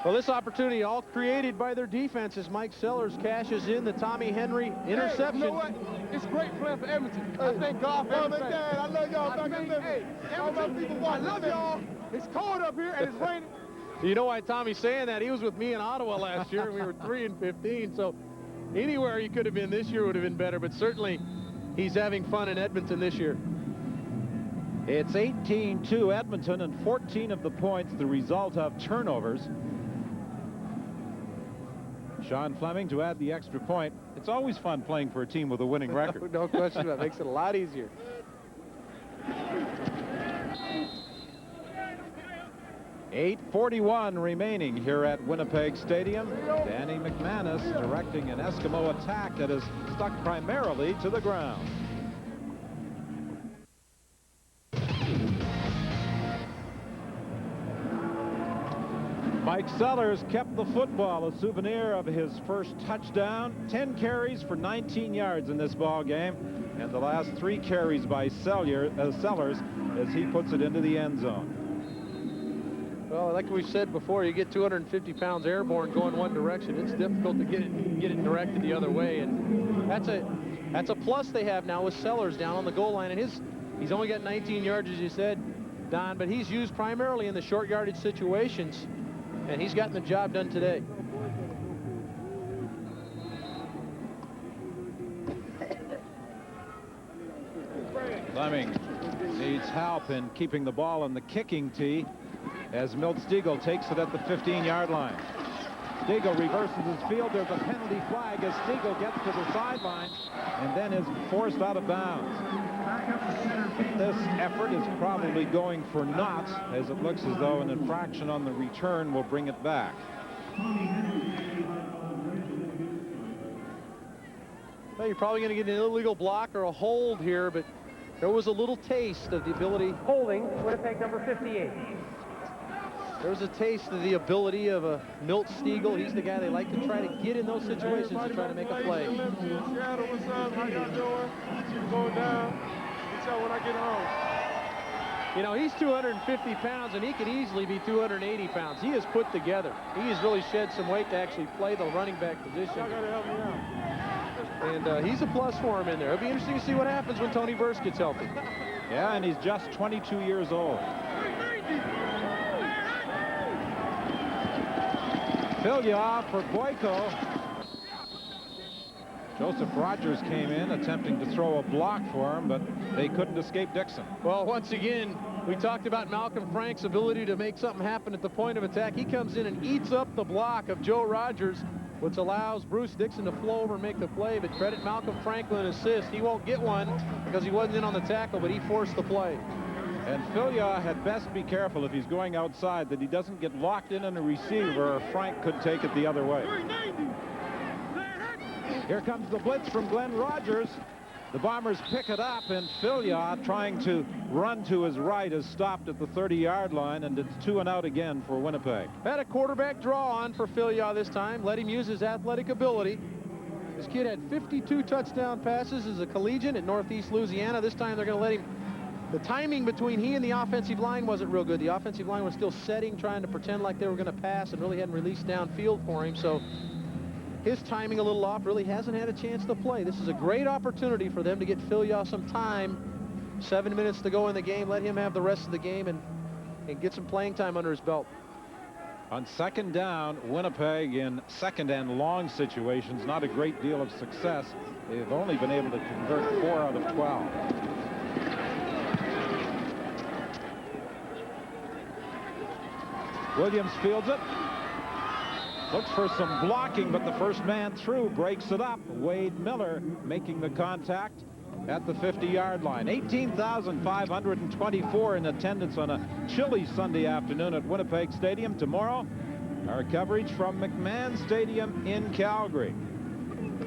Well, this opportunity all created by their defense as Mike Sellers cashes in the Tommy Henry interception. Hey, you know what? It's great playing for Edmonton. I thank God for everything. Dad, I love y'all back in Edmonton. Hey, Edmonton, I love y'all. It's cold up here and it's raining. You know why Tommy's saying that? He was with me in Ottawa last year, and we were 3-15. So anywhere he could have been this year would have been better, but certainly he's having fun in Edmonton this year. It's 18-2 Edmonton, and 14 of the points the result of turnovers. Sean Fleming to add the extra point. It's always fun playing for a team with a winning record. No question about it. Makes it a lot easier. .8:41 remaining here at Winnipeg Stadium. Danny McManus directing an Eskimo attack that is stuck primarily to the ground. Mike Sellers kept the football, a souvenir of his first touchdown. 10 carries for 19 yards in this ball game, and the last 3 carries by Sellers as he puts it into the end zone. Well, like we said before, you get 250 pounds airborne going one direction. It's difficult to get it directed the other way, and that's a plus they have now with Sellers down on the goal line. And he's only got 19 yards, as you said, Don, but he's used primarily in the short yardage situations, and he's gotten the job done today. Fleming needs help in keeping the ball on the kicking tee as Milt Stegall takes it at the 15-yard line. Stegall reverses his field. There's a penalty flag as Stegall gets to the sideline and then is forced out of bounds. But this effort is probably going for naught, as it looks as though an infraction on the return will bring it back. Well, you're probably going to get an illegal block or a hold here, but there was a little taste of the ability. Holding, Winnipeg number 58. There's a taste of the ability of a Milt Stegall. He's the guy they like to try to get in those situations to try to make a play. Seattle, what's up? How y'all doing? Keep going down. Until when I get home. You know, he's 250 pounds, and he could easily be 280 pounds. He is put together. He has really shed some weight to actually play the running back position. Y'all gotta help me out. And he's a plus for him in there. It'll be interesting to see what happens when Tony Burst gets healthy. Yeah, and he's just 22 years old. Filia for Boyko. Joseph Rogers came in attempting to throw a block for him, but they couldn't escape Dixon. Well, once again, we talked about Malcolm Frank's ability to make something happen at the point of attack. He comes in and eats up the block of Joe Rogers, which allows Bruce Dixon to flow over and make the play. But credit Malcolm Franklin assist. He won't get one because he wasn't in on the tackle, but he forced the play. And Filia had best be careful if he's going outside that he doesn't get locked in on a receiver, or Frank could take it the other way. Here comes the blitz from Glenn Rogers. The Bombers pick it up, and Filia, trying to run to his right, is stopped at the 30-yard line, and it's 2 and out again for Winnipeg. Had a quarterback draw on for Filia this time. Let him use his athletic ability. This kid had 52 touchdown passes as a collegiate at Northeast Louisiana. This time they're going to let him. The timing between he and the offensive line wasn't real good. The offensive line was still setting, trying to pretend like they were going to pass, and really hadn't released downfield for him. So his timing a little off, really hasn't had a chance to play. This is a great opportunity for them to get Filia some time. 7 minutes to go in the game. Let him have the rest of the game and get some playing time under his belt. On second down, Winnipeg in second and long situations, not a great deal of success. They've only been able to convert 4 out of 12. Williams fields it. Looks for some blocking, but the first man through breaks it up. Wade Miller making the contact at the 50-yard line. 18,524 in attendance on a chilly Sunday afternoon at Winnipeg Stadium. Tomorrow, our coverage from McMahon Stadium in Calgary,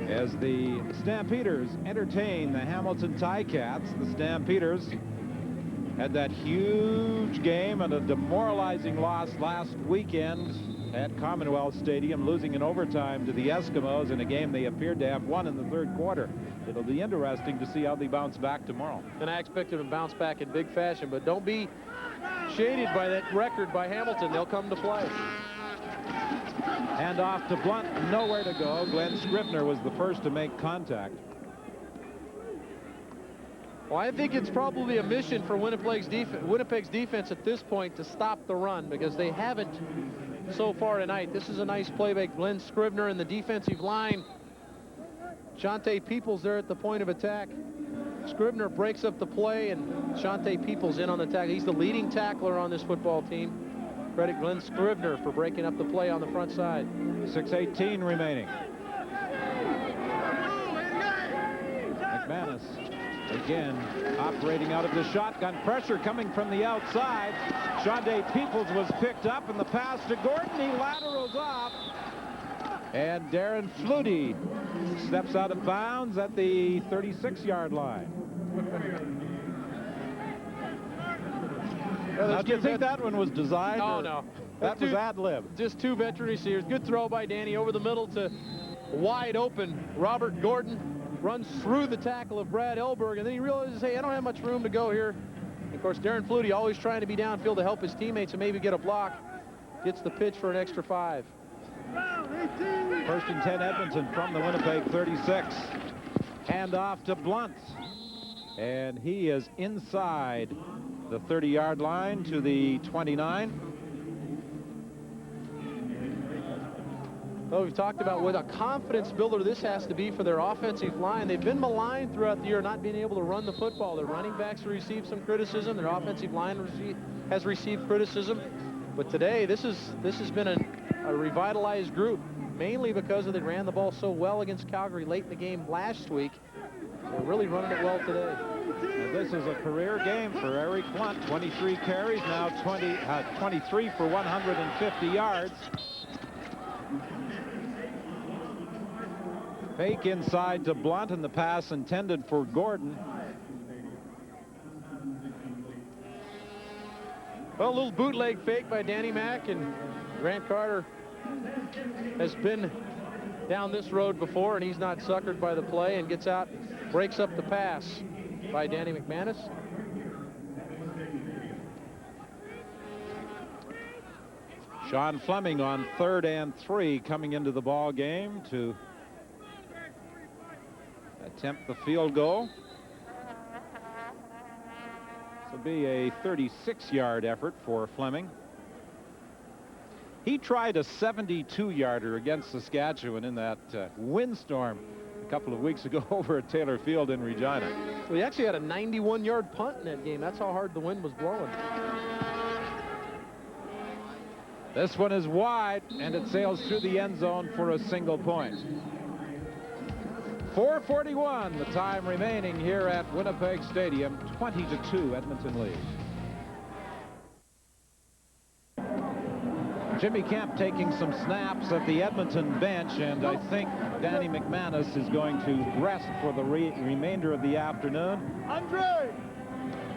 as the Stampeders entertain the Hamilton Ticats. The Stampeders had that huge game and a demoralizing loss last weekend at Commonwealth Stadium, losing in overtime to the Eskimos in a game they appeared to have won in the third quarter. It'll be interesting to see how they bounce back tomorrow. And I expect them to bounce back in big fashion, but don't be shaded by that record by Hamilton. They'll come to play. Hand off to Blunt, nowhere to go. Glenn Scribner was the first to make contact. Well, I think it's probably a mission for Winnipeg's defense at this point to stop the run, because they haven't so far tonight. This is a nice play by Glenn Scribner in the defensive line. Shante Peoples there at the point of attack. Scribner breaks up the play, and Shante Peoples in on the tackle. He's the leading tackler on this football team. Credit Glenn Scribner for breaking up the play on the front side. 6:18 remaining. McManus again operating out of the shotgun. Pressure coming from the outside. Shante Peoples was picked up, and the pass to Gordon. He laterals off. And Darren Flutie steps out of bounds at the 36-yard line. Now, do you think that one was designed? Oh, no. That was ad-lib. Just two veteran receivers. Good throw by Danny over the middle to wide open Robert Gordon. Runs through the tackle of Brad Elberg, and then he realizes, hey, I don't have much room to go here. And of course, Darren Flutie always trying to be downfield to help his teammates and maybe get a block. gets the pitch for an extra 5. First and 10 Edmonton from the Winnipeg 36. Hand off to Blunt. And he is inside the 30-yard line to the 29. Well, we've talked about what a confidence builder this has to be for their offensive line. They've been maligned throughout the year not being able to run the football. Their running backs have received some criticism. Their offensive line has received criticism. But today, this has been a revitalized group, mainly because they ran the ball so well against Calgary late in the game last week. They're really running it well today. And this is a career game for Eric Blunt. 23 carries, now 23 for 150 yards. Fake inside to Blunt, and the pass intended for Gordon. Well, a little bootleg fake by Danny Mack, and Grant Carter has been down this road before, and he's not suckered by the play and gets out, breaks up the pass by Danny McManus. Sean Fleming on 3rd and 3 coming into the ball game to attempt the field goal. This will be a 36-yard effort for Fleming. He tried a 72-yarder against Saskatchewan in that windstorm a couple of weeks ago over at Taylor Field in Regina. Well, he actually had a 91-yard punt in that game. That's how hard the wind was blowing. This one is wide, and it sails through the end zone for a single point. 4:41 the time remaining here at Winnipeg Stadium. 20-2 Edmonton leads. Jimmy Kemp taking some snaps at the Edmonton bench, and I think Danny McManus is going to rest for the remainder of the afternoon. Andre!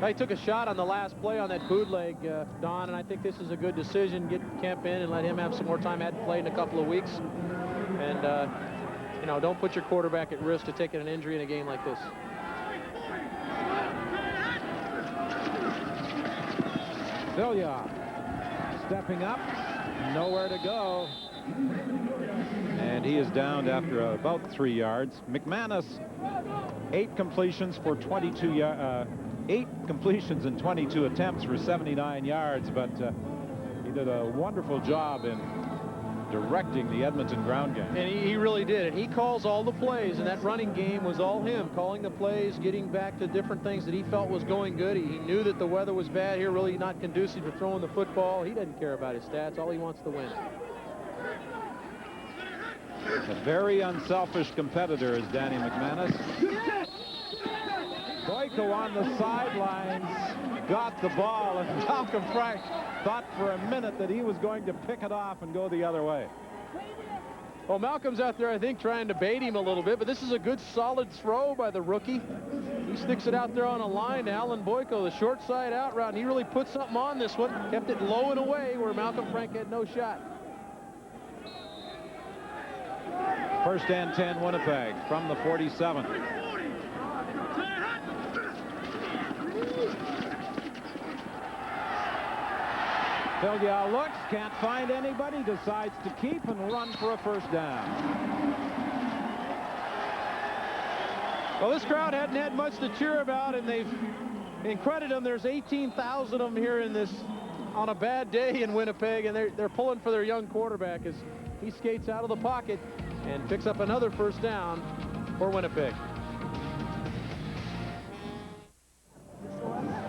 He took a shot on the last play on that bootleg, Don, and I think this is a good decision. Get Kemp in and let him have some more time. Hadn't played in a couple of weeks. And, you know, don't put your quarterback at risk to taking an injury in a game like this. Vilja stepping up, nowhere to go. And he is downed after about 3 yards. McManus, 8 completions for 8 completions and 22 attempts for 79 yards, but he did a wonderful job in directing the Edmonton ground game. And he really did. And he calls all the plays, and that running game was all him, calling the plays, getting back to different things that he felt was going good. He knew that the weather was bad here, really not conducive to throwing the football. He doesn't care about his stats. All he wants to win. A very unselfish competitor is Danny McManus. Boyko on the sidelines got the ball, and Malcolm Frank thought for a minute that he was going to pick it off and go the other way. Well, Malcolm's out there, I think, trying to bait him a little bit, but this is a good, solid throw by the rookie. He sticks it out there on a line to Alan Boyko, the short side out route, and he really put something on this one, kept it low and away where Malcolm Frank had no shot. First and 10 Winnipeg from the 47. Vilja looks, can't find anybody, decides to keep and run for a first down. Well, this crowd hadn't had much to cheer about, and they've credited them. There's 18,000 of them here in this on a bad day in Winnipeg, and they're pulling for their young quarterback as he skates out of the pocket and picks up another first down for Winnipeg.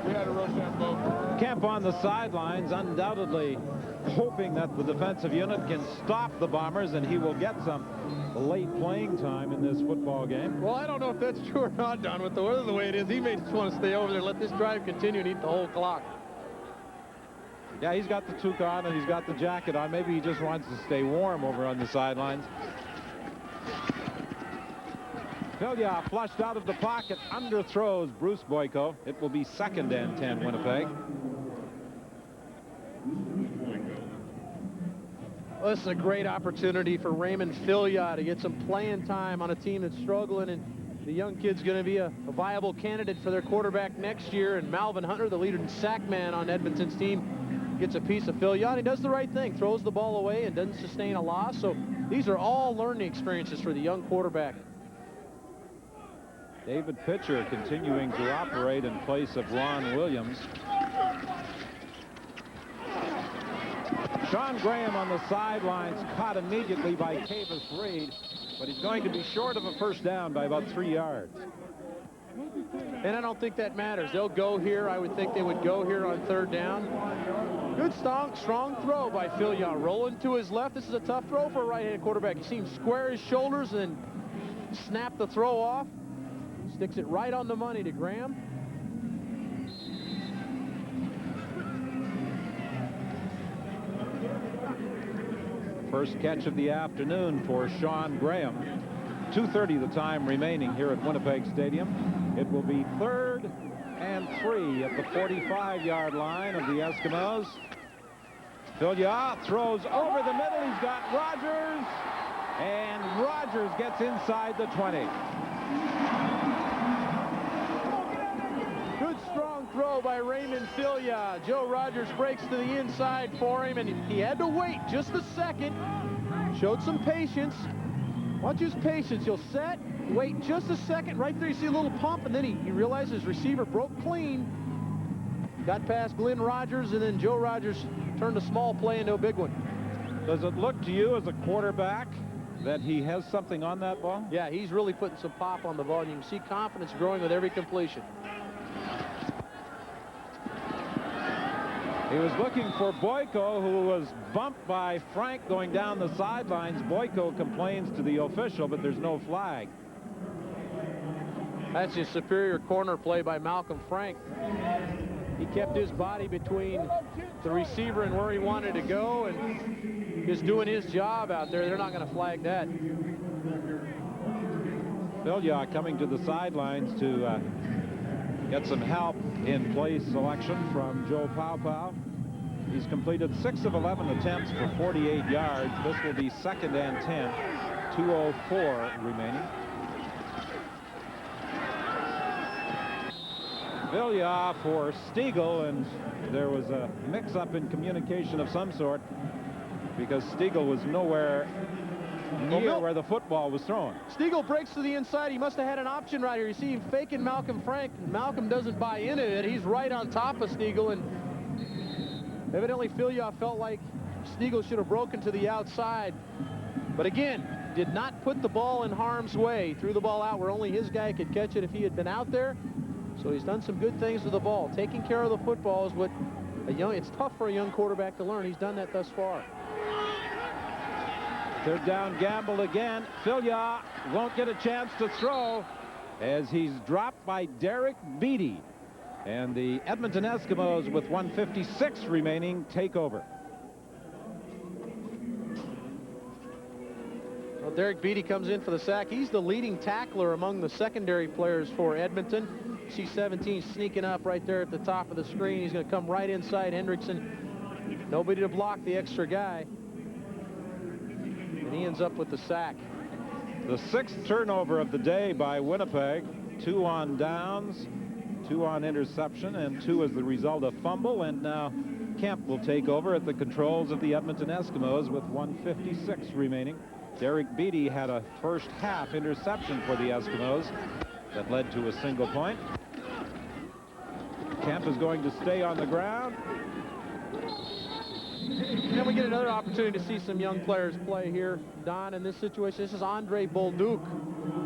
We had a rush that boat. Kemp on the sidelines, undoubtedly hoping that the defensive unit can stop the Bombers, and he will get some late playing time in this football game. Well, I don't know if that's true or not, Don. With the weather the way it is, he may just want to stay over there, let this drive continue and eat the whole clock. Yeah, he's got the toque on and he's got the jacket on. Maybe he just wants to stay warm over on the sidelines. Vilja flushed out of the pocket, underthrows Bruce Boyko. It will be second and 10 Winnipeg. Well, this is a great opportunity for Raymond Vilja to get some playing time on a team that's struggling, and the young kid's going to be a viable candidate for their quarterback next year. And Malvin Hunter, the leader and sack man on Edmonton's team, gets a piece of Philyaw. He does the right thing, throws the ball away and doesn't sustain a loss. So these are all learning experiences for the young quarterback. David Pitcher continuing to operate in place of Ron Williams. Sean Graham on the sidelines, caught immediately by Kavis Reed, but he's going to be short of a first down by about 3 yards. And I don't think that matters. They'll go here. I would think they would go here on third down. Good, strong throw by Philyaw. Rolling to his left. This is a tough throw for a right-handed quarterback. You see him square his shoulders and snap the throw off. Sticks it right on the money to Graham. First catch of the afternoon for Sean Graham. 2:30 the time remaining here at Winnipeg Stadium. It will be 3rd and 3 at the 45-yard line of the Eskimos. Philyaw throws over the middle. He's got Rogers, and Rogers gets inside the 20. Good strong throw by Raymond Philyaw. Joe Rogers breaks to the inside for him, and he had to wait just a second. Showed some patience. Watch his patience. He'll set, wait just a second. Right there you see a little pump, and then he realized his receiver broke clean. Got past Glenn Rogers, and then Joe Rogers turned a small play into a big one. Does it look to you as a quarterback that he has something on that ball? Yeah, he's really putting some pop on the ball, and you can see confidence growing with every completion. He was looking for Boyko, who was bumped by Frank going down the sidelines. Boyko complains to the official, but there's no flag. That's a superior corner play by Malcolm Frank. He kept his body between the receiver and where he wanted to go, and is doing his job out there. They're not going to flag that. Philyaw coming to the sidelines to get some help in play selection from Joe Paupow. He's completed 6 of 11 attempts for 48 yards. This will be 2nd and 10. 2:04 remaining. Philyaw for Stiegel, and there was a mix-up in communication of some sort because Stiegel was nowhere near where the football was thrown. Stiegel breaks to the inside. He must have had an option right here. You see him faking Malcolm Frank. Malcolm doesn't buy into it. He's right on top of Stiegel, and evidently Philyaw felt like Stiegel should have broken to the outside. But again, did not put the ball in harm's way. Threw the ball out where only his guy could catch it if he had been out there. So he's done some good things with the ball. Taking care of the football is what it's tough for a young quarterback to learn. He's done that thus far. 3rd down gamble again. Philyaw won't get a chance to throw as he's dropped by Derek Beatty. And the Edmonton Eskimos, with 1:56 remaining, take over. Well, Derek Beatty comes in for the sack. He's the leading tackler among the secondary players for Edmonton. See 17 sneaking up right there at the top of the screen. He's going to come right inside Hendrickson. Nobody to block the extra guy. And he ends up with the sack. The 6th turnover of the day by Winnipeg. 2 on downs, 2 on interception, and 2 as the result of fumble. And now Kemp will take over at the controls of the Edmonton Eskimos with 1:56 remaining. Derek Beatty had a first half interception for the Eskimos that led to a single point. Kemp is going to stay on the ground. And we get another opportunity to see some young players play here, Don, in this situation. This is Andre Bolduc,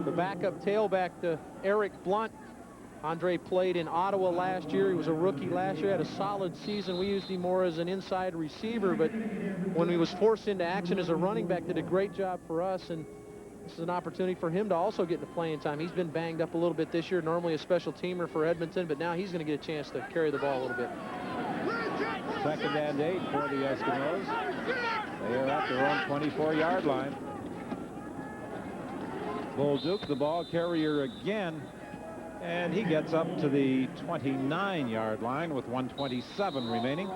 the backup tailback to Eric Blunt. Andre played in Ottawa last year. He was a rookie last year, had a solid season. We used him more as an inside receiver, but when he was forced into action as a running back, did a great job for us, and this is an opportunity for him to also get into playing time. He's been banged up a little bit this year, normally a special teamer for Edmonton, but now he's going to get a chance to carry the ball a little bit. 2nd and 8 for the Eskimos. They are at their own 24-yard line. Bolduc, the ball carrier again, and he gets up to the 29-yard line with 1:27 remaining.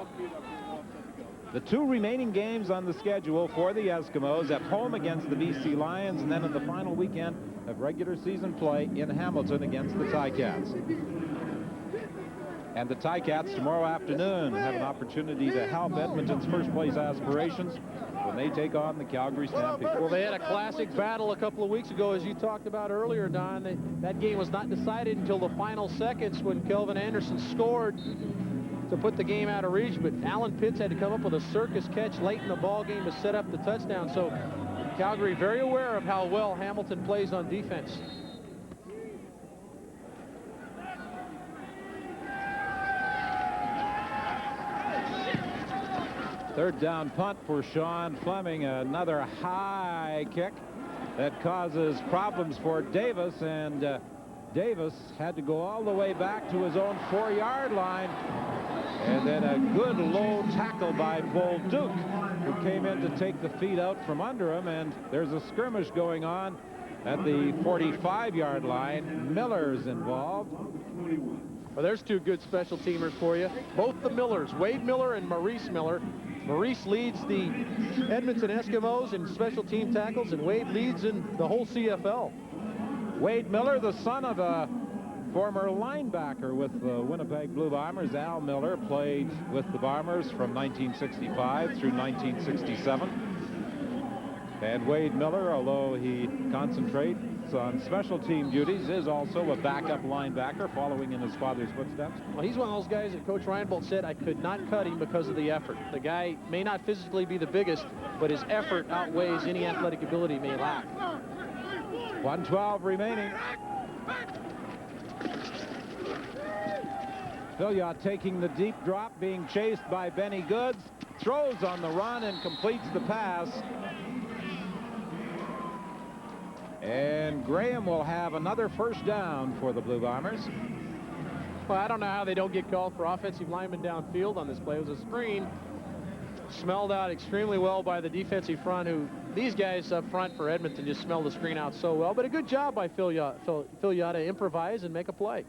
The 2 remaining games on the schedule for the Eskimos: at home against the BC Lions, and then in the final weekend of regular season play in Hamilton against the Ticats. And the Ticats tomorrow afternoon have an opportunity to help Edmonton's first-place aspirations when they take on the Calgary Stampede. Well, they had a classic battle a couple of weeks ago, as you talked about earlier, Don. That game was not decided until the final seconds when Kelvin Anderson scored to put the game out of reach, but Alan Pitts had to come up with a circus catch late in the ball game to set up the touchdown. So Calgary very aware of how well Hamilton plays on defense. Third down punt for Sean Fleming. Another high kick that causes problems for Davis, and Davis had to go all the way back to his own 4-yard line. And then a good low tackle by Bolduc, who came in to take the feet out from under him. And there's a skirmish going on at the 45-yard line. Miller's involved. Well, there's two good special teamers for you. Both the Millers, Wade Miller and Maurice Miller. Maurice leads the Edmonton Eskimos in special team tackles, and Wade leads in the whole CFL. Wade Miller, the son of a former linebacker with the Winnipeg Blue Bombers. Al Miller played with the Bombers from 1965 through 1967. And Wade Miller, although he concentrates on special team duties, is also a backup linebacker following in his father's footsteps. Well, he's one of those guys that Coach Reinbold said, I could not cut him because of the effort. The guy may not physically be the biggest, but his effort outweighs any athletic ability he may lack. 1:12 remaining. Filliot taking the deep drop, being chased by Benny Goods, throws on the run and completes the pass. And Graham will have another first down for the Blue Bombers. Well, I don't know how they don't get called for offensive lineman downfield on this play. It was a screen. Smelled out extremely well by the defensive front, who these guys up front for Edmonton just smell the screen out so well. But a good job by Filliot to improvise and make a play.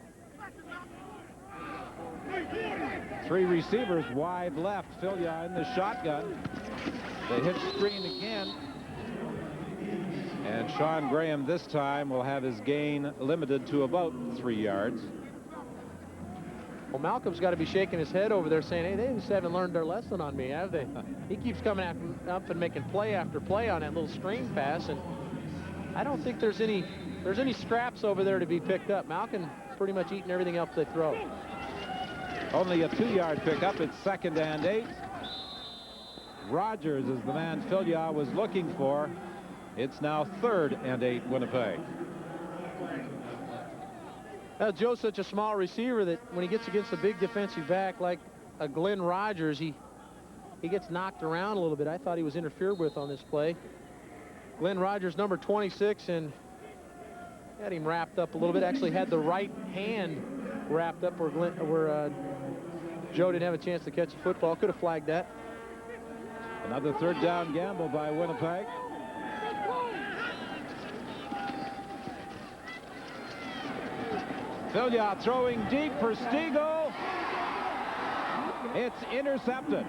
3 receivers wide left. Filliot in the shotgun. They hit screen again. And Sean Graham this time will have his gain limited to about 3 yards. Well, Malcolm's got to be shaking his head over there saying, hey, they just haven't learned their lesson on me, have they? He keeps coming up and making play after play on that little screen pass, and I don't think there's any scraps over there to be picked up. Malcolm pretty much eating everything up they throw. Only a 2-yard pickup. It's 2nd and 8. Rogers is the man Filliot was looking for. It's now 3rd and 8 Winnipeg. Now, Joe's such a small receiver that when he gets against a big defensive back like a Glenn Rogers, he gets knocked around a little bit. I thought he was interfered with on this play. Glenn Rogers, number 26, and had him wrapped up a little bit. Actually had the right hand wrapped up where Joe didn't have a chance to catch the football. Could have flagged that. Another 3rd down gamble by Winnipeg. Filliot throwing deep for Stiegel. It's intercepted.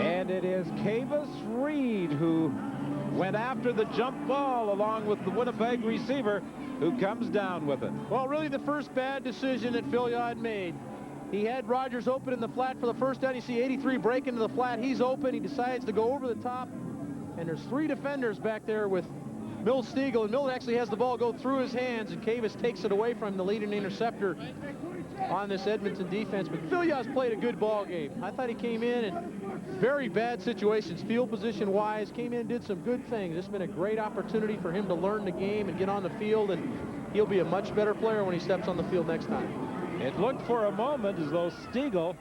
And it is Cavis Reed who went after the jump ball along with the Winnipeg receiver, who comes down with it. Well, really the first bad decision that Filliot made. He had Rogers open in the flat for the first down. You see 83 break into the flat. He's open. He decides to go over the top. And there's 3 defenders back there with Mill Stiegel, and Mill actually has the ball go through his hands, and Cavis takes it away from him, the leading interceptor on this Edmonton defense. But Filliot's played a good ball game. I thought he came in very bad situations, field position wise, came in and did some good things. It's been a great opportunity for him to learn the game and get on the field, and he'll be a much better player when he steps on the field next time. It looked for a moment as though Stiegel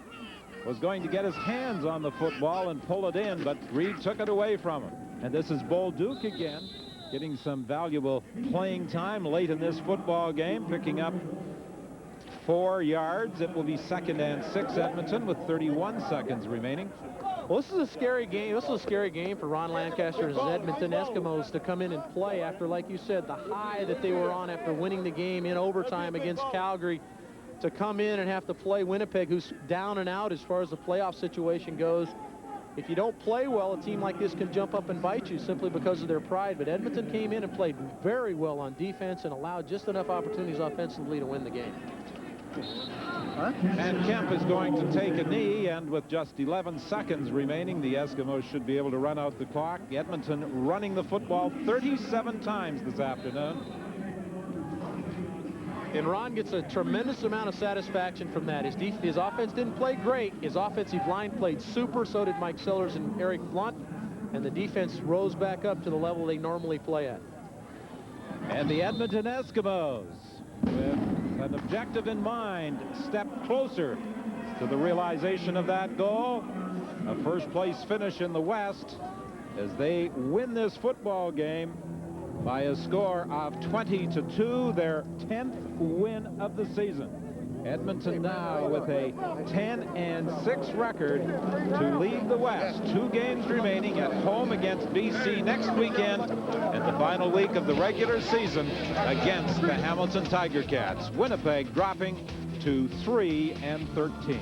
was going to get his hands on the football and pull it in, but Reed took it away from him. And this is Bolduc again, getting some valuable playing time late in this football game, picking up 4 yards. It will be 2nd and 6 Edmonton with 31 seconds remaining. Well, this is a scary game. This is a scary game for Ron Lancaster's Edmonton Eskimos to come in and play after, like you said, the high that they were on after winning the game in overtime against Calgary, to come in and have to play Winnipeg, who's down and out as far as the playoff situation goes. if you don't play well, a team like this can jump up and bite you simply because of their pride. But Edmonton came in and played very well on defense and allowed just enough opportunities offensively to win the game. And Kemp is going to take a knee, and with just 11 seconds remaining, the Eskimos should be able to run out the clock. Edmonton running the football 37 times this afternoon. And Ron gets a tremendous amount of satisfaction from that. His offense didn't play great. His offensive line played super. So did Mike Sellers and Eric Blunt. And the defense rose back up to the level they normally play at. And the Edmonton Eskimos, with an objective in mind, step closer to the realization of that goal. A first-place finish in the West as they win this football game by a score of 20-2, their 10th win of the season. Edmonton now with a 10-6 record to lead the West. 2 games remaining at home against BC next weekend, and the final week of the regular season against the Hamilton Tiger Cats. Winnipeg dropping to 3-13.